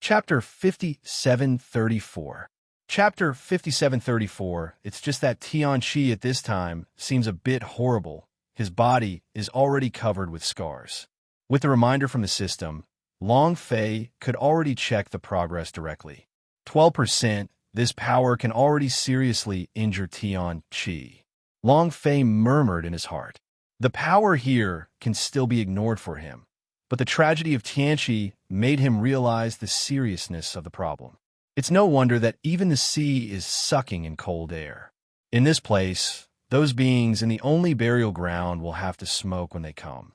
Chapter 5734. Chapter 5734, it's just that Tianqi at this time seems a bit horrible. His body is already covered with scars. With the reminder from the system, Long Fei could already check the progress directly. 12%, this power can already seriously injure Tianqi. Long Fei murmured in his heart. The power here can still be ignored for him, But the tragedy of Tianqi made him realize the seriousness of the problem. It's no wonder that even the sea is sucking in cold air. In this place, those beings in the only burial ground will have to smoke when they come.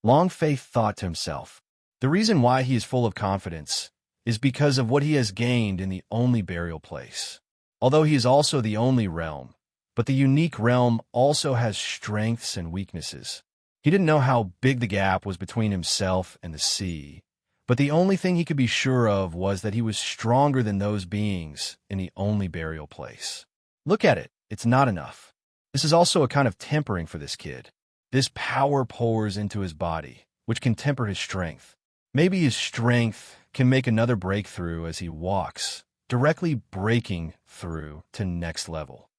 Long Fei thought to himself, the reason why he is full of confidence is because of what he has gained in the only burial place. Although he is also the only realm, but the unique realm also has strengths and weaknesses. He didn't know how big the gap was between himself and the sea, but the only thing he could be sure of was that he was stronger than those beings in the only burial place. Look at it, it's not enough. This is also a kind of tempering for this kid. This power pours into his body, which can temper his strength. Maybe his strength can make another breakthrough as he walks, directly breaking through to next level.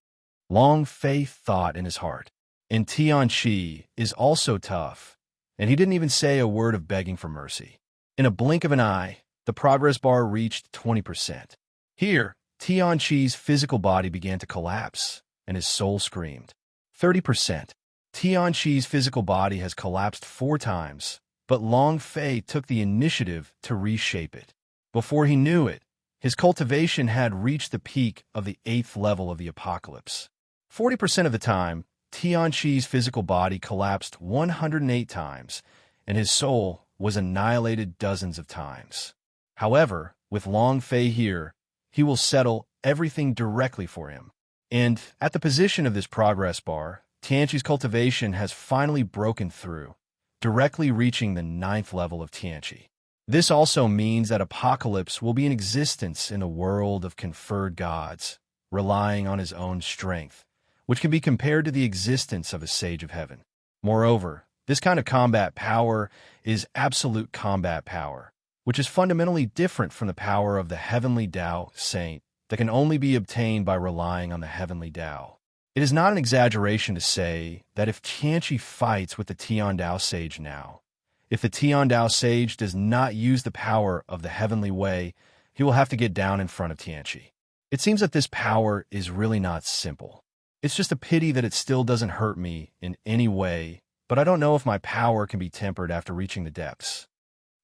Long Fei thought in his heart. And Tianqi is also tough, and he didn't even say a word of begging for mercy. In a blink of an eye, the progress bar reached 20%. Here, Tianqi's physical body began to collapse, and his soul screamed. 30%. Tianqi's physical body has collapsed 4 times, but Long Fei took the initiative to reshape it. Before he knew it, his cultivation had reached the peak of the 8th level of the apocalypse. 40% of the time, Tianqi's physical body collapsed 108 times, and his soul was annihilated dozens of times. However, with Long Fei here, he will settle everything directly for him. And at the position of this progress bar, Tianqi's cultivation has finally broken through, directly reaching the 9th level of Tianqi. This also means that Apocalypse will be in existence in a world of conferred gods, relying on his own strength, which can be compared to the existence of a sage of heaven. Moreover, this kind of combat power is absolute combat power, which is fundamentally different from the power of the heavenly Tao saint that can only be obtained by relying on the heavenly Tao. It is not an exaggeration to say that if Tianqi fights with the Tian Dao sage now, if the Tian Dao sage does not use the power of the heavenly way, he will have to get down in front of Tianqi. It seems that this power is really not simple. It's just a pity that it still doesn't hurt me in any way, but I don't know if my power can be tempered after reaching the depths.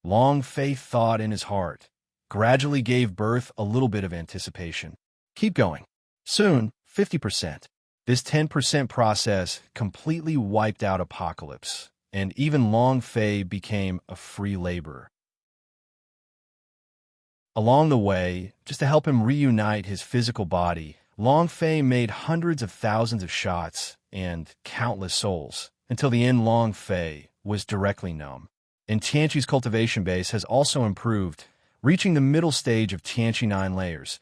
Long Fei thought in his heart, gradually gave birth a little bit of anticipation. Keep going. Soon, 50%. This 10% process completely wiped out Apocalypse, and even Long Fei became a free laborer. Along the way, just to help him reunite his physical body, Long Fei made hundreds of thousands of shots and countless souls, until the end Long Fei was directly numb. And Tianqi's cultivation base has also improved, reaching the middle stage of Tianqi 9 layers,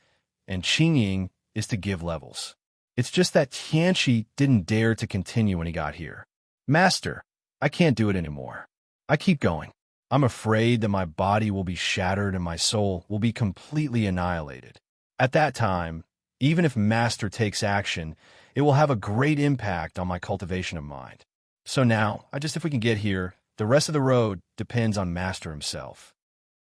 and Qingying is to give levels. It's just that Tianqi didn't dare to continue when he got here. Master, I can't do it anymore. I keep going. I'm afraid that my body will be shattered and my soul will be completely annihilated. At that time, even if Master takes action, it will have a great impact on my cultivation of mind. So now, if we can get here, the rest of the road depends on Master himself.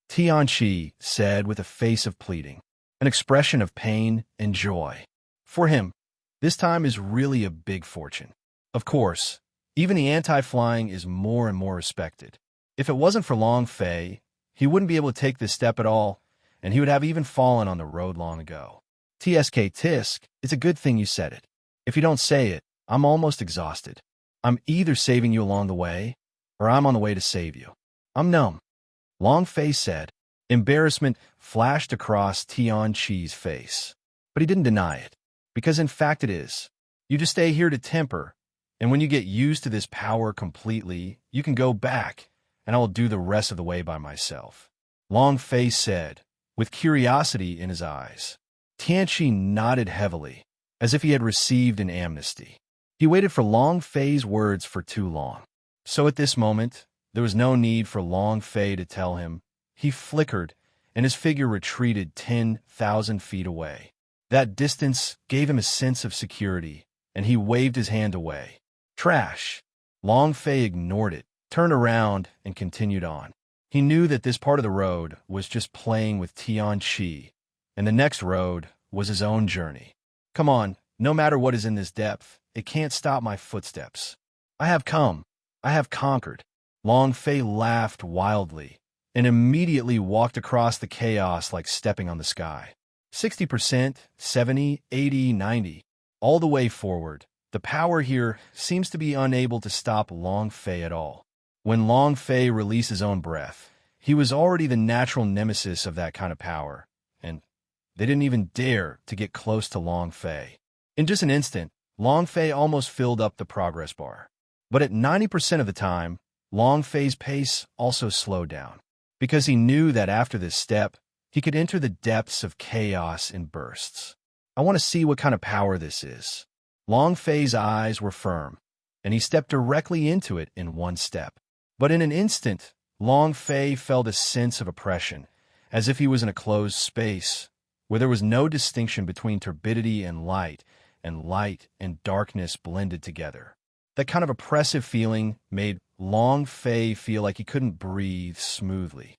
Tianqi said with a face of pleading, an expression of pain and joy. For him, this time is really a big fortune. Of course, even the anti-flying is more and more respected. If it wasn't for Long Fei, he wouldn't be able to take this step at all, and he would have even fallen on the road long ago. TSK Tisk, it's a good thing you said it. If you don't say it, I'm almost exhausted. I'm either saving you along the way, or I'm on the way to save you. I'm numb. Long Fei said. Embarrassment flashed across Tianqi's face, but he didn't deny it, because in fact it is. You just stay here to temper, and when you get used to this power completely, you can go back, and I will do the rest of the way by myself. Long Fei said, with curiosity in his eyes. Tianqi nodded heavily, as if he had received an amnesty. He waited for Long Fei's words for too long. So at this moment, there was no need for Long Fei to tell him. He flickered, and his figure retreated 10,000 feet away. That distance gave him a sense of security, and he waved his hand away. Trash. Long Fei ignored it, turned around, and continued on. He knew that this part of the road was just playing with Tianqi, and the next road was his own journey. Come on, no matter what is in this depth, it can't stop my footsteps. I have come. I have conquered. Long Fei laughed wildly and immediately walked across the chaos like stepping on the sky. 60%, 70, 80, 90, all the way forward. The power here seems to be unable to stop Long Fei at all. When Long Fei released his own breath, he was already the natural nemesis of that kind of power, and they didn't even dare to get close to Long Fei. In just an instant, Long Fei almost filled up the progress bar. But at 90% of the time, Long Fei's pace also slowed down, because he knew that after this step, he could enter the depths of chaos in bursts. I want to see what kind of power this is. Long Fei's eyes were firm, and he stepped directly into it in one step. But in an instant, Long Fei felt a sense of oppression, as if he was in a closed space, where there was no distinction between turbidity and light and darkness blended together. That kind of oppressive feeling made Long Fei feel like he couldn't breathe smoothly.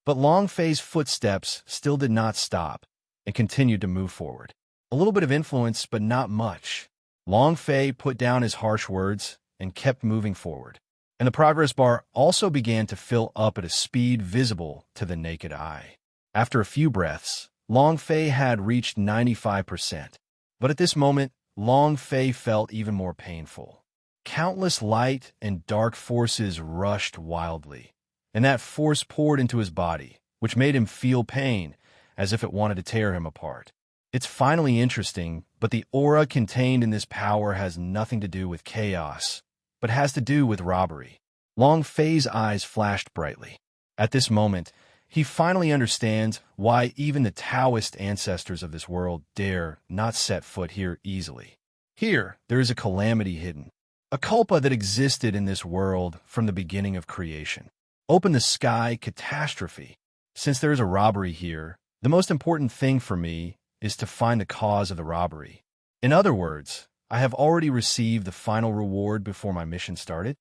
But Long Fei's footsteps still did not stop and continued to move forward. A little bit of influence, but not much. Long Fei put down his harsh words and kept moving forward. And the progress bar also began to fill up at a speed visible to the naked eye. After a few breaths, Long Fei had reached 95%. But at this moment, Long Fei felt even more painful. Countless light and dark forces rushed wildly, and that force poured into his body, which made him feel pain, as if it wanted to tear him apart. It's finally interesting, but the aura contained in this power has nothing to do with chaos, but has to do with robbery. Long Fei's eyes flashed brightly. At this moment, he finally understands why even the Taoist ancestors of this world dare not set foot here easily. Here, there is a calamity hidden, a culpa that existed in this world from the beginning of creation. Open the sky catastrophe. Since there is a robbery here, the most important thing for me is to find the cause of the robbery. In other words, I have already received the final reward before my mission started.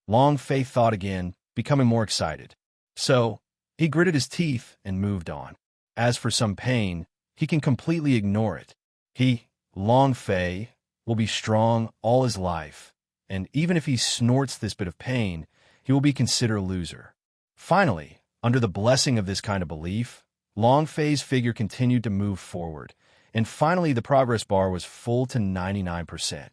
Long Fei thought again, becoming more excited. So, he gritted his teeth and moved on. As for some pain, he can completely ignore it. He, Long Fei, will be strong all his life, and even if he snorts this bit of pain, he will be considered a loser. Finally, under the blessing of this kind of belief, Long Fei's figure continued to move forward, and finally the progress bar was full to 99%.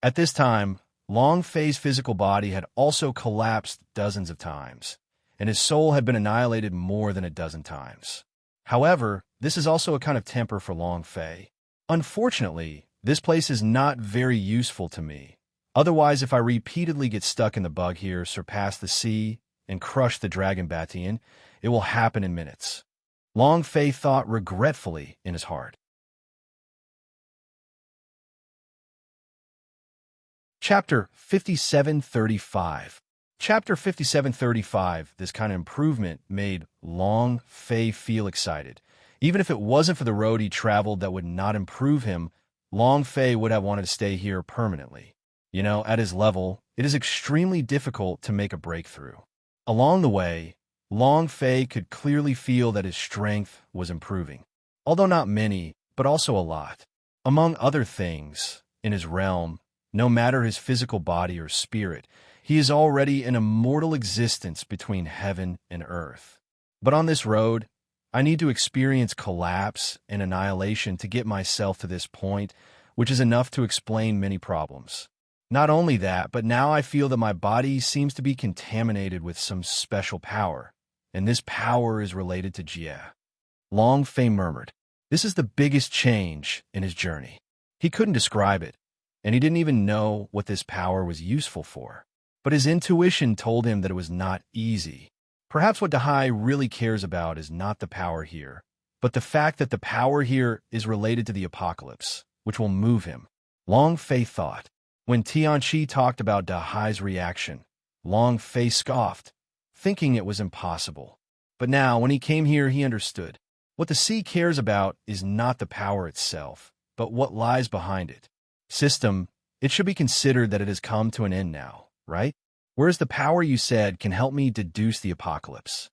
At this time, Long Fei's physical body had also collapsed dozens of times, and his soul had been annihilated more than a dozen times. However, this is also a kind of temper for Long Fei. Unfortunately, this place is not very useful to me. Otherwise, if I repeatedly get stuck in the bug here, surpass the sea, and crush the dragon Batian, it will happen in minutes. Long Fei thought regretfully in his heart. Chapter 5735. Chapter 5735, this kind of improvement made Long Fei feel excited. Even if it wasn't for the road he traveled that would not improve him, Long Fei would have wanted to stay here permanently. You know, at his level, it is extremely difficult to make a breakthrough. Along the way, Long Fei could clearly feel that his strength was improving. Although not many, but also a lot. Among other things, in his realm, no matter his physical body or spirit, he is already an immortal existence between heaven and earth. But on this road, I need to experience collapse and annihilation to get myself to this point, which is enough to explain many problems. Not only that, but now I feel that my body seems to be contaminated with some special power, and this power is related to Jie. Long Fei murmured. This is the biggest change in his journey. He couldn't describe it, and he didn't even know what this power was useful for. But his intuition told him that it was not easy. Perhaps what Dahai really cares about is not the power here, but the fact that the power here is related to the apocalypse, which will move him. Long Fei thought. When Tianqi talked about Dahai's reaction, Long Fei scoffed, thinking it was impossible. But now, when he came here, he understood. What the sea cares about is not the power itself, but what lies behind it. System, it should be considered that it has come to an end now, right? Whereas the power you said can help me deduce the apocalypse.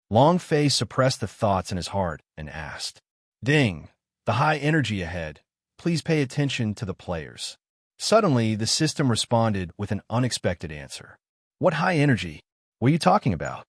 Long Fei suppressed the thoughts in his heart and asked, Ding, the high energy ahead. Please pay attention to the players. Suddenly, the system responded with an unexpected answer. What high energy? What are you talking about?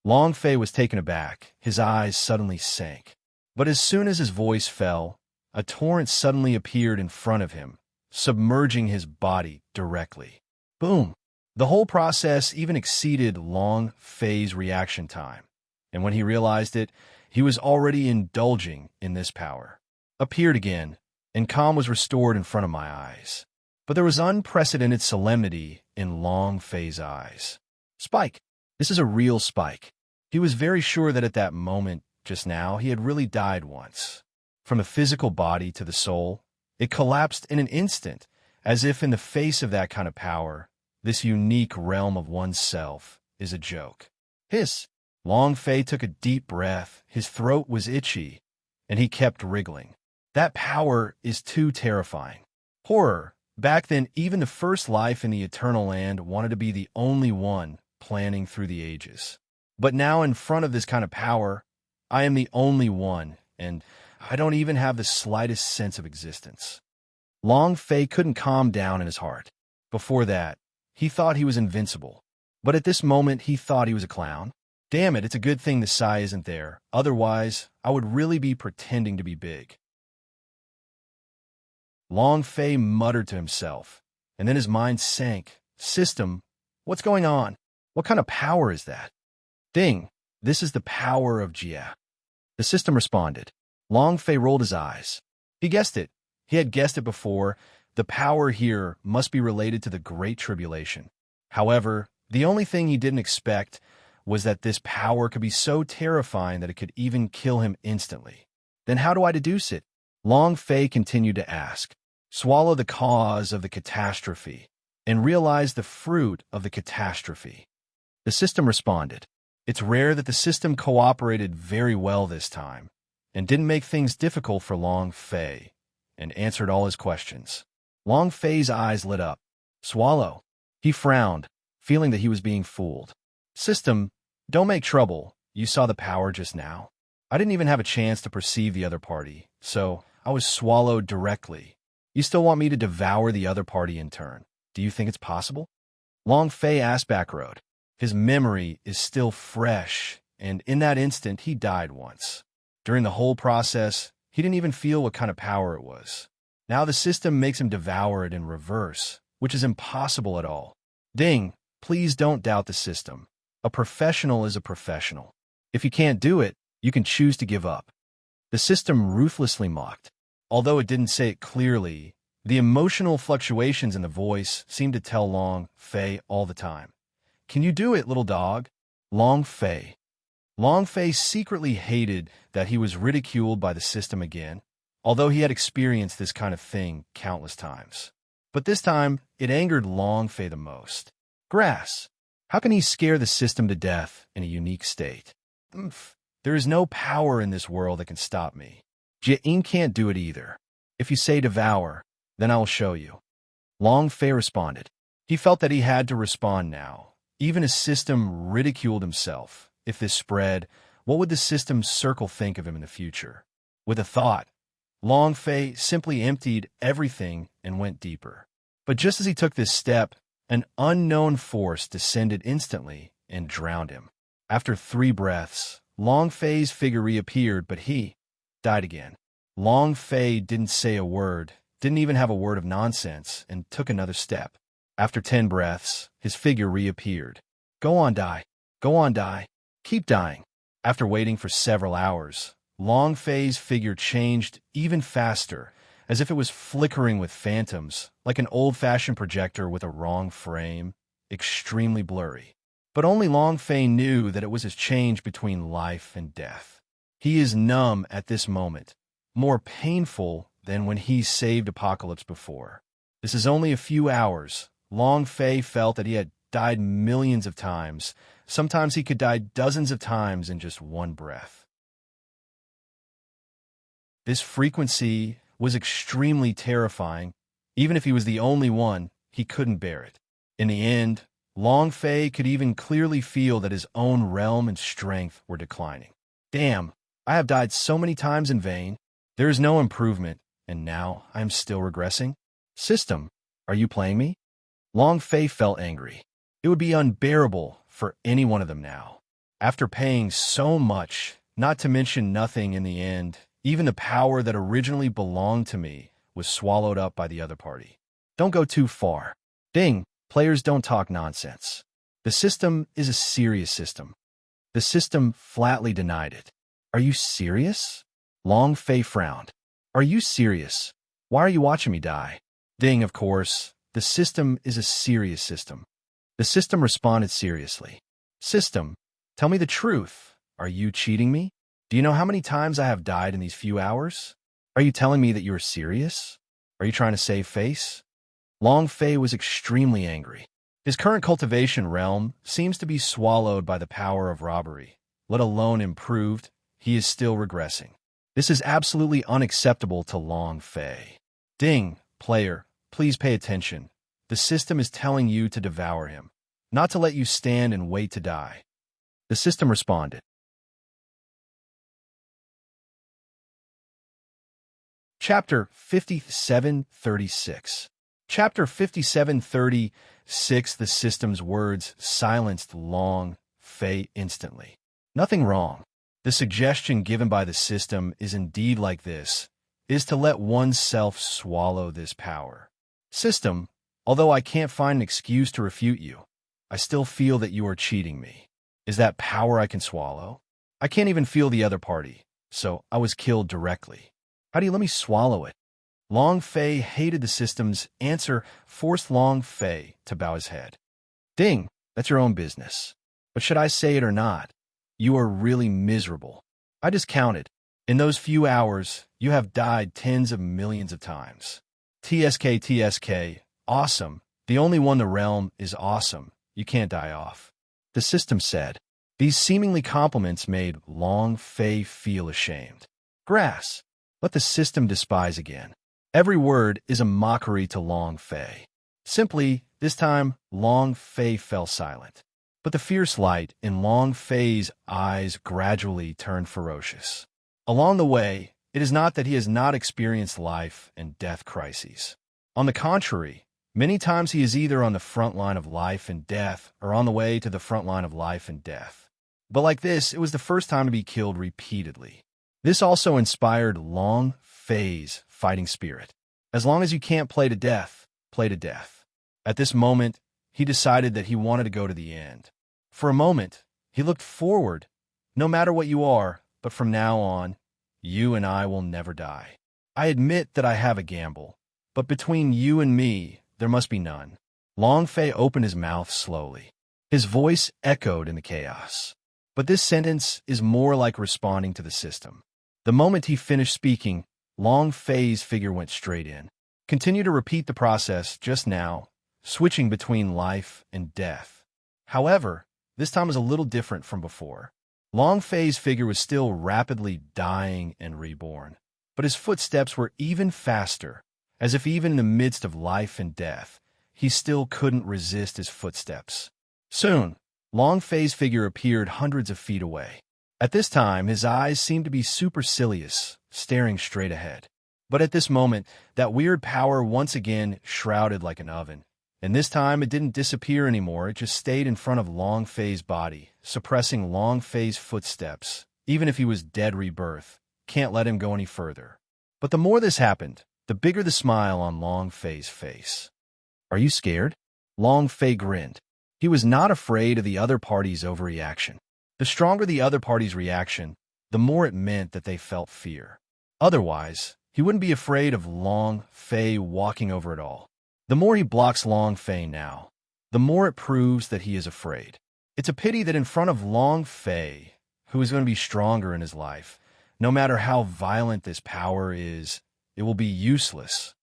Long Fei was taken aback. His eyes suddenly sank. But as soon as his voice fell, a torrent suddenly appeared in front of him, submerging his body directly. Boom! The whole process even exceeded Long Fei's reaction time, and when he realized it, he was already indulging in this power. Appeared again, and calm was restored in front of my eyes. But there was unprecedented solemnity in Long Fei's eyes. Spike! This is a real spike. He was very sure that at that moment, just now, he had really died once. From the physical body to the soul, it collapsed in an instant, as if in the face of that kind of power, this unique realm of oneself is a joke. Hiss! Long Fei took a deep breath, his throat was itchy, and he kept wriggling. That power is too terrifying. Horror! Back then, even the first life in the Eternal Land wanted to be the only one planning through the ages. But now in front of this kind of power, I am the only one, and I don't even have the slightest sense of existence. Long Fei couldn't calm down in his heart. Before that, he thought he was invincible. But at this moment, he thought he was a clown. Damn it, it's a good thing the Sai isn't there. Otherwise, I would really be pretending to be big. Long Fei muttered to himself, and then his mind sank. System, what's going on? What kind of power is that? Ding, this is the power of Jia. The system responded. Long Fei rolled his eyes. He guessed it. He had guessed it before. The power here must be related to the Great Tribulation. However, the only thing he didn't expect was that this power could be so terrifying that it could even kill him instantly. Then how do I deduce it? Long Fei continued to ask. Swallow the cause of the catastrophe and realize the fruit of the catastrophe. The system responded. It's rare that the system cooperated very well this time and didn't make things difficult for Long Fei and answered all his questions. Long Fei's eyes lit up. Swallow. He frowned, feeling that he was being fooled. System, don't make trouble. You saw the power just now. I didn't even have a chance to perceive the other party, so I was swallowed directly. You still want me to devour the other party in turn. Do you think it's possible? Long Fei asked Backroad. His memory is still fresh, and in that instant, he died once. During the whole process, he didn't even feel what kind of power it was. Now the system makes him devour it in reverse, which is impossible at all. Ding, please don't doubt the system. A professional is a professional. If you can't do it, you can choose to give up. The system ruthlessly mocked. Although it didn't say it clearly, the emotional fluctuations in the voice seemed to tell Long Fei all the time. Can you do it, little dog? Long Fei. Long Fei secretly hated that he was ridiculed by the system again, although he had experienced this kind of thing countless times. But this time, it angered Long Fei the most. Grass. How can he scare the system to death in a unique state? There is no power in this world that can stop me. Jia can't do it either. If you say devour, then I will show you. Long Fei responded. He felt that he had to respond now. Even his system ridiculed himself. If this spread, what would the system's circle think of him in the future? With a thought, Long Fei simply emptied everything and went deeper. But just as he took this step, an unknown force descended instantly and drowned him. After 3 breaths, Long Fei's figure reappeared, but he died again. Long Fei didn't say a word, didn't even have a word of nonsense, and took another step. After 10 breaths, his figure reappeared. Go on, die. Go on, die. Keep dying. After waiting for several hours, Long Fei's figure changed even faster, as if it was flickering with phantoms, like an old-fashioned projector with a wrong frame, extremely blurry. But only Long Fei knew that it was his change between life and death. He is numb at this moment, more painful than when he saved Apocalypse before. This is only a few hours. Long Fei felt that he had died millions of times. Sometimes he could die dozens of times in just one breath. This frequency was extremely terrifying. Even if he was the only one, he couldn't bear it. In the end, Long Fei could even clearly feel that his own realm and strength were declining. Damn, I have died so many times in vain. There is no improvement, and now I am still regressing. System, Are you playing me? Long Fei felt angry. It would be unbearable for any one of them now. After paying so much, not to mention nothing in the end, even the power that originally belonged to me was swallowed up by the other party. Don't go too far. Ding, players don't talk nonsense. The system is a serious system. The system flatly denied it. Are you serious? Long Fei frowned. Are you serious? Why are you watching me die? Ding, of course. The system is a serious system. The system responded seriously. System, tell me the truth. Are you cheating me? Do you know how many times I have died in these few hours? Are you telling me that you are serious? Are you trying to save face? Long Fei was extremely angry. His current cultivation realm seems to be swallowed by the power of robbery. Let alone improved, he is still regressing. This is absolutely unacceptable to Long Fei. Ding, player, please pay attention. The system is telling you to devour him, not to let you stand and wait to die. The system responded. Chapter 5736. Chapter 5736. The system's words silenced Long Fei instantly. Nothing wrong. The suggestion given by the system is indeed like this, is to let oneself swallow this power. System, although I can't find an excuse to refute you, I still feel that you are cheating me. Is that power I can swallow? I can't even feel the other party, so I was killed directly. How do you let me swallow it? Long Fei hated the system's answer, forced Long Fei to bow his head. Ding, that's your own business. But should I say it or not? You are really miserable. I just counted. In those few hours, you have died tens of millions of times. TSK, awesome. The only one the realm is awesome. You can't die off. The system said. These seemingly compliments made Long Fei feel ashamed. Grass. Let the system despise again. Every word is a mockery to Long Fei. Simply, this time, Long Fei fell silent. But the fierce light in Long Fei's eyes gradually turned ferocious. Along the way, it is not that he has not experienced life and death crises. On the contrary, many times he is either on the front line of life and death or on the way to the front line of life and death. But like this, it was the first time to be killed repeatedly. This also inspired Long Fei's fighting spirit. As long as you can't play to death, play to death. At this moment, he decided that he wanted to go to the end. For a moment, he looked forward. No matter what you are, but from now on, you and I will never die. I admit that I have a gamble, but between you and me, there must be none. Long Fei opened his mouth slowly. His voice echoed in the chaos. But this sentence is more like responding to the system. The moment he finished speaking, Long Fei's figure went straight in. Continue to repeat the process just now, switching between life and death. However, this time was a little different from before. Long Fei's figure was still rapidly dying and reborn, but his footsteps were even faster, as if even in the midst of life and death, he still couldn't resist his footsteps. Soon, Long Fei's figure appeared hundreds of feet away. At this time, his eyes seemed to be supercilious, staring straight ahead. But at this moment, that weird power once again shrouded like an oven. And this time, it didn't disappear anymore, it just stayed in front of Long Fei's body, suppressing Long Fei's footsteps. Even if he was dead rebirth, can't let him go any further. But the more this happened, the bigger the smile on Long Fei's face. Are you scared? Long Fei grinned. He was not afraid of the other party's overreaction. The stronger the other party's reaction, the more it meant that they felt fear. Otherwise, he wouldn't be afraid of Long Fei walking over it all. The more he blocks Long Fei now, the more it proves that he is afraid. It's a pity that in front of Long Fei, who is going to be stronger in his life, no matter how violent this power is, it will be useless.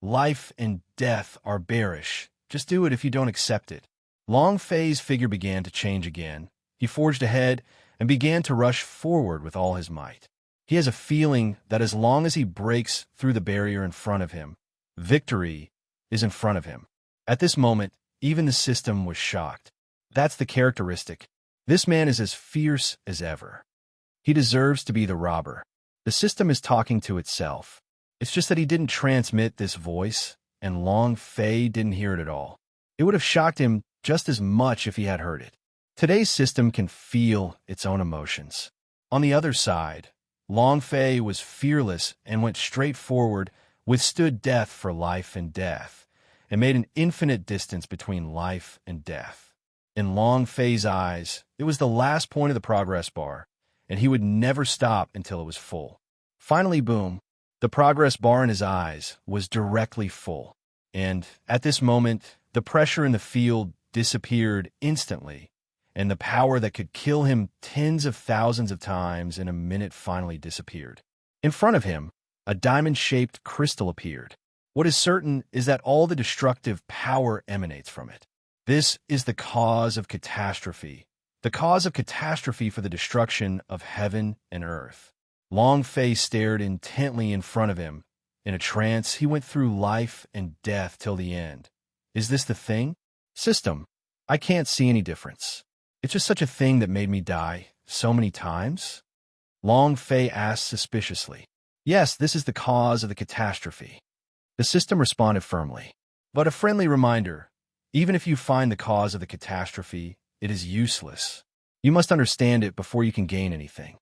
Life and death are bearish. Just do it if you don't accept it. Long Fei's figure began to change again. He forged ahead and began to rush forward with all his might. He has a feeling that as long as he breaks through the barrier in front of him, victory is in front of him. At this moment, even the system was shocked. That's the characteristic. This man is as fierce as ever. He deserves to be the robber. The system is talking to itself. It's just that he didn't transmit this voice, and Long Fei didn't hear it at all. It would have shocked him just as much if he had heard it. Today's system can feel its own emotions. On the other side, Long Fei was fearless and went straight forward, withstood death for life and death, and made an infinite distance between life and death. In Long Fei's eyes, it was the last point of the progress bar, and he would never stop until it was full. Finally, boom, the progress bar in his eyes was directly full, and at this moment, the pressure in the field disappeared instantly, and the power that could kill him tens of thousands of times in a minute finally disappeared. In front of him, a diamond-shaped crystal appeared. What is certain is that all the destructive power emanates from it. This is the cause of catastrophe, the cause of catastrophe for the destruction of heaven and earth. Long Fei stared intently in front of him. In a trance, he went through life and death till the end. Is this the thing? System. I can't see any difference. It's just such a thing that made me die so many times? Long Fei asked suspiciously. Yes, this is the cause of the catastrophe. The system responded firmly. But a friendly reminder, even if you find the cause of the catastrophe, it is useless. You must understand it before you can gain anything.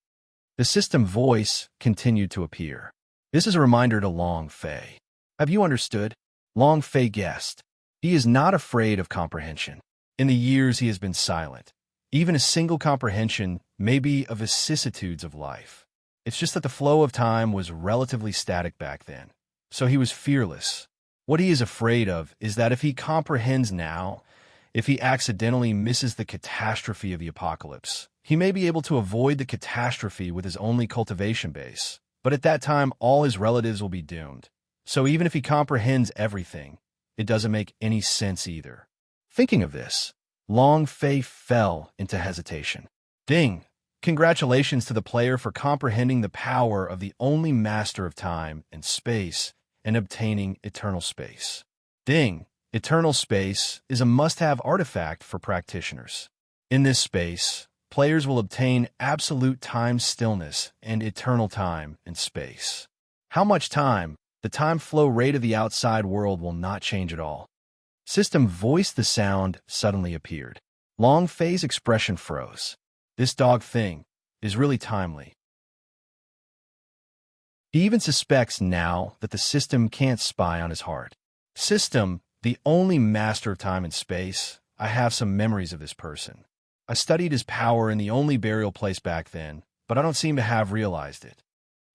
The system voice continued to appear. This is a reminder to Long Fei. Have you understood? Long Fei guessed. He is not afraid of comprehension. In the years he has been silent. Even a single comprehension may be of vicissitudes of life. It's just that the flow of time was relatively static back then. So he was fearless. What he is afraid of is that if he comprehends now, if he accidentally misses the catastrophe of the apocalypse, he may be able to avoid the catastrophe with his only cultivation base. But at that time, all his relatives will be doomed. So even if he comprehends everything, it doesn't make any sense either. Thinking of this, Long Fei fell into hesitation. Ding! Congratulations to the player for comprehending the power of the only master of time and space and obtaining eternal space. Ding! Eternal space is a must-have artifact for practitioners. In this space, players will obtain absolute time stillness and eternal time and space. How much time? The time flow rate of the outside world will not change at all. System voice the sound suddenly appeared. Long Fei's expression froze. This dog thing is really timely. He even suspects now that the system can't spy on his heart. System, the only master of time and space, I have some memories of this person. I studied his power in the only burial place back then, but I don't seem to have realized it.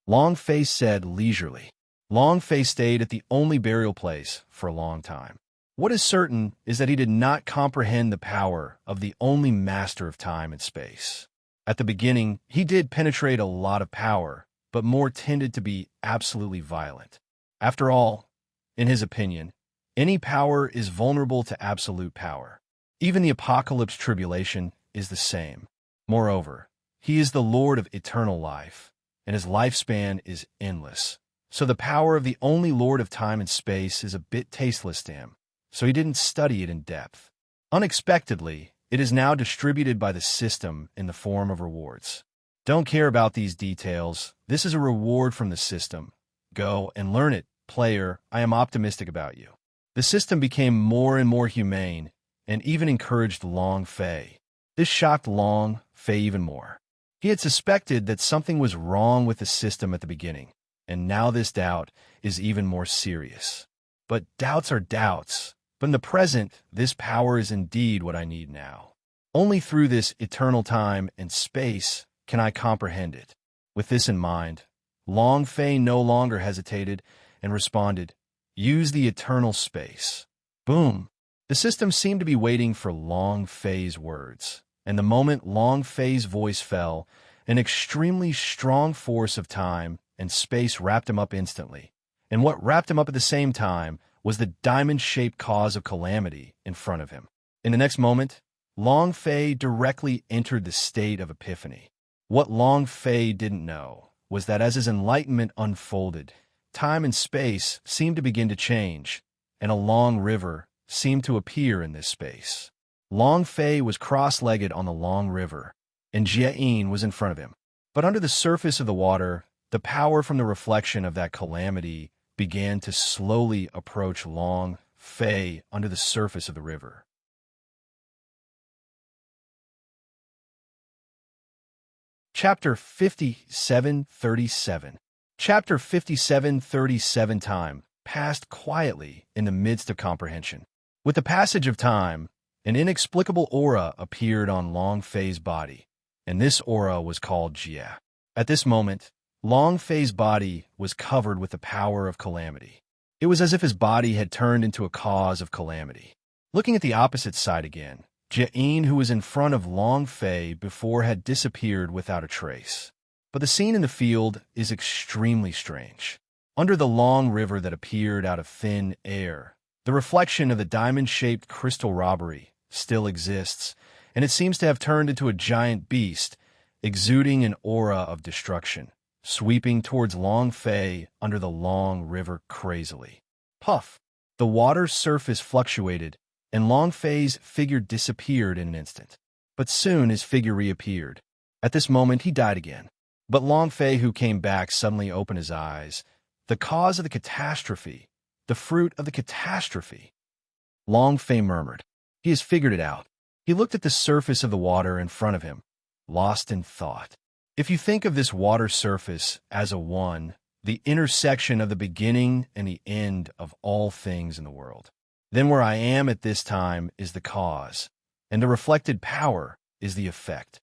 Long Fei said leisurely. Long Fei stayed at the only burial place for a long time. What is certain is that he did not comprehend the power of the only master of time and space. At the beginning, he did penetrate a lot of power, but more tended to be absolutely violent. After all, in his opinion, any power is vulnerable to absolute power. Even the apocalypse tribulation is the same. Moreover, he is the Lord of eternal life, and his lifespan is endless. So the power of the only Lord of time and space is a bit tasteless to him. So he didn't study it in depth. Unexpectedly, it is now distributed by the system in the form of rewards. Don't care about these details. This is a reward from the system. Go and learn it, player. I am optimistic about you. The system became more and more humane and even encouraged Long Fei. This shocked Long Fei even more. He had suspected that something was wrong with the system at the beginning, and now this doubt is even more serious. But doubts are doubts. But in the present, this power is indeed what I need now. Only through this eternal time and space can I comprehend it. With this in mind, Long Fei no longer hesitated and responded, use the eternal space. Boom! The system seemed to be waiting for Long Fei's words, and the moment Long Fei's voice fell, an extremely strong force of time and space wrapped him up instantly. And what wrapped him up at the same time was the diamond-shaped cause of calamity in front of him. In the next moment, Long Fei directly entered the state of epiphany. What Long Fei didn't know was that as his enlightenment unfolded, time and space seemed to begin to change, and a long river seemed to appear in this space. Long Fei was cross-legged on the long river, and Jieyin was in front of him. But under the surface of the water, the power from the reflection of that calamity began to slowly approach Long Fei under the surface of the river. Chapter 57:37. Chapter 57:37. Time passed quietly in the midst of comprehension. With the passage of time, an inexplicable aura appeared on Long Fei's body, and this aura was called Jie. At this moment, Long Fei's body was covered with the power of calamity. It was as if his body had turned into a cause of calamity. Looking at the opposite side again, Jie, who was in front of Long Fei before, had disappeared without a trace. But the scene in the field is extremely strange. Under the long river that appeared out of thin air, the reflection of the diamond-shaped crystal robbery still exists, and it seems to have turned into a giant beast, exuding an aura of destruction, sweeping towards Long Fei under the long river crazily. Puff! The water's surface fluctuated, and Long Fei's figure disappeared in an instant. But soon his figure reappeared. At this moment he died again. But Long Fei, who came back, suddenly opened his eyes. The cause of the catastrophe, the fruit of the catastrophe. Long Fei murmured. He has figured it out. He looked at the surface of the water in front of him, lost in thought. If you think of this water surface as a one, the intersection of the beginning and the end of all things in the world, then where I am at this time is the cause, and the reflected power is the effect.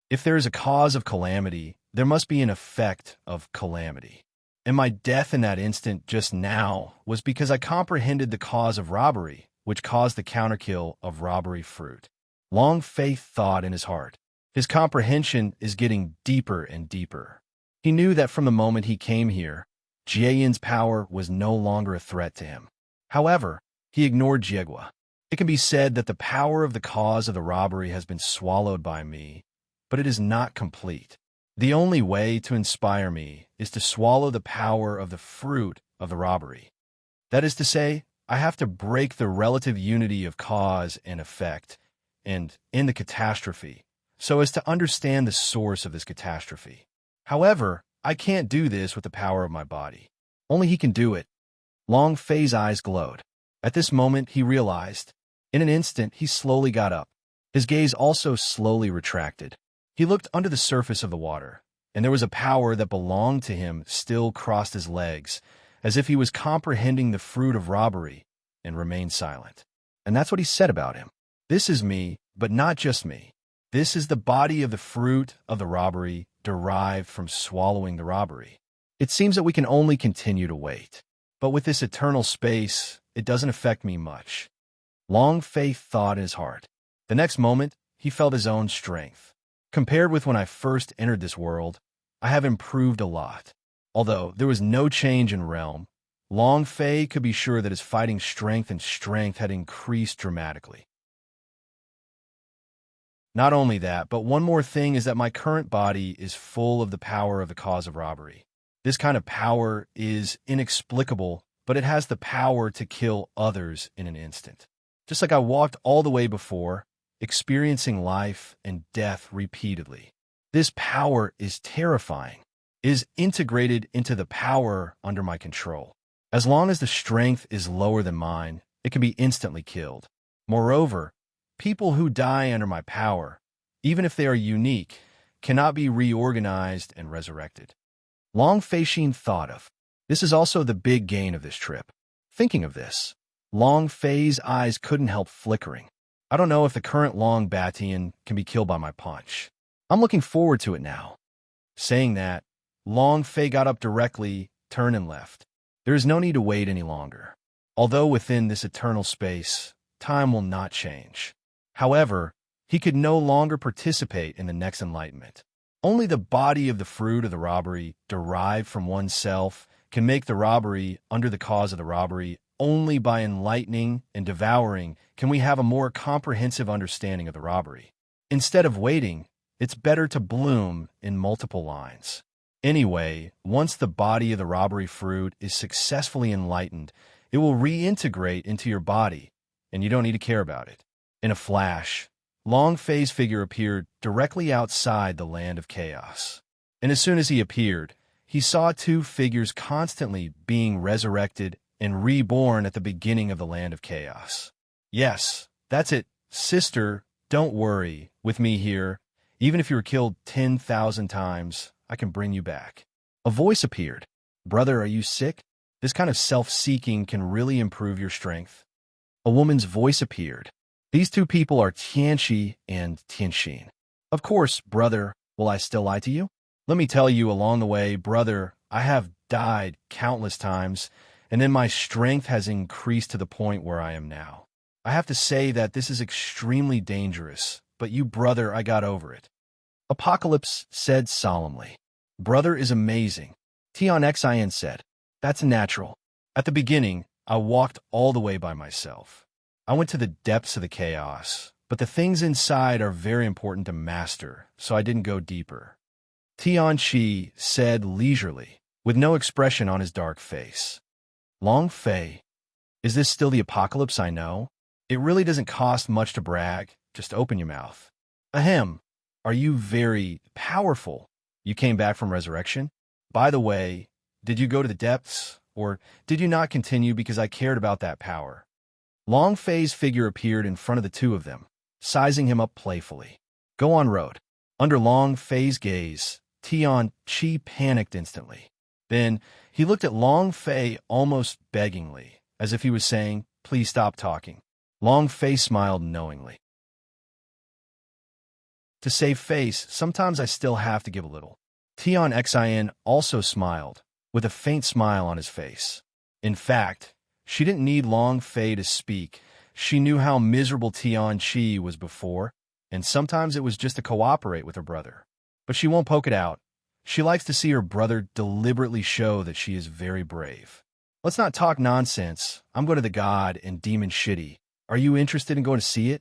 If there is a cause of calamity, there must be an effect of calamity. And my death in that instant just now was because I comprehended the cause of robbery, which caused the counterkill of robbery fruit. Long Fei thought in his heart. His comprehension is getting deeper and deeper. He knew that from the moment he came here, Jieyin's power was no longer a threat to him. However, he ignored Jiegua. It can be said that the power of the cause of the robbery has been swallowed by me, but it is not complete. The only way to inspire me is to swallow the power of the fruit of the robbery. That is to say, I have to break the relative unity of cause and effect, and in the catastrophe, so as to understand the source of this catastrophe. However, I can't do this with the power of my body. Only he can do it. Long Fei's eyes glowed. At this moment, he realized. In an instant, he slowly got up. His gaze also slowly retracted. He looked under the surface of the water, and there was a power that belonged to him still crossed his legs, as if he was comprehending the fruit of robbery, and remained silent. And that's what he said about him. This is me, but not just me. This is the body of the fruit of the robbery derived from swallowing the robbery. It seems that we can only continue to wait. But with this eternal space, it doesn't affect me much. Long Fei thought in his heart. The next moment, he felt his own strength. Compared with when I first entered this world, I have improved a lot. Although there was no change in realm, Long Fei could be sure that his fighting strength had increased dramatically. Not only that, but one more thing is that my current body is full of the power of the cause of robbery. This kind of power is inexplicable, but it has the power to kill others in an instant. Just like I walked all the way before, experiencing life and death repeatedly. This power is terrifying, is integrated into the power under my control. As long as the strength is lower than mine, it can be instantly killed. Moreover, people who die under my power, even if they are unique, cannot be reorganized and resurrected. Long Fei thought of. This is also the big gain of this trip. Thinking of this, Long Fei's eyes couldn't help flickering. I don't know if the current Long Batian can be killed by my punch. I'm looking forward to it now. Saying that, Long Fei got up directly, turned and left. There is no need to wait any longer. Although within this eternal space, time will not change. However, he could no longer participate in the next enlightenment. Only the body of the fruit of the robbery derived from oneself can make the robbery under the cause of the robbery. Only by enlightening and devouring can we have a more comprehensive understanding of the robbery. Instead of waiting, it's better to bloom in multiple lines. Anyway, once the body of the robbery fruit is successfully enlightened, it will reintegrate into your body, and you don't need to care about it. In a flash, Long Fei's figure appeared directly outside the land of chaos. And as soon as he appeared, He saw two figures constantly being resurrected and reborn at the beginning of the land of chaos. Yes, that's it, sister, don't worry, with me here. Even if you were killed 10,000 times, I can bring you back. A voice appeared. Brother, are you sick? This kind of self-seeking can really improve your strength. A woman's voice appeared. These two people are Tianqi and Tianxin. Of course, brother, will I still lie to you? Let me tell you along the way, brother, I have died countless times, and then my strength has increased to the point where I am now. I have to say that this is extremely dangerous, but you, brother, I got over it. Apocalypse said solemnly. Brother is amazing. Tionxin said. That's natural. At the beginning, I walked all the way by myself. I went to the depths of the chaos, but the things inside are very important to master, so I didn't go deeper. Tianqi said leisurely, with no expression on his dark face. Long Fei, is this still the apocalypse I know? It really doesn't cost much to brag, just open your mouth. Ahem, are you very powerful? You came back from resurrection? By the way, did you go to the depths, or did you not continue because I cared about that power? Long Fei's figure appeared in front of the two of them, sizing him up playfully. Go on, road. Under Long Fei's gaze, Tianqi panicked instantly. Then he looked at Long Fei almost beggingly, as if he was saying, please stop talking. Long Fei smiled knowingly. To save face, sometimes I still have to give a little. Tionxin also smiled, with a faint smile on his face. In fact, she didn't need Long Fei to speak. She knew how miserable Tianqi was before, and sometimes it was just to cooperate with her brother. But she won't poke it out. She likes to see her brother deliberately show that she is very brave. Let's not talk nonsense. I'm going to the god and demon shitty. Are you interested in going to see it?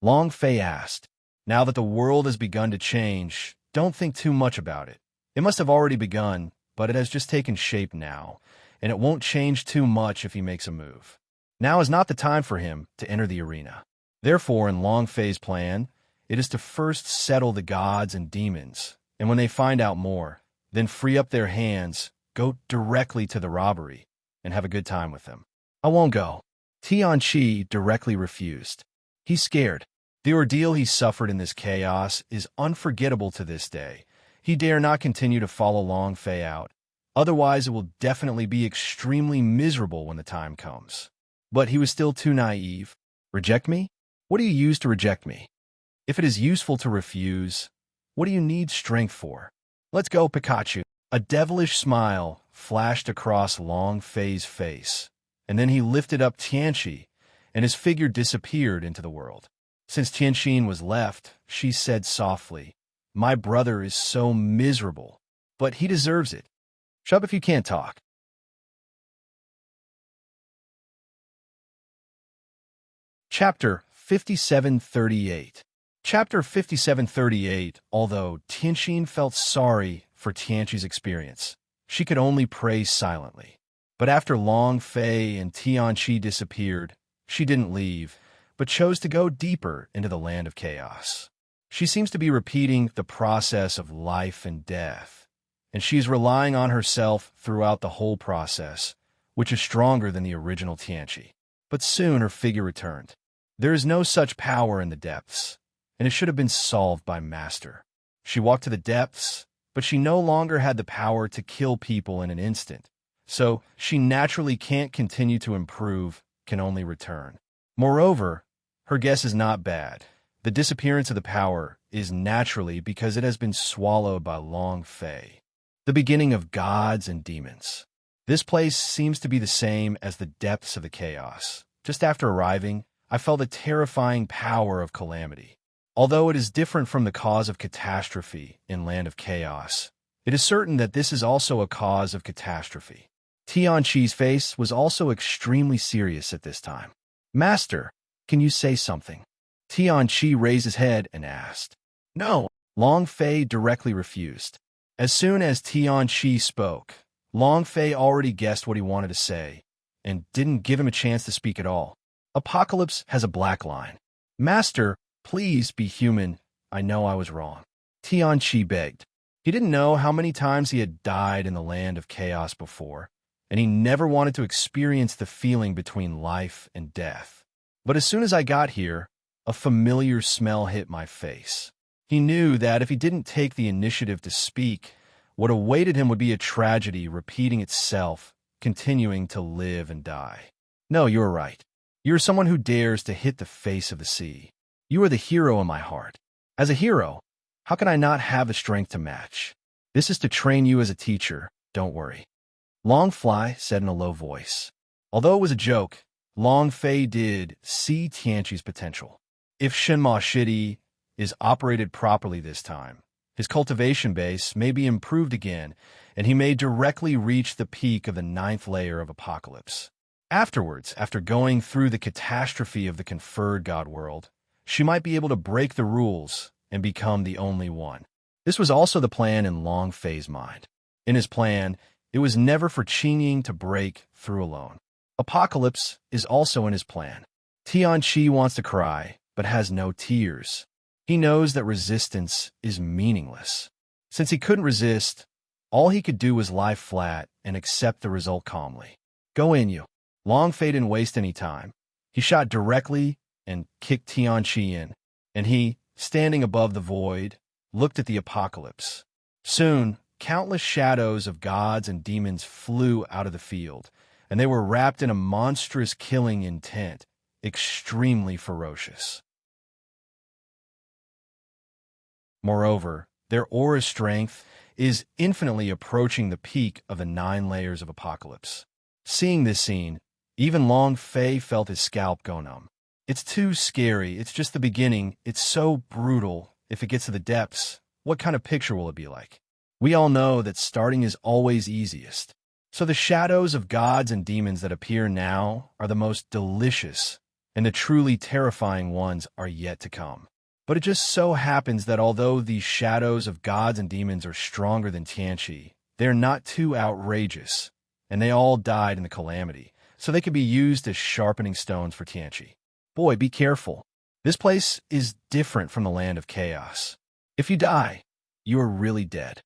Long Fei asked. Now that the world has begun to change, don't think too much about it. It must have already begun, but it has just taken shape now, and it won't change too much if he makes a move. Now is not the time for him to enter the arena. Therefore, in Long Fei's plan, it is to first settle the gods and demons, and when they find out more, then free up their hands, go directly to the robbery, and have a good time with them. I won't go. Tianqi directly refused. He's scared. The ordeal he suffered in this chaos is unforgettable to this day. He dare not continue to follow Long Fei out. Otherwise, it will definitely be extremely miserable when the time comes. But he was still too naive. Reject me? What do you use to reject me? If it is useful to refuse, what do you need strength for? Let's go, Pikachu. A devilish smile flashed across Long Fei's face, and then he lifted up Tianqi, and his figure disappeared into the world. Since Tianxin was left, she said softly, my brother is so miserable, but he deserves it. Shut up if you can't talk. Chapter 5738. Chapter 5738. Although Tianxin felt sorry for Tianqi's experience, she could only pray silently. But after Long Fei and Tianqi disappeared, she didn't leave, but chose to go deeper into the land of chaos. She seems to be repeating the process of life and death, and she's relying on herself throughout the whole process, which is stronger than the original Tianqi. But soon her figure returned. There is no such power in the depths, and it should have been solved by Master. She walked to the depths, but she no longer had the power to kill people in an instant, so she naturally can't continue to improve, can only return. Moreover, her guess is not bad. The disappearance of the power is naturally because it has been swallowed by Long Fei, the beginning of gods and demons. This place seems to be the same as the depths of the chaos. Just after arriving, I felt a terrifying power of calamity. Although it is different from the cause of catastrophe in Land of Chaos, it is certain that this is also a cause of catastrophe. Tianqi's face was also extremely serious at this time. Master, can you say something? Tianqi raised his head and asked. No, Long Fei directly refused. As soon as Tianqi spoke, Long Fei already guessed what he wanted to say, and didn't give him a chance to speak at all. Apocalypse has a black line. Master, please be human. I know I was wrong. Tianqi begged. He didn't know how many times he had died in the land of chaos before, and he never wanted to experience the feeling between life and death. But as soon as I got here, a familiar smell hit my face. He knew that if he didn't take the initiative to speak, what awaited him would be a tragedy repeating itself, continuing to live and die. No, you're right. You're someone who dares to hit the face of the sea. You are the hero in my heart. As a hero, how can I not have the strength to match? This is to train you as a teacher, don't worry. Longfly said in a low voice. Although it was a joke, Longfei did see Tianqi's potential. If Shenma Shidi is operated properly this time, his cultivation base may be improved again, and he may directly reach the peak of the 9th layer of Apocalypse. Afterwards, after going through the catastrophe of the conferred God world, she might be able to break the rules and become the only one. This was also the plan in Longfei's mind. In his plan, it was never for Qingying to break through alone. Apocalypse is also in his plan. Tianqi wants to cry, but has no tears. He knows that resistance is meaningless. Since he couldn't resist, all he could do was lie flat and accept the result calmly. Go in, you. Longfei didn't waste any time. He shot directly and kicked Tianqi in, and he, standing above the void, looked at the apocalypse. Soon, countless shadows of gods and demons flew out of the field, and they were wrapped in a monstrous killing intent, extremely ferocious. Moreover, their aura strength is infinitely approaching the peak of the 9 layers of Apocalypse. Seeing this scene, even Longfei felt his scalp go numb. It's too scary, it's just the beginning, it's so brutal. If it gets to the depths, what kind of picture will it be like? We all know that starting is always easiest. So the shadows of gods and demons that appear now are the most delicious, and the truly terrifying ones are yet to come. But it just so happens that although these shadows of gods and demons are stronger than Tianqi, they're not too outrageous, and they all died in the calamity, so they could be used as sharpening stones for Tianqi. Boy, be careful. This place is different from the land of chaos. If you die, you are really dead.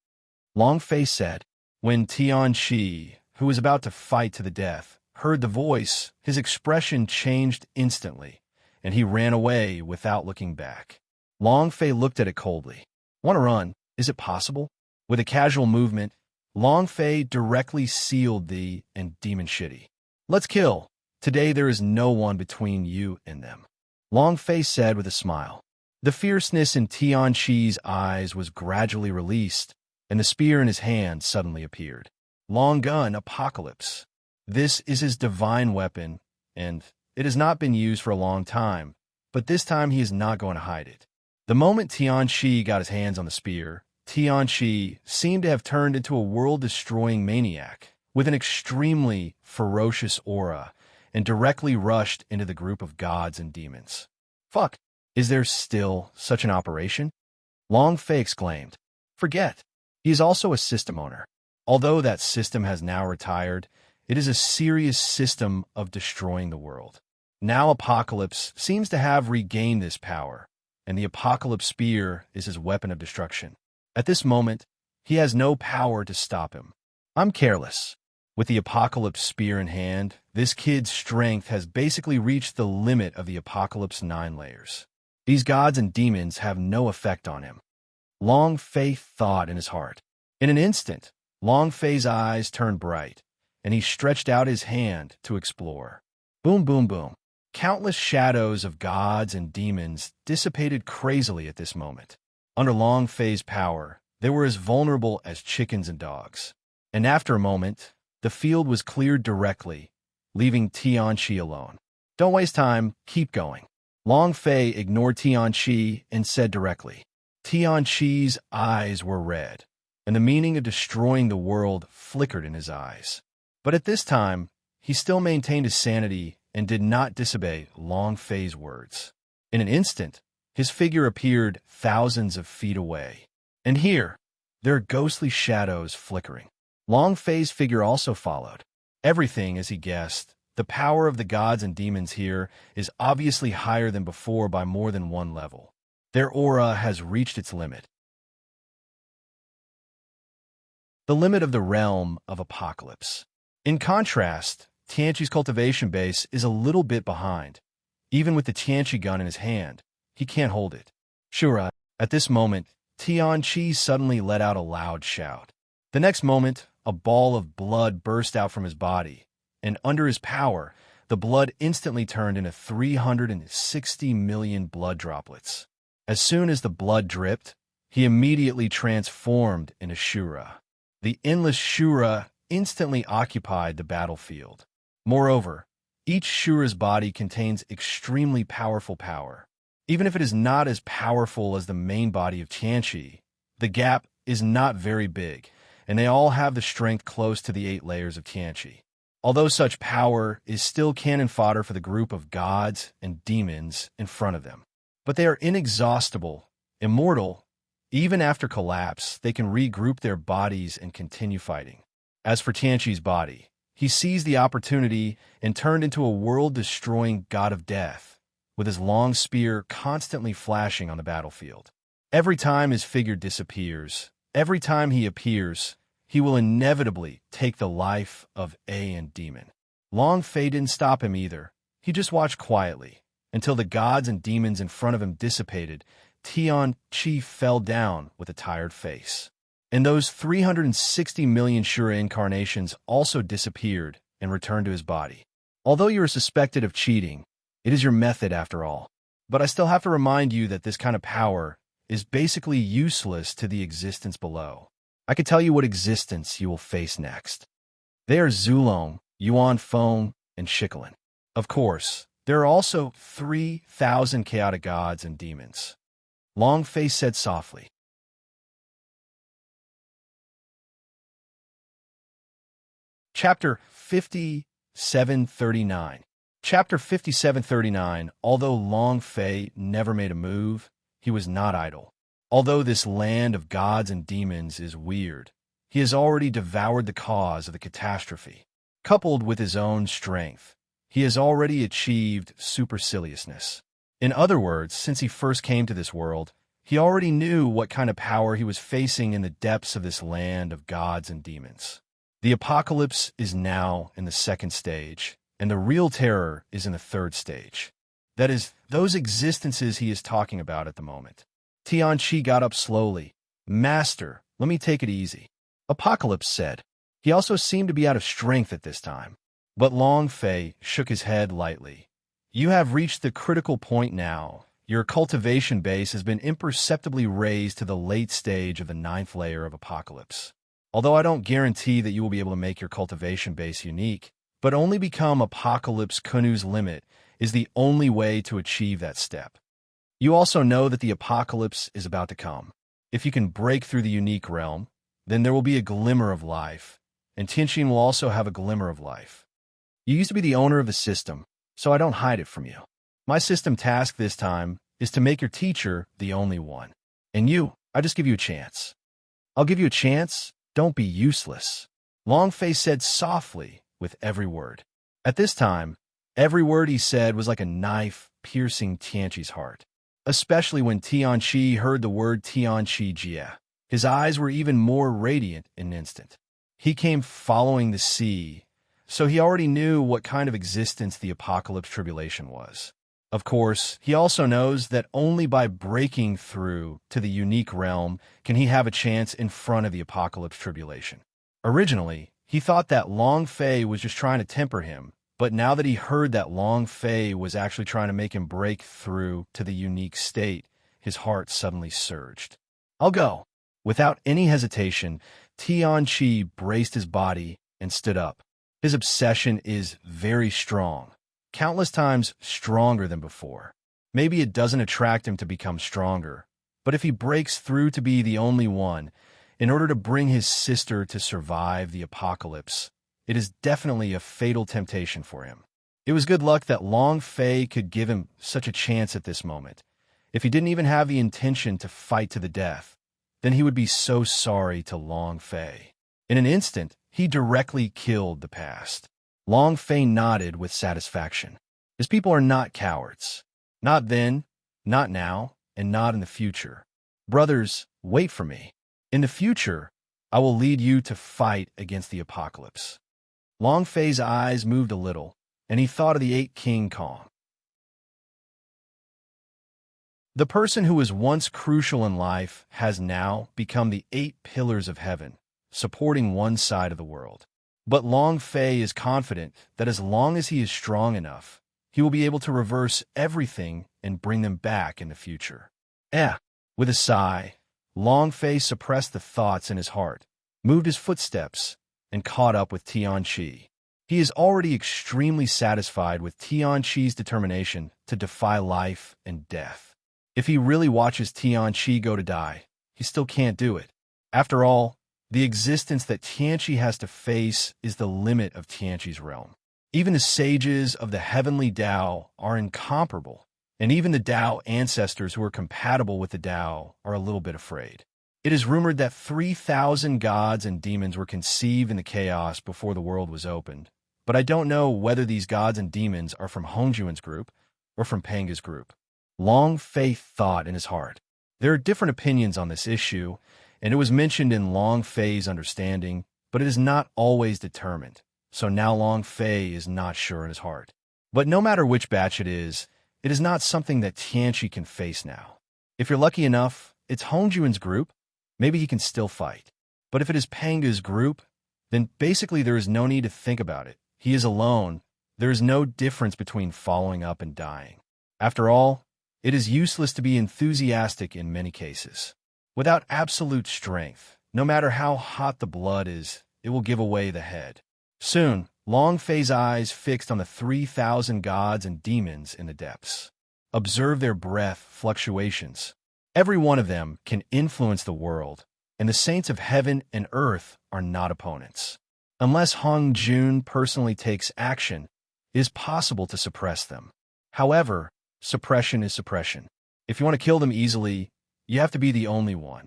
Longfei said. When Tianqi, who was about to fight to the death, heard the voice, his expression changed instantly, and he ran away without looking back. Longfei looked at it coldly. Want to run? Is it possible? With a casual movement, Longfei directly sealed thee and Demon Shidi. Let's kill. Today there is no one between you and them. Longfei said with a smile. The fierceness in Tianqi's eyes was gradually released, and the spear in his hand suddenly appeared. Long gun, Apocalypse. This is his divine weapon, and it has not been used for a long time, but this time he is not going to hide it. The moment Tianqi got his hands on the spear, Tianqi seemed to have turned into a world-destroying maniac with an extremely ferocious aura and directly rushed into the group of gods and demons. Fuck, is there still such an operation? Longfei exclaimed. Forget. He is also a system owner. Although that system has now retired, it is a serious system of destroying the world. Now Apocalypse seems to have regained this power, and the Apocalypse Spear is his weapon of destruction. At this moment, he has no power to stop him. I'm careless. With the Apocalypse Spear in hand, this kid's strength has basically reached the limit of the Apocalypse 9 layers. These gods and demons have no effect on him. Longfei thought in his heart. In an instant, Longfei's eyes turned bright, and he stretched out his hand to explore. Boom, boom, boom. Countless shadows of gods and demons dissipated crazily at this moment. Under Longfei's power, they were as vulnerable as chickens and dogs. And after a moment, the field was cleared directly, leaving Tianqi alone. Don't waste time, keep going. Longfei ignored Tianqi and said directly. Tianqi's eyes were red, and the meaning of destroying the world flickered in his eyes. But at this time, he still maintained his sanity and did not disobey Longfei's words. In an instant, his figure appeared thousands of feet away. And here, there are ghostly shadows flickering. Longfei's figure also followed. Everything, as he guessed, the power of the gods and demons here is obviously higher than before by more than one level. Their aura has reached its limit. the limit of the realm of apocalypse. In contrast, Tianqi's cultivation base is a little bit behind. Even with the Tianqi gun in his hand, he can't hold it. Shura, at this moment, Tianqi suddenly let out a loud shout. The next moment, a ball of blood burst out from his body, and under his power, the blood instantly turned into 360 million blood droplets. As soon as the blood dripped, he immediately transformed into Shura. The endless Shura instantly occupied the battlefield. Moreover, each Shura's body contains extremely powerful power. Even if it is not as powerful as the main body of Tianqi, the gap is not very big, and they all have the strength close to the 8 layers of Tianqi. Although such power is still cannon fodder for the group of gods and demons in front of them. But they are inexhaustible, immortal. Even after collapse, they can regroup their bodies and continue fighting. As for Tianqi's body, he seized the opportunity and turned into a world-destroying god of death, with his long spear constantly flashing on the battlefield. Every time his figure disappears, every time he appears, he will inevitably take the life of a demon. Long Fei didn't stop him either. He just watched quietly, until the gods and demons in front of him dissipated. Tianqi fell down with a tired face. And those 360 million Shura incarnations also disappeared and returned to his body. Although you are suspected of cheating, it is your method after all. But I still have to remind you that this kind of power is basically useless to the existence below. I can tell you what existence you will face next. They are Zulong, Yuan Feng, and Shikolin. Of course, there are also 3,000 chaotic gods and demons. Long Fei said softly. Chapter 5739. Chapter 5739. Although Long Fei never made a move, he was not idle. Although this land of gods and demons is weird, he has already devoured the cause of the catastrophe. Coupled with his own strength, he has already achieved superciliousness. In other words, since he first came to this world, he already knew what kind of power he was facing in the depths of this land of gods and demons. The apocalypse is now in the 2nd stage, and the real terror is in the 3rd stage. That is, those existences he is talking about at the moment. Tianqi got up slowly. Master, let me take it easy. Apocalypse said. He also seemed to be out of strength at this time. But Long Fei shook his head lightly. You have reached the critical point now. Your cultivation base has been imperceptibly raised to the late stage of the 9th layer of Apocalypse. Although I don't guarantee that you will be able to make your cultivation base unique, but only become Apocalypse Kunu's limit is the only way to achieve that step. You also know that the Apocalypse is about to come. If you can break through the unique realm, then there will be a glimmer of life, and Tianqi will also have a glimmer of life. You used to be the owner of the system, so I don't hide it from you. My system task this time is to make your teacher the only one. And you, I just give you a chance. I'll give you a chance. Don't be useless. Long Fei said softly with every word. At this time, every word he said was like a knife piercing Tianqi's heart. Especially when Tianqi heard the word Tianqi Jie. His eyes were even more radiant in an instant. He came following the sea, so he already knew what kind of existence the Apocalypse Tribulation was. Of course, he also knows that only by breaking through to the unique realm can he have a chance in front of the Apocalypse Tribulation. Originally, he thought that Long Fei was just trying to temper him, but now that he heard that Long Fei was actually trying to make him break through to the unique state, his heart suddenly surged. I'll go. Without any hesitation, Tianqi braced his body and stood up. His obsession is very strong. Countless times stronger than before. Maybe it doesn't attract him to become stronger, but if he breaks through to be the only one, in order to bring his sister to survive the apocalypse, it is definitely a fatal temptation for him. It was good luck that Long Fei could give him such a chance at this moment. If he didn't even have the intention to fight to the death, then he would be so sorry to Long Fei. In an instant, he directly killed the past. Long Fei nodded with satisfaction. His people are not cowards. Not then, not now, and not in the future. Brothers, wait for me. In the future, I will lead you to fight against the apocalypse. Long Fei's eyes moved a little, and he thought of the 8 King Kong. The person who was once crucial in life has now become the 8 pillars of heaven, supporting one side of the world. But Long Fei is confident that as long as he is strong enough, he will be able to reverse everything and bring them back in the future. With a sigh, Long Fei suppressed the thoughts in his heart, moved his footsteps, and caught up with Tianqi. He is already extremely satisfied with Tianqi's determination to defy life and death. If he really watches Tianqi go to die, he still can't do it. After all, the existence that Tianqi has to face is the limit of Tianqi's realm. Even the sages of the heavenly Tao are incomparable, and even the Tao ancestors who are compatible with the Tao are a little bit afraid. It is rumored that 3,000 gods and demons were conceived in the chaos before the world was opened, but I don't know whether these gods and demons are from Hongjuan's group or from Panga's group. Long Fei thought in his heart. There are different opinions on this issue, and it was mentioned in Long Fei's understanding, but it is not always determined, so now Long Fei is not sure in his heart. But no matter which batch it is not something that Tianqi can face now. If you're lucky enough, it's Hongjuan's group, maybe he can still fight. But if it is Panga's group, then basically there is no need to think about it. He is alone. There is no difference between following up and dying. After all, it is useless to be enthusiastic in many cases. Without absolute strength, no matter how hot the blood is, it will give away the head. Soon, Long Fei's eyes fixed on the 3,000 gods and demons in the depths. Observe their breath fluctuations. Every one of them can influence the world, and the saints of heaven and earth are not opponents. Unless Hong Jun personally takes action, it is possible to suppress them. However, suppression is suppression. If you want to kill them easily, you have to be the only one.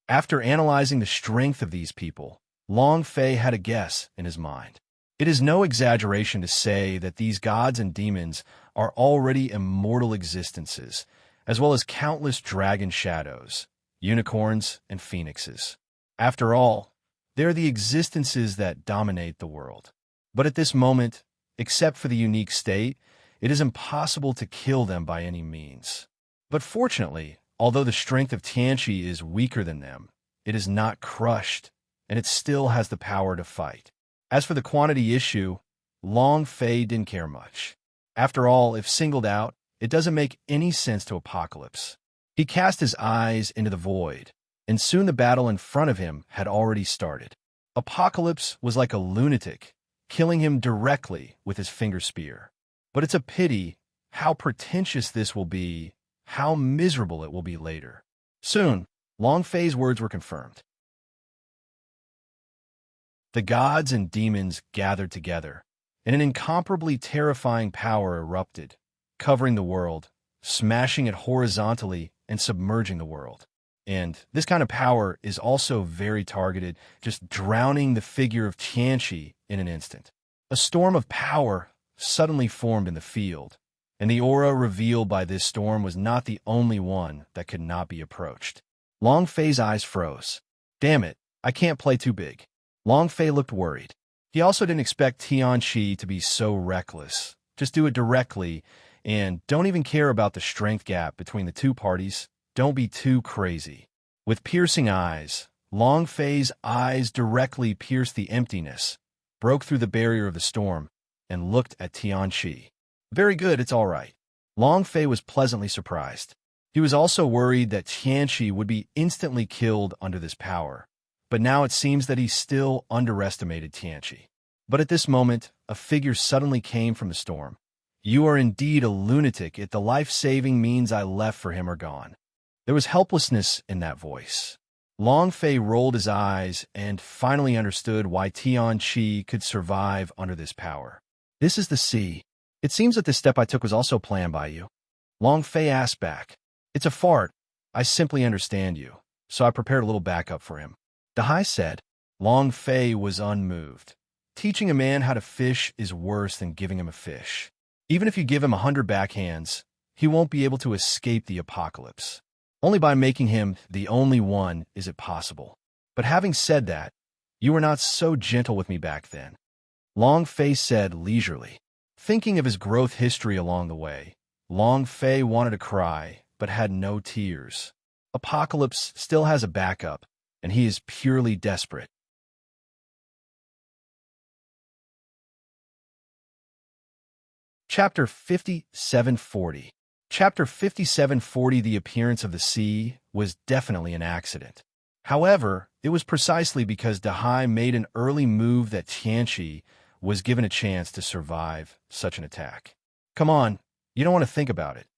After analyzing the strength of these people, Long Fei had a guess in his mind. It is no exaggeration to say that these gods and demons are already immortal existences, as well as countless dragon shadows, unicorns, and phoenixes. After all, they are the existences that dominate the world. But at this moment, except for the unique state, it is impossible to kill them by any means. But fortunately, although the strength of Tianqi is weaker than them, it is not crushed, and it still has the power to fight. As for the quantity issue, Long Fei didn't care much. After all, if singled out, it doesn't make any sense to Apocalypse. He cast his eyes into the void, and soon the battle in front of him had already started. Apocalypse was like a lunatic, killing him directly with his finger spear. But it's a pity how pretentious this will be, how miserable it will be later. Soon, Long Fei's words were confirmed. The gods and demons gathered together, and an incomparably terrifying power erupted, covering the world, smashing it horizontally and submerging the world. And this kind of power is also very targeted, just drowning the figure of Tianqi in an instant. A storm of power suddenly formed in the field, and the aura revealed by this storm was not the only one that could not be approached. Long Fei's eyes froze. Damn it, I can't play too big. Long Fei looked worried. He also didn't expect Tianqi to be so reckless. Just do it directly, and don't even care about the strength gap between the two parties. Don't be too crazy. With piercing eyes, Long Fei's eyes directly pierced the emptiness, broke through the barrier of the storm, and looked at Tianqi. Very good, it's all right. Long Fei was pleasantly surprised. He was also worried that Tianqi would be instantly killed under this power. But now it seems that he still underestimated Tianqi. But at this moment, a figure suddenly came from the storm. You are indeed a lunatic if the life-saving means I left for him are gone. There was helplessness in that voice. Long Fei rolled his eyes and finally understood why Tianqi could survive under this power. This is the sea. It seems that this step I took was also planned by you. Long Fei asked back. It's a fart. I simply understand you, so I prepared a little backup for him. Dahai said. Long Fei was unmoved. Teaching a man how to fish is worse than giving him a fish. Even if you give him 100 backhands, he won't be able to escape the apocalypse. Only by making him the only one is it possible. But having said that, you were not so gentle with me back then. Long Fei said leisurely. Thinking of his growth history along the way, Long Fei wanted to cry, but had no tears. Apocalypse still has a backup, and he is purely desperate. Chapter 5740. Chapter 5740. The appearance of the sea was definitely an accident. However, it was precisely because Dahai made an early move that Tianqi was given a chance to survive such an attack. Come on, you don't want to think about it.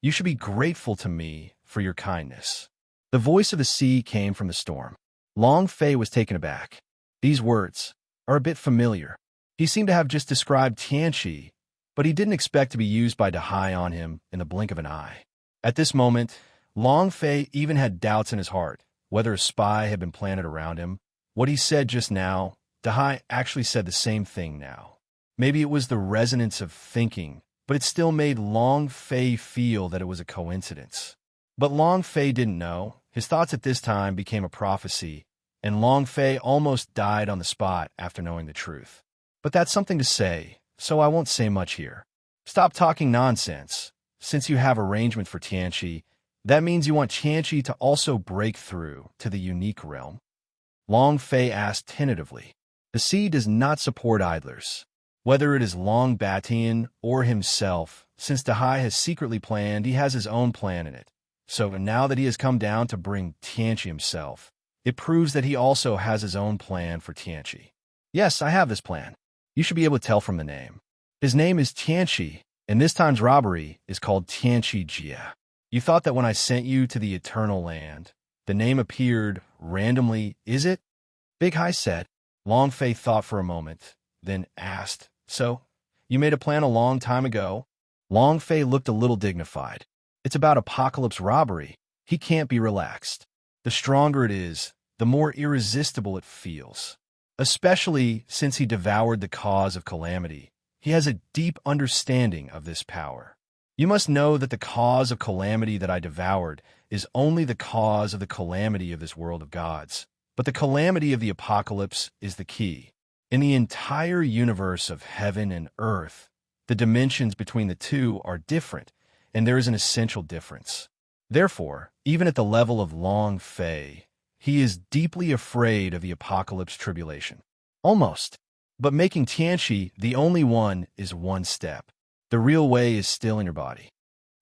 You should be grateful to me for your kindness. The voice of the sea came from the storm. Long Fei was taken aback. These words are a bit familiar. He seemed to have just described Tianqi, but he didn't expect to be used by Dahai on him in the blink of an eye. At this moment, Long Fei even had doubts in his heart whether a spy had been planted around him. What he said just now, Dahai actually said the same thing now. Maybe it was the resonance of thinking, but it still made Long Fei feel that it was a coincidence. But Long Fei didn't know. His thoughts at this time became a prophecy, and Long Fei almost died on the spot after knowing the truth. But that's something to say, so I won't say much here. Stop talking nonsense. Since you have arrangement for Tianqi, that means you want Tianqi to also break through to the unique realm? Long Fei asked tentatively. The sea does not support idlers. Whether it is Long Batian or himself, since Dahai has secretly planned, he has his own plan in it. So now that he has come down to bring Tianqi himself, it proves that he also has his own plan for Tianqi. Yes, I have this plan. You should be able to tell from the name. His name is Tianqi, and this time's robbery is called Tianqi Jia. You thought that when I sent you to the Eternal Land, the name appeared randomly, is it? Big Hai said. Long Fei thought for a moment, then asked, So, you made a plan a long time ago? Long Fei looked a little dignified. It's about apocalypse robbery. He can't be relaxed. The stronger it is, the more irresistible it feels. Especially since he devoured the cause of calamity. He has a deep understanding of this power. You must know that the cause of calamity that I devoured is only the cause of the calamity of this world of gods. But the calamity of the apocalypse is the key. In the entire universe of heaven and earth, the dimensions between the two are different, and there is an essential difference. Therefore, even at the level of Long Fei, he is deeply afraid of the apocalypse tribulation. Almost. But making Tianqi the only one is one step. The real way is still in your body.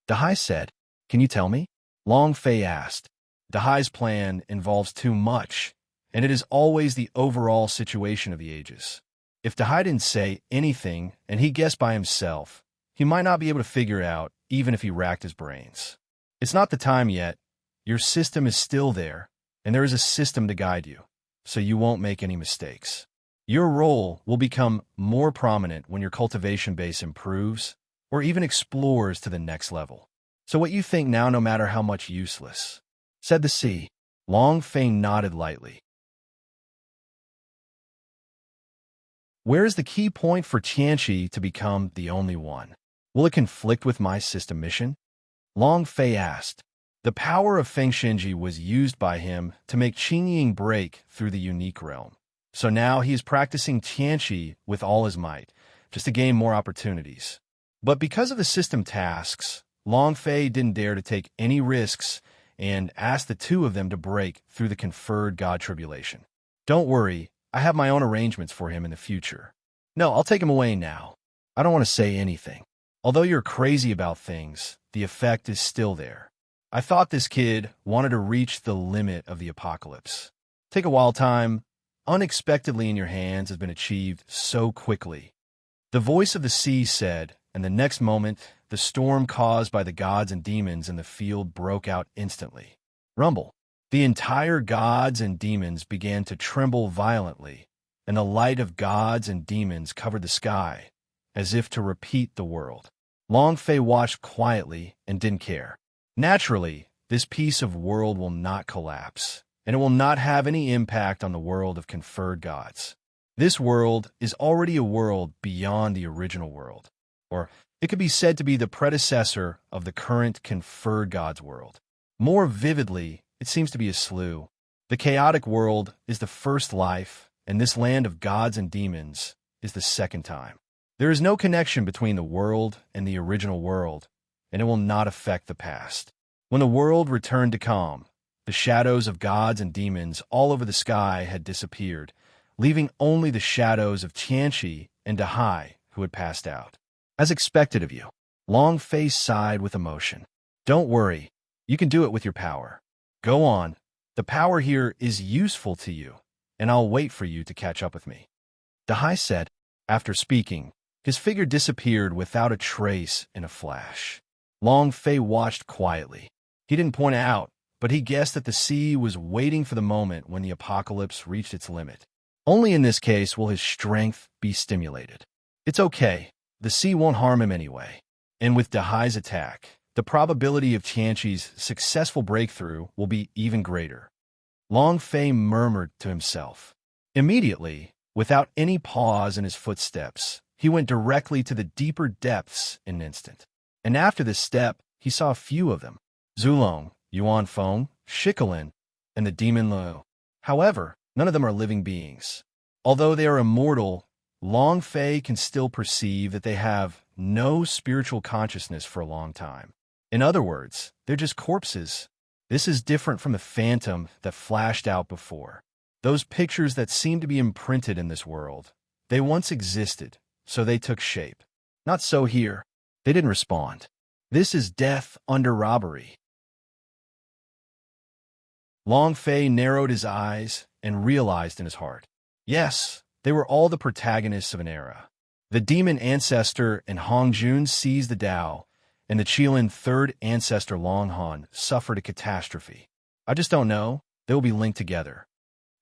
Dahai said, Can you tell me? Long Fei asked. Dahai's plan involves too much, and it is always the overall situation of the ages. If Dahai didn't say anything and he guessed by himself, he might not be able to figure it out even if he racked his brains. It's not the time yet. Your system is still there, and there is a system to guide you, so you won't make any mistakes. Your role will become more prominent when your cultivation base improves or even explores to the next level. So what you think now, no matter how much useless, said the sea. Long Fei nodded lightly. Where is the key point for Tianqi to become the only one? Will it conflict with my system mission? Long Fei asked. The power of Feng Shenji was used by him to make Qingying break through the unique realm. So now he is practicing Tianqi with all his might, just to gain more opportunities. But because of the system tasks, Long Fei didn't dare to take any risks and asked the two of them to break through the conferred God tribulation. Don't worry, I have my own arrangements for him in the future. No, I'll take him away now. I don't want to say anything. Although you're crazy about things, the effect is still there. I thought this kid wanted to reach the limit of the apocalypse. Take a while time, unexpectedly in your hands has been achieved so quickly. The voice of the sea said, and the next moment, the storm caused by the gods and demons in the field broke out instantly. Rumble. The entire gods and demons began to tremble violently, and the light of gods and demons covered the sky, as if to repeat the world. Long Fei watched quietly and didn't care. Naturally, this piece of world will not collapse, and it will not have any impact on the world of conferred gods. This world is already a world beyond the original world, or it could be said to be the predecessor of the current conferred gods world. More vividly, it seems to be a slough. The chaotic world is the first life, and this land of gods and demons is the second time. There is no connection between the world and the original world, and it will not affect the past. When the world returned to calm, the shadows of gods and demons all over the sky had disappeared, leaving only the shadows of Tianqi and Dahai, who had passed out. As expected of you, Long Fei sighed with emotion. Don't worry, you can do it with your power. Go on, the power here is useful to you, and I'll wait for you to catch up with me. Dahai said. After speaking, his figure disappeared without a trace in a flash. Long Fei watched quietly. He didn't point it out, but he guessed that the sea was waiting for the moment when the apocalypse reached its limit. Only in this case will his strength be stimulated. It's okay, the sea won't harm him anyway. And with Dahai's attack, the probability of Tianqi's successful breakthrough will be even greater. Long Fei murmured to himself. Immediately, without any pause in his footsteps, he went directly to the deeper depths in an instant. And after this step, he saw a few of them. Zulong, Yuan Feng, Shikolin, and the demon Lu. However, none of them are living beings. Although they are immortal, Long Fei can still perceive that they have no spiritual consciousness for a long time. In other words, they're just corpses. This is different from the phantom that flashed out before. Those pictures that seem to be imprinted in this world, they once existed, so they took shape. Not so here. They didn't respond. This is death under robbery. Long Fei narrowed his eyes and realized in his heart. Yes, they were all the protagonists of an era. The demon ancestor and Hong Jun seized the Tao, and the Qilin third ancestor Long Han suffered a catastrophe. I just don't know. They will be linked together.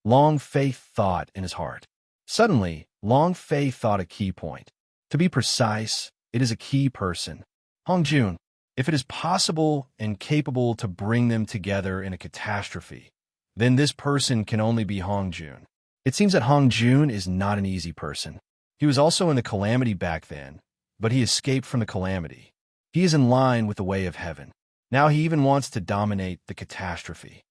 Long Fei thought in his heart. Suddenly, Long Fei thought a key point. To be precise, it is a key person. Hong Jun. If it is possible and capable to bring them together in a catastrophe, then this person can only be Hong Jun. It seems that Hong Jun is not an easy person. He was also in the calamity back then, but he escaped from the calamity. He is in line with the way of heaven. Now he even wants to dominate the catastrophe.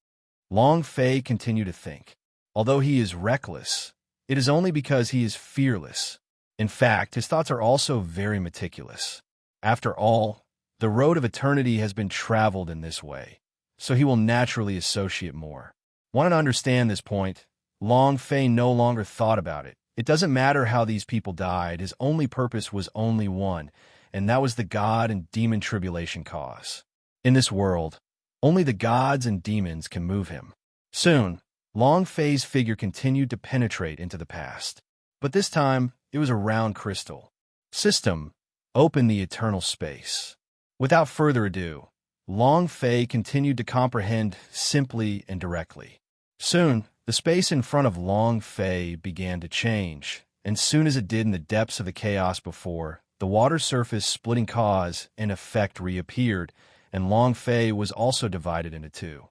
Long Fei continued to think. Although he is reckless, it is only because he is fearless. In fact, his thoughts are also very meticulous. After all, the road of eternity has been traveled in this way, so he will naturally associate more. Want to understand this point? Long Fei no longer thought about it. It doesn't matter how these people died, his only purpose was only one, and that was the god and demon tribulation cause. In this world, only the gods and demons can move him. Soon, Long Fei's figure continued to penetrate into the past. But this time, it was a round crystal. System, open the eternal space. Without further ado, Long Fei continued to comprehend simply and directly. Soon, the space in front of Long Fei began to change, and soon as it did in the depths of the chaos before, the water surface splitting cause and effect reappeared, and Long Fei was also divided into two.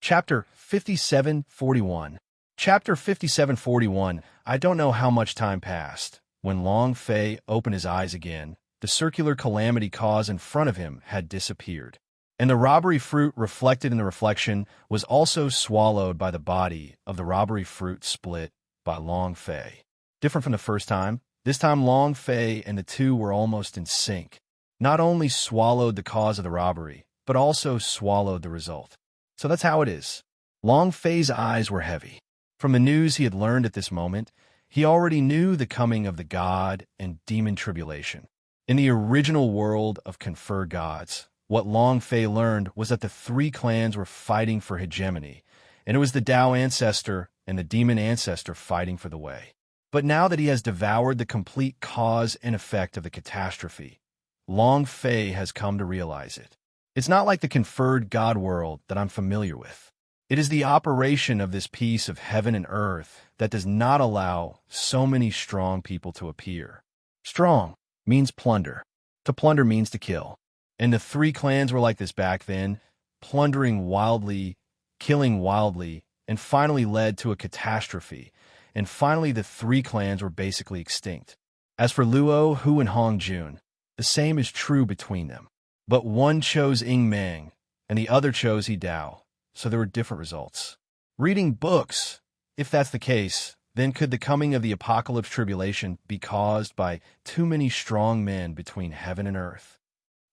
Chapter 5741. Chapter 5741. I don't know how much time passed. When Long Fei opened his eyes again, the circular calamity cause in front of him had disappeared, and the robbery fruit reflected in the reflection was also swallowed by the body of the robbery fruit split by Long Fei. Different from the first time, this time Long Fei and the two were almost in sync. Not only swallowed the cause of the robbery, but also swallowed the result. So that's how it is. Long Fei's eyes were heavy. From the news he had learned at this moment, he already knew the coming of the god and demon tribulation. In the original world of conferred gods, what Long Fei learned was that the three clans were fighting for hegemony, and it was the Tao ancestor and the demon ancestor fighting for the way. But now that he has devoured the complete cause and effect of the catastrophe, Long Fei has come to realize it. It's not like the conferred god world that I'm familiar with. It is the operation of this piece of heaven and earth that does not allow so many strong people to appear. Strong means plunder. To plunder means to kill. And the three clans were like this back then, plundering wildly, killing wildly, and finally led to a catastrophe. And finally the three clans were basically extinct. As for Luo, Hu, and Hong Jun, the same is true between them. But one chose Ing Meng, and the other chose He Dao, so there were different results. Reading books, if that's the case, then could the coming of the apocalypse tribulation be caused by too many strong men between heaven and earth?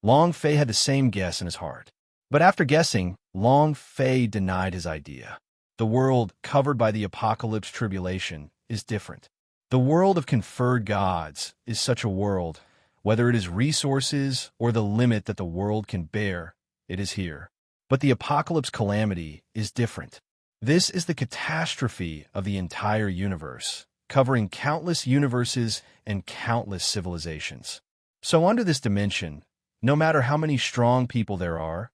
Long Fei had the same guess in his heart. But after guessing, Long Fei denied his idea. The world covered by the apocalypse tribulation is different. The world of conferred gods is such a world. Whether it is resources or the limit that the world can bear, it is here. But the apocalypse calamity is different. This is the catastrophe of the entire universe, covering countless universes and countless civilizations. So under this dimension, no matter how many strong people there are,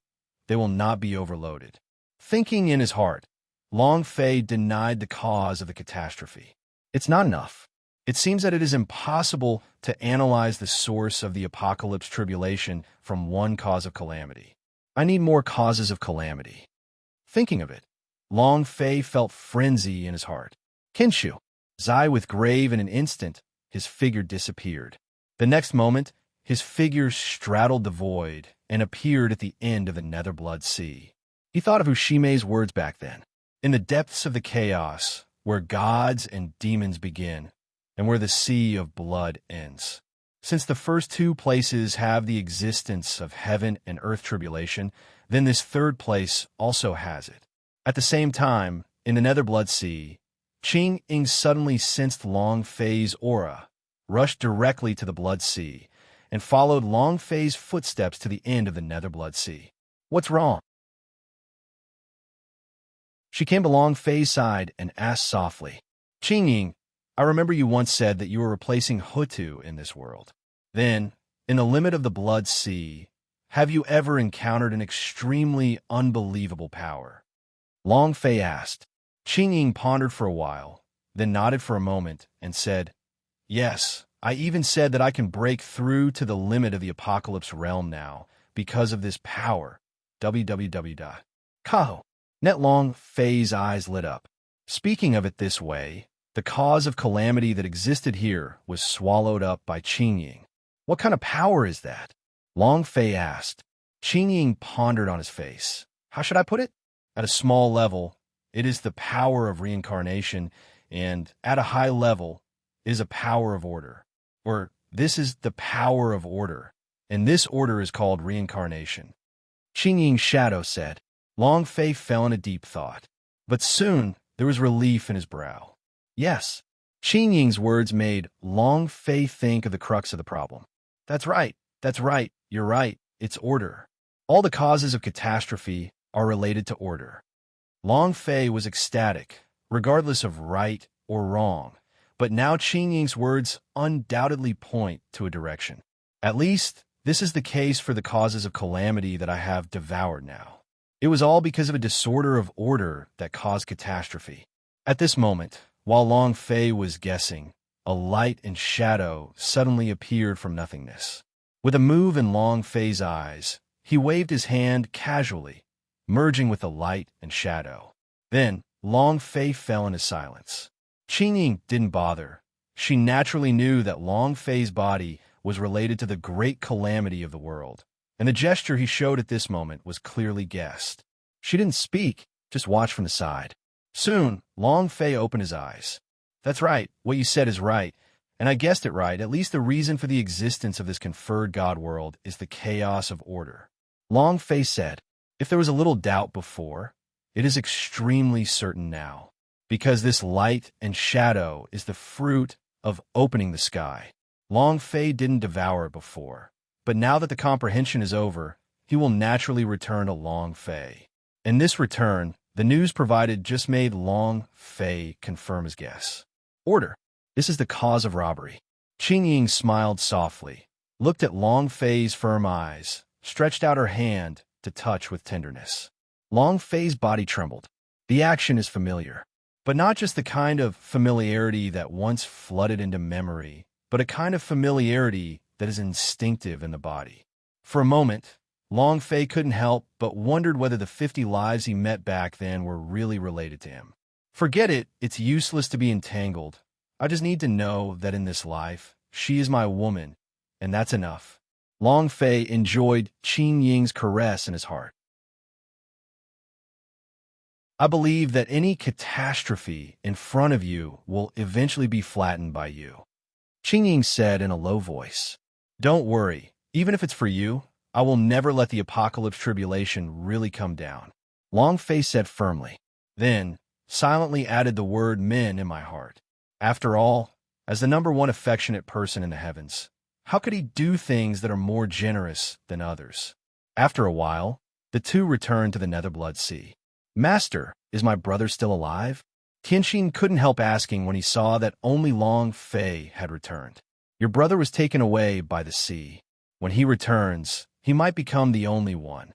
they will not be overloaded. Thinking in his heart, Long Fei denied the cause of the catastrophe. It's not enough. It seems that it is impossible to analyze the source of the apocalypse tribulation from one cause of calamity. I need more causes of calamity. Thinking of it, Long Fei felt frenzy in his heart. Kinshu, Zai with grave in an instant, his figure disappeared. The next moment, his figure straddled the void and appeared at the end of the Netherblood Sea. He thought of Ushime's words back then. In the depths of the chaos, where gods and demons begin, and where the sea of blood ends. Since the first two places have the existence of heaven and earth tribulation, then this third place also has it. At the same time, in the Netherblood Sea, Qing Ying suddenly sensed Long Fei's aura, rushed directly to the Blood Sea, and followed Long Fei's footsteps to the end of the Netherblood Sea. What's wrong? She came to Long Fei's side and asked softly, Qing Ying, I remember you once said that you were replacing Hutu in this world. Then, in the limit of the Blood Sea, have you ever encountered an extremely unbelievable power? Long Fei asked. Qing Ying pondered for a while, then nodded for a moment and said, Yes, I even said that I can break through to the limit of the apocalypse realm now because of this power. www. Kaho. Net Long Fei's eyes lit up. Speaking of it this way, the cause of calamity that existed here was swallowed up by Qing Ying. What kind of power is that? Long Fei asked. Qing Ying pondered on his face. How should I put it? At a small level, it is the power of reincarnation, and at a high level, is a power of order. Or, this is the power of order, and this order is called reincarnation. Qing Ying's shadow said. Long Fei fell in a deep thought. But soon, there was relief in his brow. Yes, Qing Ying's words made Long Fei think of the crux of the problem. That's right, you're right, it's order. All the causes of catastrophe are related to order. Long Fei was ecstatic, regardless of right or wrong, but now Qing Ying's words undoubtedly point to a direction. At least, this is the case for the causes of calamity that I have devoured now. It was all because of a disorder of order that caused catastrophe. At this moment, while Long Fei was guessing, a light and shadow suddenly appeared from nothingness. With a move in Long Fei's eyes, he waved his hand casually, merging with the light and shadow. Then, Long Fei fell into silence. Qing Ying didn't bother. She naturally knew that Long Fei's body was related to the great calamity of the world, and the gesture he showed at this moment was clearly guessed. She didn't speak, just watched from the side. Soon, Long Fei opened his eyes. That's right, what you said is right, and I guessed it right. At least the reason for the existence of this conferred God world is the chaos of order. Long Fei said, if there was a little doubt before, it is extremely certain now, because this light and shadow is the fruit of opening the sky. Long Fei didn't devour it before, but now that the comprehension is over, he will naturally return to Long Fei. In this return, the news provided just made Long Fei confirm his guess. Order. This is the cause of robbery. Qing Ying smiled softly, looked at Long Fei's firm eyes, stretched out her hand to touch with tenderness. Long Fei's body trembled. The action is familiar, but not just the kind of familiarity that once flooded into memory, but a kind of familiarity that is instinctive in the body. For a moment, Long Fei couldn't help but wondered whether the 50 lives he met back then were really related to him. Forget it, it's useless to be entangled. I just need to know that in this life, she is my woman, and that's enough. Long Fei enjoyed Qin Ying's caress in his heart. I believe that any catastrophe in front of you will eventually be flattened by you, Qin Ying said in a low voice. Don't worry, even if it's for you, I will never let the apocalypse tribulation really come down, Long Fei said firmly. Then, silently added the word men in my heart. After all, as the number one affectionate person in the heavens, how could he do things that are more generous than others? After a while, the two returned to the Netherblood Sea. Master, is my brother still alive? Tianxin couldn't help asking when he saw that only Long Fei had returned. Your brother was taken away by the sea. When he returns, he might become the only one,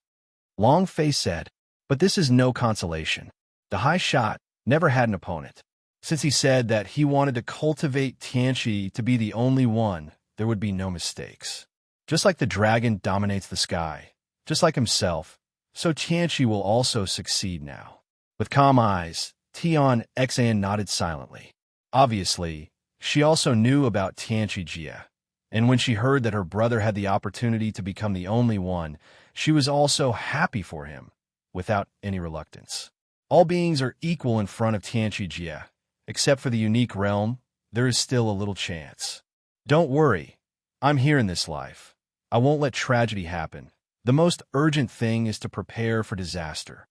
Long Fei said, but this is no consolation. The high shot never had an opponent. Since he said that he wanted to cultivate Tianxi to be the only one, there would be no mistakes. Just like the dragon dominates the sky, just like himself, so Tianxi will also succeed now. With calm eyes, Tian Xan nodded silently. Obviously, she also knew about Tianxi Jia, and when she heard that her brother had the opportunity to become the only one, she was also happy for him, without any reluctance. All beings are equal in front of Tianxi Jia. Except for the unique realm, there is still a little chance. Don't worry, I'm here in this life. I won't let tragedy happen. The most urgent thing is to prepare for disaster.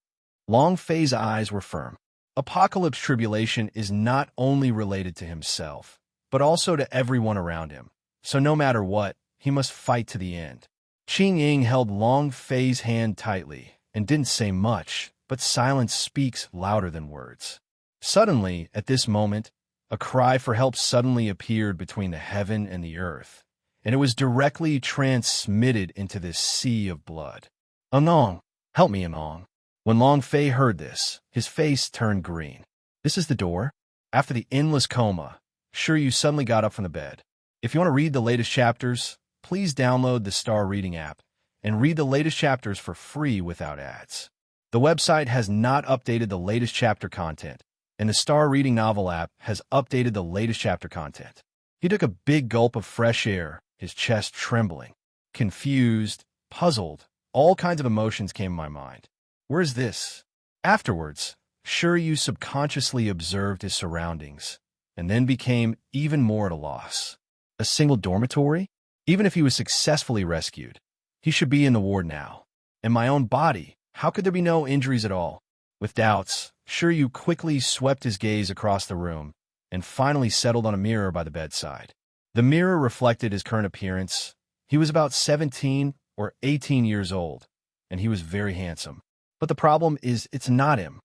Long Fei's eyes were firm. Apocalypse tribulation is not only related to himself, but also to everyone around him. So no matter what, he must fight to the end. Qin Ying held Long Fei's hand tightly and didn't say much, but silence speaks louder than words. Suddenly, at this moment, a cry for help suddenly appeared between the heaven and the earth, and it was directly transmitted into this sea of blood. Anong, help me, Anong. When Long Fei heard this, his face turned green. This is the door? After the endless coma, Shiryu suddenly got up from the bed. If you want to read the latest chapters, please download the Star Reading app and read the latest chapters for free without ads. The website has not updated the latest chapter content, and the Star Reading Novel app has updated the latest chapter content. He took a big gulp of fresh air, his chest trembling. Confused, puzzled, all kinds of emotions came to my mind. Where is this? Afterwards, Shiryu subconsciously observed his surroundings, and then became even more at a loss. A single dormitory? Even if he was successfully rescued, he should be in the ward now. In my own body, how could there be no injuries at all? With doubts, Shiryu quickly swept his gaze across the room and finally settled on a mirror by the bedside. The mirror reflected his current appearance. He was about 17 or 18 years old, and he was very handsome. But the problem is it's not him.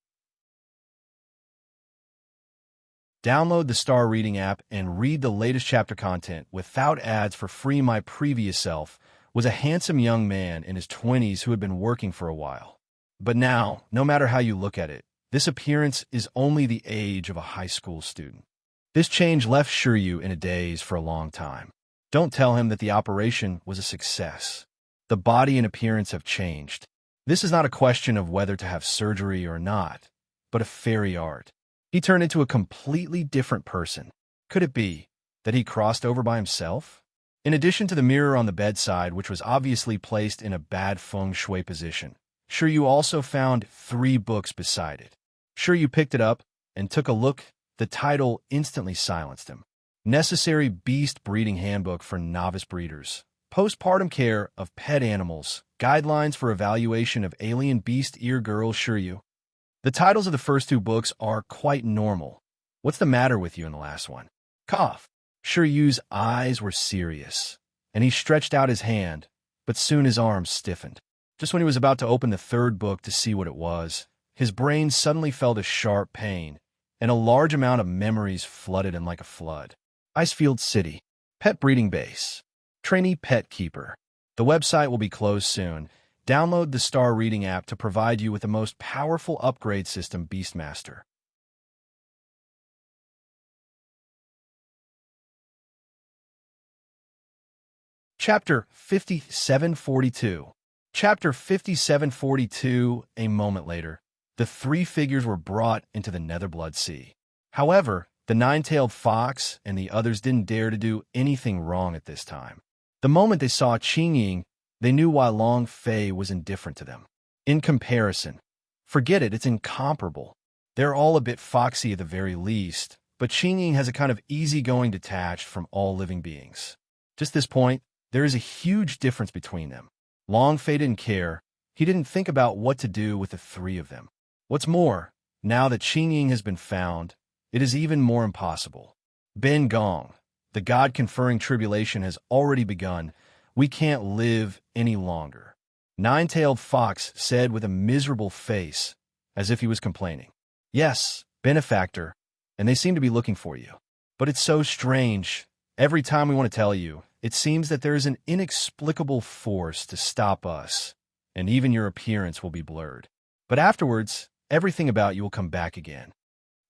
Download the Star Reading app and read the latest chapter content without ads for free. My previous self was a handsome young man in his 20s who had been working for a while. But now, no matter how you look at it, this appearance is only the age of a high school student. This change left Shiryu in a daze for a long time. Don't tell him that the operation was a success. The body and appearance have changed. This is not a question of whether to have surgery or not, but a fairy art. He turned into a completely different person. Could it be that he crossed over by himself? In addition to the mirror on the bedside, which was obviously placed in a bad feng shui position, Shiryu also found 3 books beside it. Shiryu picked it up and took a look. The title instantly silenced him. Necessary Beast Breeding Handbook for Novice Breeders. Postpartum Care of Pet Animals. Guidelines for Evaluation of Alien Beast Ear Girl Shiryu. The titles of the first 2 books are quite normal. What's the matter with you in the last one? Cough. Shiryu's eyes were serious, and he stretched out his hand, but soon his arms stiffened. Just when he was about to open the 3rd book to see what it was, his brain suddenly felt a sharp pain, and a large amount of memories flooded him like a flood. Icefield City. Pet Breeding Base. Trainee Pet Keeper. The website will be closed soon. Download the Star Reading app to provide you with the most powerful upgrade system, Beastmaster. Chapter 5742. Chapter 5742. A moment later, the 3 figures were brought into the Netherblood Sea. However, the 9-tailed fox and the others didn't dare to do anything wrong at this time. The moment they saw Qingying, they knew why Long Fei was indifferent to them. In comparison, forget it, it's incomparable. They're all a bit foxy at the very least, but Qingying has a kind of easygoing detached from all living beings. Just this point, there is a huge difference between them. Long Fei didn't care. He didn't think about what to do with the three of them. What's more, now that Qingying has been found, it is even more impossible. Ben Gong, the God-conferring tribulation has already begun. We can't live any longer. Nine-tailed Fox said with a miserable face, as if he was complaining. Yes, benefactor, and they seem to be looking for you. But it's so strange. Every time we want to tell you, it seems that there is an inexplicable force to stop us, and even your appearance will be blurred. But afterwards, everything about you will come back again.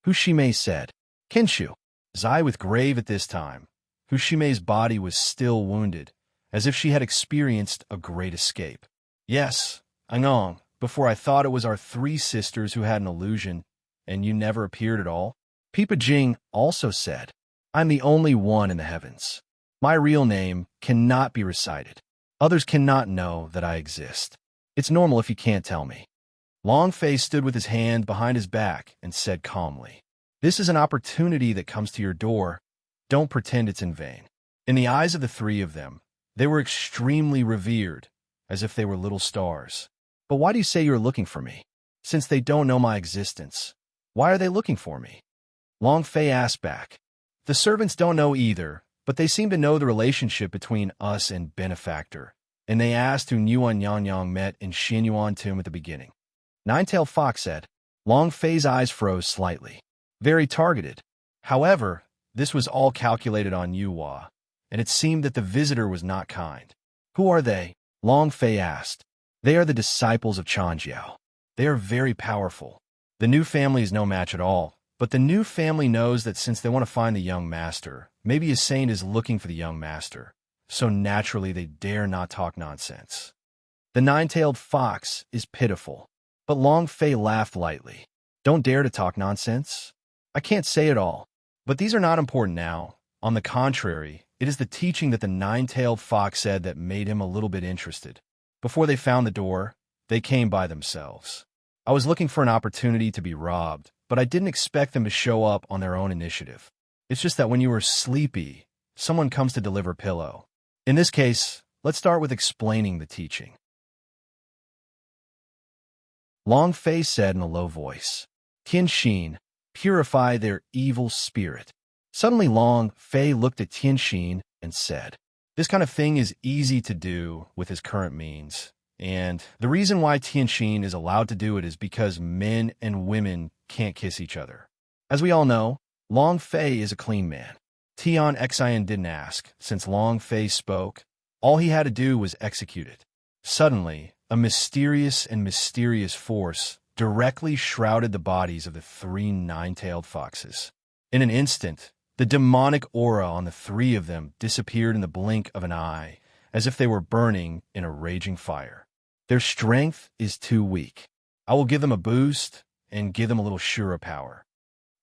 Hushimei said. Kenshu. Zai with grave at this time. Hushimei's body was still wounded, as if she had experienced a great escape. Yes, Angong, before I thought it was our three sisters who had an illusion, and you never appeared at all. Pipa Jing also said, I'm the only one in the heavens. My real name cannot be recited. Others cannot know that I exist. It's normal if you can't tell me. Long Fei stood with his hand behind his back and said calmly, This is an opportunity that comes to your door. Don't pretend it's in vain. In the eyes of the three of them, they were extremely revered, as if they were little stars. But why do you say you're looking for me? Since they don't know my existence, why are they looking for me? Long Fei asked back. The servants don't know either, but they seem to know the relationship between us and benefactor, and they asked who Yuan Yangyang met in Xinyuan tomb at the beginning. Nine-tailed Fox said. Long Fei's eyes froze slightly. Very targeted. However, this was all calculated on Yuhua, and it seemed that the visitor was not kind. Who are they? Long Fei asked. They are the disciples of Chanjiao. They are very powerful. The new family is no match at all, but the new family knows that since they want to find the young master, maybe a saint is looking for the young master, so naturally they dare not talk nonsense. The nine-tailed fox is pitiful, but Long Fei laughed lightly. Don't dare to talk nonsense? I can't say it all, but these are not important now. On the contrary, it is the teaching that the nine-tailed fox said that made him a little bit interested. Before they found the door, they came by themselves. I was looking for an opportunity to be robbed, but I didn't expect them to show up on their own initiative. It's just that when you are sleepy, someone comes to deliver a pillow. In this case, let's start with explaining the teaching. Long Fei said in a low voice, Tianxin, purify their evil spirit. Suddenly Long Fei looked at Tianxin and said, This kind of thing is easy to do with his current means. And the reason why Tianxin is allowed to do it is because men and women can't kiss each other. As we all know, Long Fei is a clean man. Tian Xian didn't ask. Since Long Fei spoke, all he had to do was execute it. Suddenly, a mysterious force directly shrouded the bodies of the three nine-tailed foxes. In an instant, the demonic aura on the three of them disappeared in the blink of an eye, as if they were burning in a raging fire. Their strength is too weak. I will give them a boost and give them a little surer power.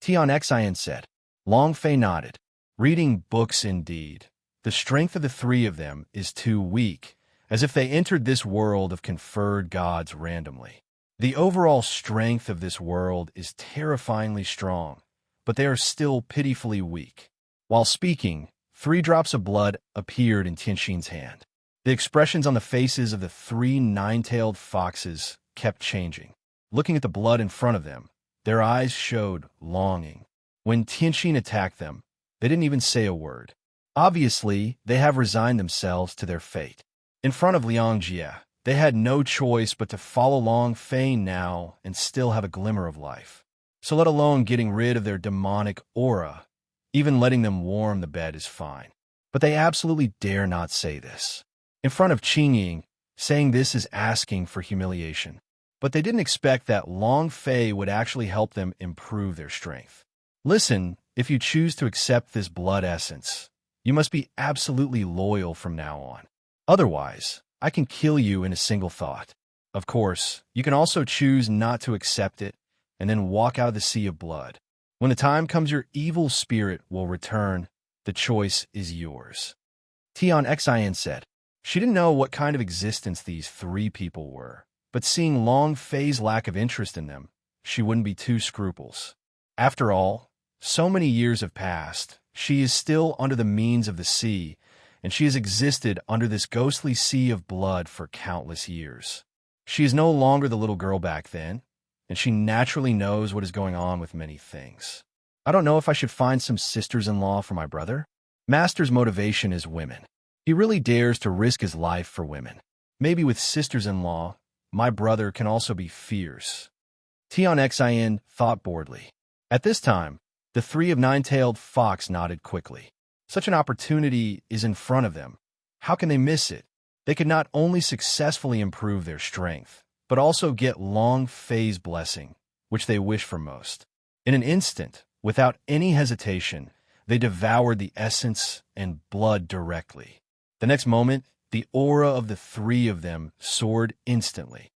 Tian Xian said. Long Fei nodded. Reading books indeed. The strength of the three of them is too weak, as if they entered this world of conferred gods randomly. The overall strength of this world is terrifyingly strong, but they are still pitifully weak. While speaking, 3 drops of blood appeared in Tianxin's hand. The expressions on the faces of the 3 nine-tailed foxes kept changing. Looking at the blood in front of them, their eyes showed longing. When Tianxin attacked them, they didn't even say a word. Obviously, they have resigned themselves to their fate. In front of Liang Jie, they had no choice but to follow Long Fei now and still have a glimmer of life. So let alone getting rid of their demonic aura, even letting them warm the bed is fine. But they absolutely dare not say this. In front of Qingying, saying this is asking for humiliation. But they didn't expect that Long Fei would actually help them improve their strength. Listen, if you choose to accept this blood essence, you must be absolutely loyal from now on. Otherwise, I can kill you in a single thought. Of course, you can also choose not to accept it and then walk out of the sea of blood. When the time comes your evil spirit will return, the choice is yours. Tion Xin said. She didn't know what kind of existence these three people were, but seeing Long Fei's lack of interest in them, she wouldn't be too scrupulous. After all, so many years have passed, she is still under the means of the sea, and she has existed under this ghostly sea of blood for countless years. She is no longer the little girl back then, and she naturally knows what is going on with many things. I don't know if I should find some sisters-in-law for my brother. Master's motivation is women. He really dares to risk his life for women. Maybe with sisters-in-law, my brother can also be fierce. Tion Xin thought boredly. At this time, the three of Nine-Tailed Fox nodded quickly. Such an opportunity is in front of them. How can they miss it? They could not only successfully improve their strength, but also get Long Fei's blessing, which they wish for most. In an instant, without any hesitation, they devoured the essence and blood directly. The next moment, the aura of the three of them soared instantly.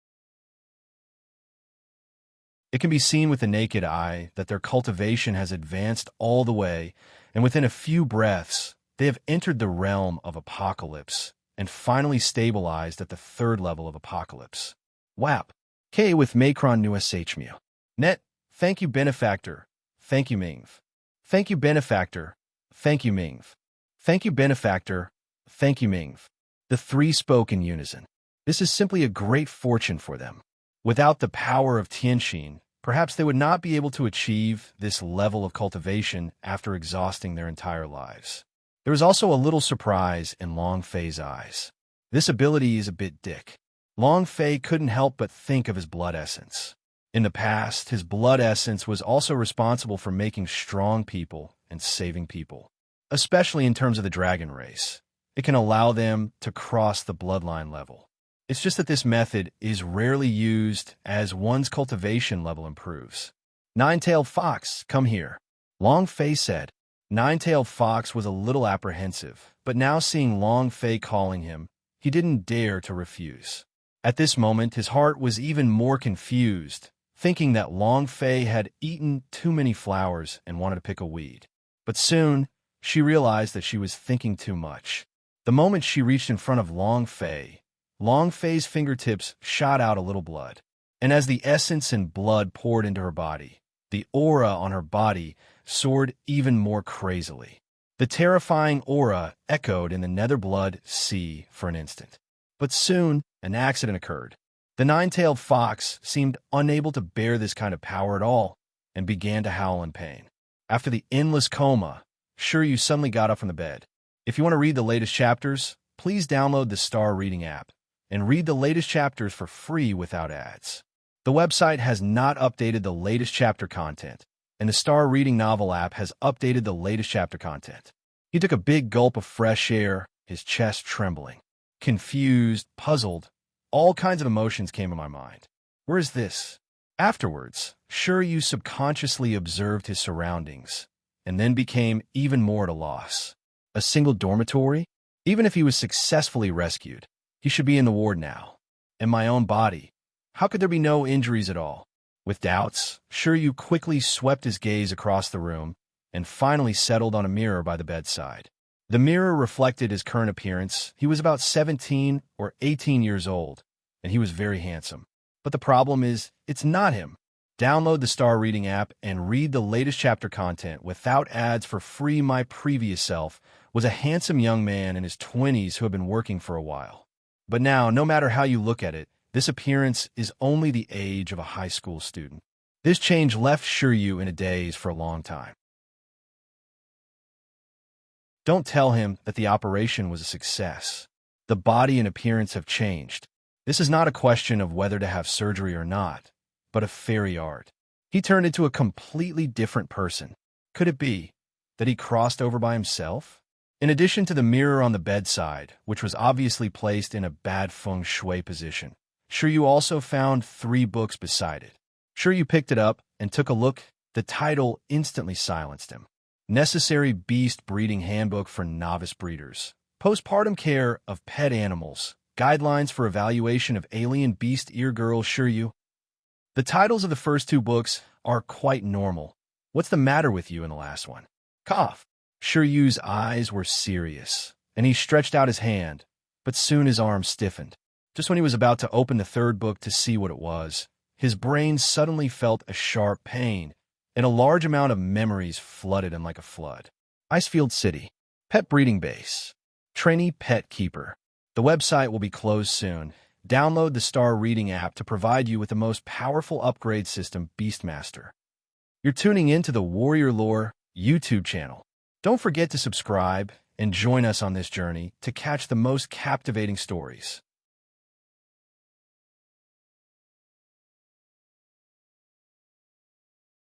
It can be seen with the naked eye that their cultivation has advanced all the way, and within a few breaths, they have entered the realm of Apocalypse and finally stabilized at the third level of Apocalypse. WAP. K with Macron Nu SHMU. Net. Thank you, Benefactor. Thank you, Mingv. Thank you, Benefactor. Thank you, Mingv. Thank you, Benefactor. Thank you, Mingv. The three spoke in unison. This is simply a great fortune for them. Without the power of Tianxin, perhaps they would not be able to achieve this level of cultivation after exhausting their entire lives. There was also a little surprise in Long Fei's eyes. This ability is a bit dick. Long Fei couldn't help but think of his blood essence. In the past, his blood essence was also responsible for making strong people and saving people, especially in terms of the dragon race. It can allow them to cross the bloodline level. It's just that this method is rarely used as one's cultivation level improves. Nine-Tailed Fox, come here, Long Fei said. Nine-Tailed Fox was a little apprehensive, but now seeing Long Fei calling him, he didn't dare to refuse. At this moment, his heart was even more confused, thinking that Long Fei had eaten too many flowers and wanted to pick a weed. But soon, she realized that she was thinking too much. The moment she reached in front of Long Fei's fingertips shot out a little blood. And as the essence and blood poured into her body, the aura on her body soared even more crazily. The terrifying aura echoed in the nether blood sea for an instant. But soon, an accident occurred. The Nine-Tailed Fox seemed unable to bear this kind of power at all and began to howl in pain. After the endless coma, Shiryu suddenly got up from the bed. If you want to read the latest chapters, please download the Star Reading app and read the latest chapters for free without ads. The website has not updated the latest chapter content, and the Star Reading novel app has updated the latest chapter content. He took a big gulp of fresh air, his chest trembling. Confused, puzzled, all kinds of emotions came to my mind. Where is this? Afterwards, Shiryu subconsciously observed his surroundings, and then became even more at a loss. A single dormitory? Even if he was successfully rescued, he should be in the ward now. In my own body, how could there be no injuries at all? With doubts, Shiryu quickly swept his gaze across the room and finally settled on a mirror by the bedside. The mirror reflected his current appearance. He was about 17 or 18 years old, and he was very handsome. But the problem is, it's not him. Download the Star Reading app and read the latest chapter content without ads for free. My previous self was a handsome young man in his 20s who had been working for a while. But now, no matter how you look at it, this appearance is only the age of a high school student. This change left Shiryu in a daze for a long time. Don't tell him that the operation was a success. The body and appearance have changed. This is not a question of whether to have surgery or not, but of fairy art. He turned into a completely different person. Could it be that he crossed over by himself? In addition to the mirror on the bedside, which was obviously placed in a bad feng shui position, Shiryu also found 3 books beside it. Shiryu picked it up and took a look. The title instantly silenced him. Necessary Beast Breeding Handbook for Novice Breeders. Postpartum Care of Pet Animals. Guidelines for Evaluation of Alien Beast Ear Girl Shiryu. The titles of the first 2 books are quite normal. What's the matter with you in the last one? Cough. Shiryu's eyes were serious, and he stretched out his hand, but soon his arm stiffened. Just when he was about to open the third book to see what it was, his brain suddenly felt a sharp pain, and a large amount of memories flooded him like a flood. Icefield City. Pet breeding base. Trainee pet keeper. The website will be closed soon. Download the Star Reading app to provide you with the most powerful upgrade system, Beastmaster. You're tuning in to the Warrior Lore YouTube channel. Don't forget to subscribe and join us on this journey to catch the most captivating stories.